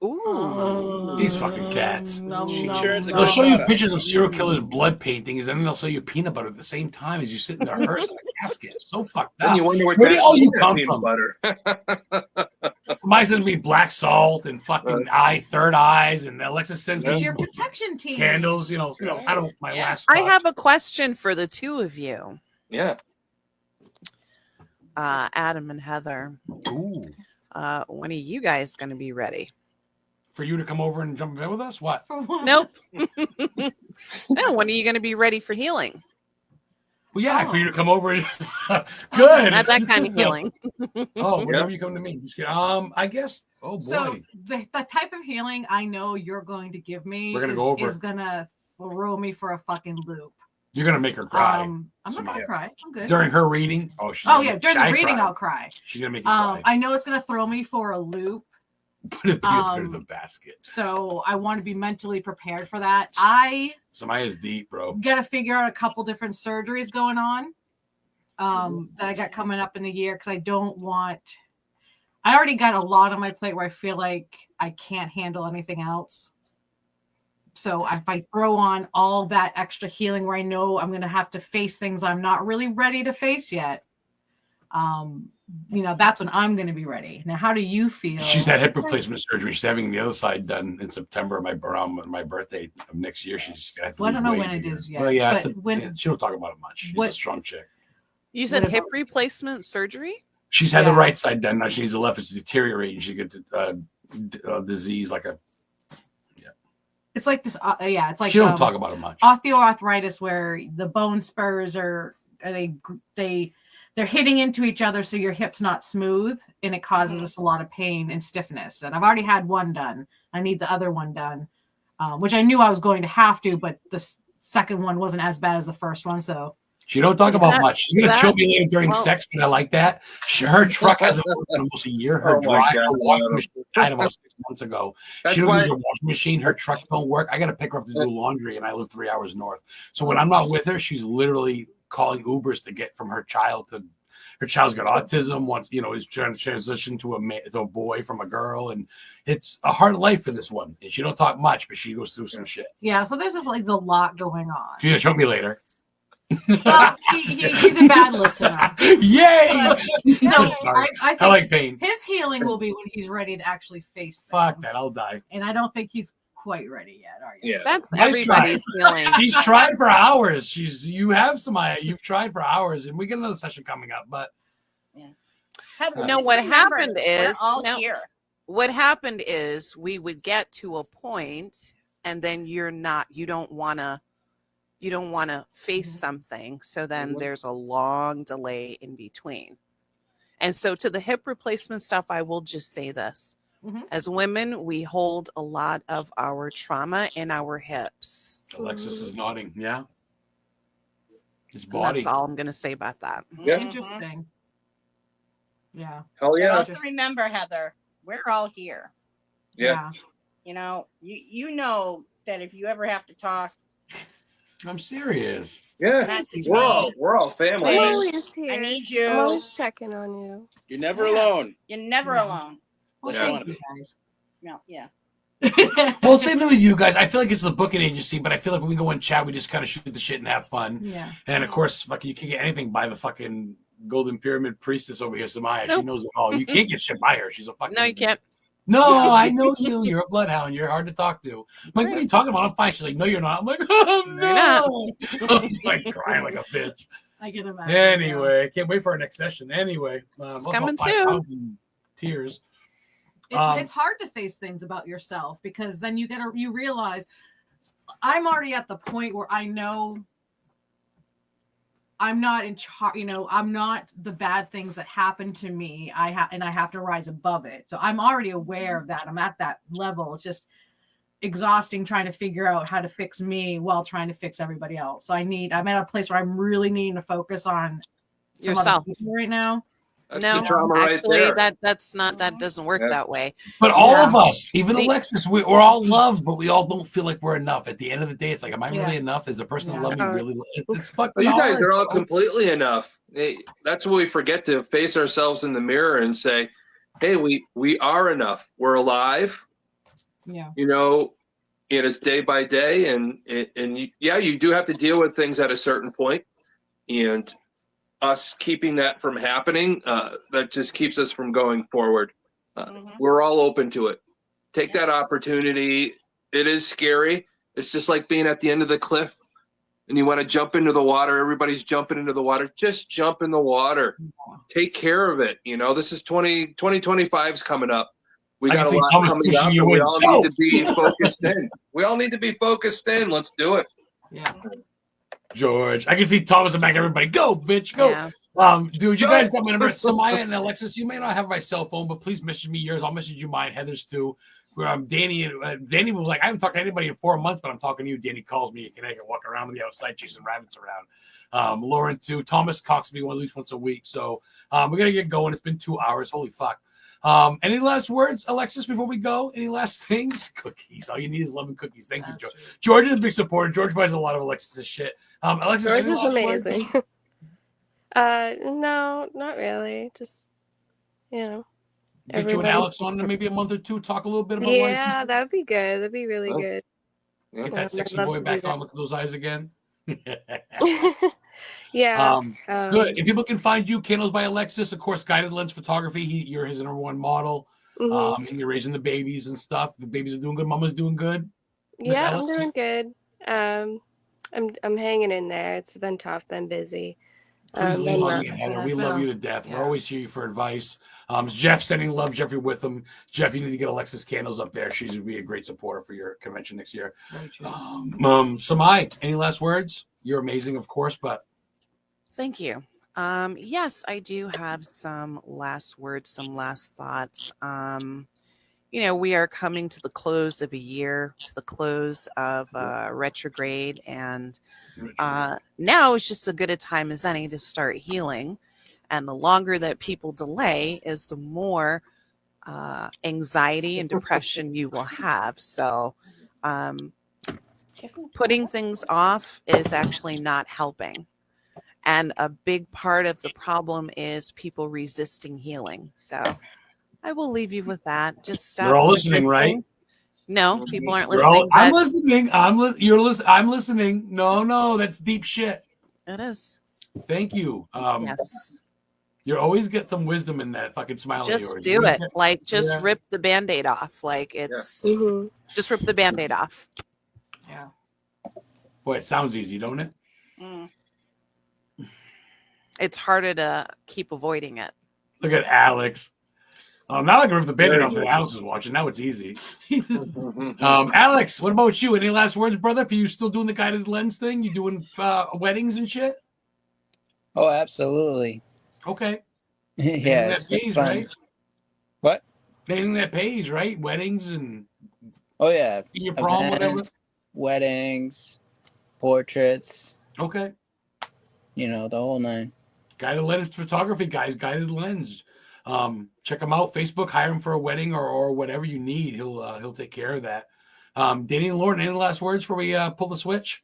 Ooh. These fucking cats. She churns a They'll good show you butter. pictures of serial killers' blood paintings, and then they'll show you peanut butter at the same time as you sit in their hearse in a casket. It's so fucked Then up. you wonder what's Where did all actually you in that come peanut from? butter. Mine sends me black salt and fucking third eyes, and Alexa sends It's me your protection team. candles. You know, out of my Yeah. last. I fuck. have a question for the two of you, Yeah. Adam and Heather. Ooh. When are you guys going to be ready? For you to come over and jump in bed with us? What? For what? Nope. No, when are you going to be ready for healing? Well, yeah, for you to come over. And Good. Good. Not that kind of healing. Oh, whenever you come to me, just kidding. I guess. Oh boy. So the type of healing I know you're going to give me We're gonna go over is it. gonna throw me for a fucking loop. You're gonna make her cry I'm not gonna Samaya. cry. I'm good. during her reading. Oh, she's Oh gonna yeah, make- during the I reading cry. I'll cry. She's gonna make you cry. I know it's gonna throw me for a loop. Put it in the basket. So I want to be mentally prepared for that. I Samaya's deep, bro. gotta figure out a couple different surgeries going on that I got coming up in the year because I already got a lot on my plate where I feel like I can't handle anything else. So if I throw on all that extra healing where I know I'm going to have to face things I'm not really ready to face yet, that's when I'm going to be ready. Now, how do you feel? She's had hip replacement surgery. She's having the other side done in September, around my birthday of next year. She's got to Well, I don't know lose when weight it again. is yet. Well, yeah, but when she don't talk about it much. She's a what- strong chick. You said What hip about- replacement surgery? She's had the Yeah. right side done. Now she needs the left. It's deteriorating. She gets disease like a. It's like this. Yeah, it's like She don't talk about it much. Osteoarthritis, where the bone spurs are they're hitting into each other, so your hip's not smooth, and it causes us a lot of pain and stiffness. And I've already had one done. I need the other one done, which I knew I was going to have to, but the second one wasn't as bad as the first one. So she don't talk about much. She's gonna chill me later during sex, but I like that. Her truck hasn't worked in almost a year. Her washing machine died about 6 months ago. She don't use her washing machine. Her truck don't work. I gotta pick her up to do laundry, and I live 3 hours north. So when I'm not with her, she's literally calling Ubers to get from her child to. Her child's got autism. Wants is trying to transition to a boy from a girl, and it's a hard life for this one. And she don't talk much, but she goes through some shit. Yeah, so there's just like a lot going on. She's gonna show me later. Well, he's a bad listener. Yay! So I like pain. His healing will be when he's ready to actually face things. Fuck that, I'll die. And I don't think he's quite ready yet, are you? Yeah, that's everybody's feeling. She's tried for hours. You've tried for hours, and we get another session coming up. But no, what happened is what happened is we would get to a point, and then you don't want to face something. So then there's a long delay in between. And so to the hip replacement stuff, I will just say this. As women, we hold a lot of our trauma in our hips. Alexis is nodding. Yeah. His And body. that's all I'm going to say about that. Yeah. Interesting. Yeah. Hell yeah. Also remember, Heather, we're all here. Yeah. You know, you know that if you ever have to talk, I'm serious. Yeah. message We're all family. I'm always here. I need you. I'm always checking on you. You're never alone. You're never alone. Well, Yeah. thank you guys. No, yeah. Well, same thing with you guys. I feel like it's the booking agency, but I feel like when we go in chat, we just kind of shoot the shit and have fun. Yeah. And of course, fucking, you can't get anything by the fucking Golden Pyramid priestess over here, Samaya. She knows it all. You can't get shit by her. She's a fucking. No, you can't. No, I know you. You're a bloodhound. You're hard to talk to. I'm like, what are you talking about? I'm fine. She's like, no, you're not. I'm like, oh, no. I'm like crying like a bitch. I get imagine. Anyway, I can't wait for our next session. Anyway, It's we'll coming go 5 soon. pounds in tears. It's hard to face things about yourself because then you realize I'm already at the point where I know I'm not in charge. I'm not the bad things that happen to me. I have to rise above it. So I'm already aware of that. I'm at that level. It's just exhausting trying to figure out how to fix me while trying to fix everybody else. So I'm at a place where I'm really needing to focus on some other Yourself people right now. That's no, the trauma right actually, there. that doesn't work that way. But all of us, even Alexis, we're all loved, but we all don't feel like we're enough. At the end of the day, it's like, am I really enough? Is the person that loved me really? It's fucking Well, you guys hard. are all completely enough. Hey, that's what we forget to face ourselves in the mirror and say, hey, we are enough. We're alive. Yeah. And it's day by day. And you do have to deal with things at a certain point. And us keeping that from happening, that just keeps us from going forward. We're all open to it. Take that opportunity. It is scary. It's just like being at the end of the cliff and you want to jump into the water. Everybody's jumping into the water. Just jump in the water. Take care of it. This is 2025's coming up. We got a lot coming up, and we all need to be focused in. We all need to be focused in. Let's do it. Yeah. George, I can see Thomas and Mac. Everybody, go, bitch, go. Yeah. Dude, you guys got my number. Samaya and Alexis, you may not have my cell phone, but please message me yours. I'll message you mine. Heather's too. Danny was like, I haven't talked to anybody in 4 months, but I'm talking to you. Danny calls me in Connecticut, walking around on the outside, chasing rabbits around. Lauren too. Thomas talks to me at least once a week. So we're gonna get going. It's been 2 hours. Holy fuck. Any last words, Alexis, before we go? Any last things? Cookies. All you need is love and cookies. Thank you, George. George is a big supporter. George buys a lot of Alexis' shit. Alexis, George any is last amazing. words? No, not really. Just Get you and Alex on in maybe a month or two. Talk a little bit about life. Yeah, that would be good. That'd be really good. Get that sexy boy back on. Look at those eyes again. Yeah. Good. If people can find you, Candles by Alexis, of course, Guided Lens Photography. You're his number one model. And you're raising the babies and stuff. The babies are doing good. Mama's doing good. Yeah, I'm doing good. I'm hanging in there. It's been tough, been busy. Please lean Than on not. me and Heather. Yeah, We it's love been you a- to death. We're yeah. always here for advice. Jeff sending love, Jeffrey with him. Jeff, you need to get Alexis Candles up there. She's would be a great supporter for your convention next year. Very true. Samai, any last words? You're amazing, of course, but Thank you. Yes, I do have some last words, some last thoughts. We are coming to the close of a year, to the close of retrograde, and now is just as good a time as any to start healing. And the longer that people delay is the more anxiety and depression you will have. So putting things off is actually not helping. And a big part of the problem is people resisting healing. So I will leave you with that. Just stop you're all listening, resisting. right? No, people aren't You're all, listening. I'm But listening. I'm listening. No, that's deep shit. it is. Thank you. Yes. You always get some wisdom in that fucking smile of Just yours. do it. Like, just Yeah. rip the Band-Aid off. Like, it's Mhm. just rip the Band-Aid off. Yeah. Boy, it sounds easy, don't it? Mm. It's harder to keep avoiding it. Look at Alex. Now I can rip the band-aid Very off that good. Alex is watching. Now it's easy. Alex, what about you? Any last words, brother? Are you still doing the guided lens thing? You doing weddings and shit? Oh, absolutely. Okay. Yeah, Name it's that been page, fun. right? What? Naming that page, right? Weddings and Oh yeah, your prom, whatever. events, weddings, portraits. Okay. You know, the whole nine. Guided lens photography, guys. Guided lens. Check him out. Facebook. Hire him for a wedding or whatever you need. He'll take care of that. Danny and Lauren, any last words before we pull the switch?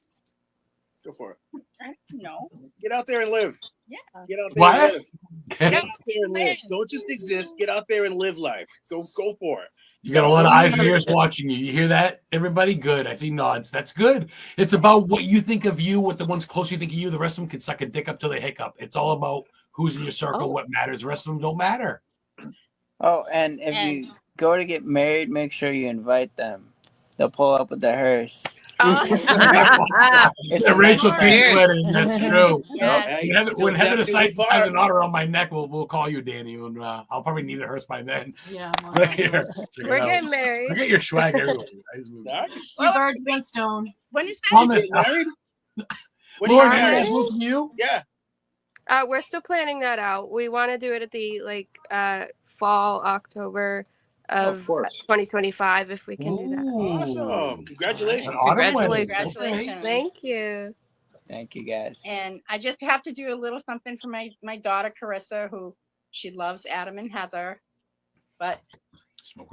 Go for it. I don't know. Get out there and live. Yeah. Get out there What? and live. Get out there and live. Don't just exist. Get out there and live life. Go for it. You got a lot of eyes and ears watching you. You hear that, everybody? Good. I see nods. That's good. It's about what you think of you, what the ones close you think of you. The rest of them can suck a dick up till they hiccup. It's all about who's in your circle, what matters. The rest of them don't matter. Oh, and if you go to get married, make sure you invite them. They'll pull up with the hearse. It's a Rachel King's wedding. That's true. Yes. When Heather decides to tie the knot around my neck, we'll call you, Danny, and I'll probably need a hearse by then. Yeah. Here, We're getting married. Look at your swag everywhere. Two birds, one stone. When is that? Thomas, married? Lauren, any last words from you? Yeah. We're still planning that out. We want to do it at the fall, October of 2025 if we can do that. Awesome. Congratulations. Congratulations. Thank you. Thank you, guys. And I just have to do a little something for my daughter Carissa, who she loves Adam and Heather, but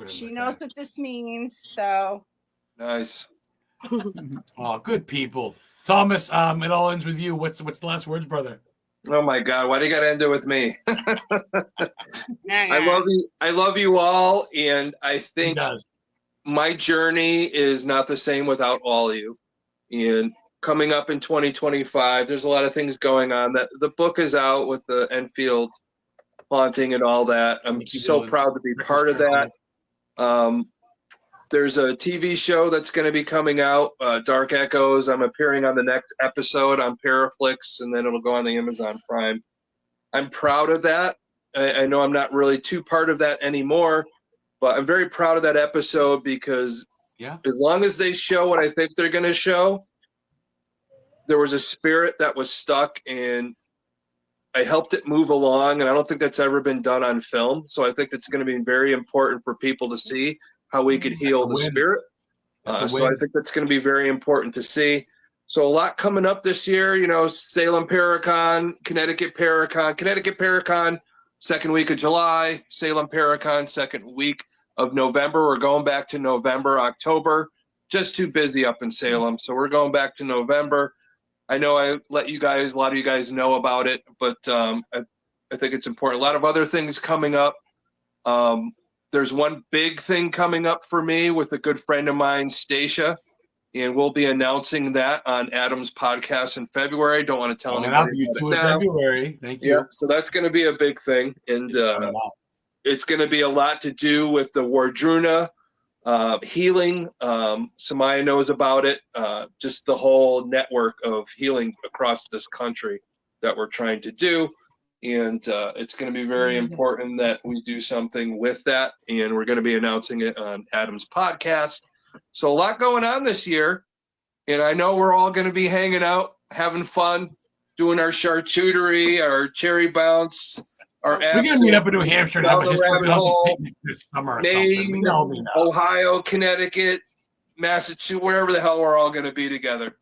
she knows what this means. So Nice. Oh, good people. Thomas, it all ends with you. What's the last words, brother? Oh my God! Why do you got to end it with me? I love you all, and I think my journey is not the same without all of you. And coming up in 2025, there's a lot of things going on. That the book is out with the Enfield haunting and all that. I'm so proud to be part of that. There's a TV show that's going to be coming out, Dark Echoes. I'm appearing on the next episode on Paraflix, and then it'll go on the Amazon Prime. I'm proud of that. I know I'm not really too part of that anymore, but I'm very proud of that episode because as long as they show what I think they're going to show, there was a spirit that was stuck, and I helped it move along, and I don't think that's ever been done on film. So I think it's going to be very important for people to see how we could heal the spirit. So I think that's going to be very important to see. So a lot coming up this year, Salem Paracon, Connecticut Paracon, second week of July, Salem Paracon, second week of November. We're going back to November, October, just too busy up in Salem. So we're going back to November. I know I let a lot of you guys know about it, but I think it's important. A lot of other things coming up. There's one big thing coming up for me with a good friend of mine, Stacia, and we'll be announcing that on Adam's podcast in February. Don't want to tell anybody about it now. February. Thank you. Yeah, so that's going to be a big thing, and it's going to be a lot to do with the Wardruna healing. Samaya knows about it. Just the whole network of healing across this country. that we're trying to do. And it's going to be very important that we do something with that. And we're going to be announcing it on Adam's podcast. So a lot going on this year. And I know we're all going to be hanging out, having fun, doing our charcuterie, our cherry bounce, our We're going to meet up in New Hampshire and have a rabbit hole, picnic this summer or something. Maine, We know. Ohio, Connecticut, Massachusetts, wherever the hell we're all going to be together.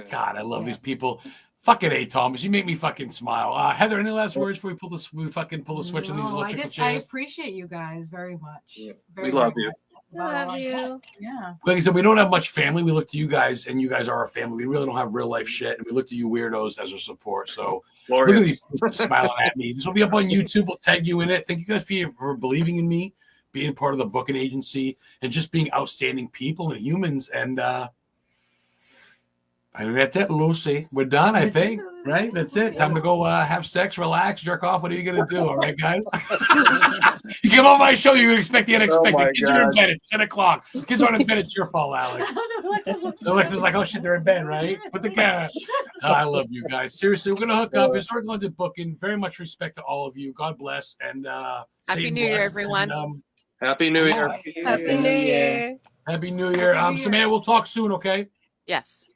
God, I love these people. Fucking A, Thomas. You make me fucking smile. Heather, any last words before we fucking pull the switch on these electrical I chairs? appreciate you guys very much. We love you. Love you. Yeah. Like I said, we don't have much family. We look to you guys, and you guys are our family. We really don't have real life shit, and we look to you weirdos as our support. So look at these smiling at me. This will be up on YouTube. We'll tag you in it. Thank you guys for believing in me, being part of the booking agency, and just being outstanding people and humans. And that's it, Lucy. We're done, I think. Right? That's it. Time to go have sex, relax, jerk off. What are you going to do? All right, guys? You come on my show, you're going to expect the unexpected. Kids are in bed at 10 o'clock. Kids aren't in bed. It's your fault, Alex. Alexa's like, oh, shit, they're in bed, right? Put the cat. I love you guys. Seriously, we're going to hook up. Historic London Booking. Very much respect to all of you. God bless. And Happy New Year, everyone. And, Happy New Year. Happy New Year. Happy New Year. Samantha, we'll talk soon, okay? Yes.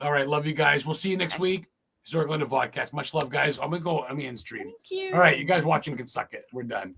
All right. Love you guys. We'll see you next week. Historic London VODCAST. Much love, guys. I'm going to end stream. Thank you. All right. You guys watching can suck it. We're done.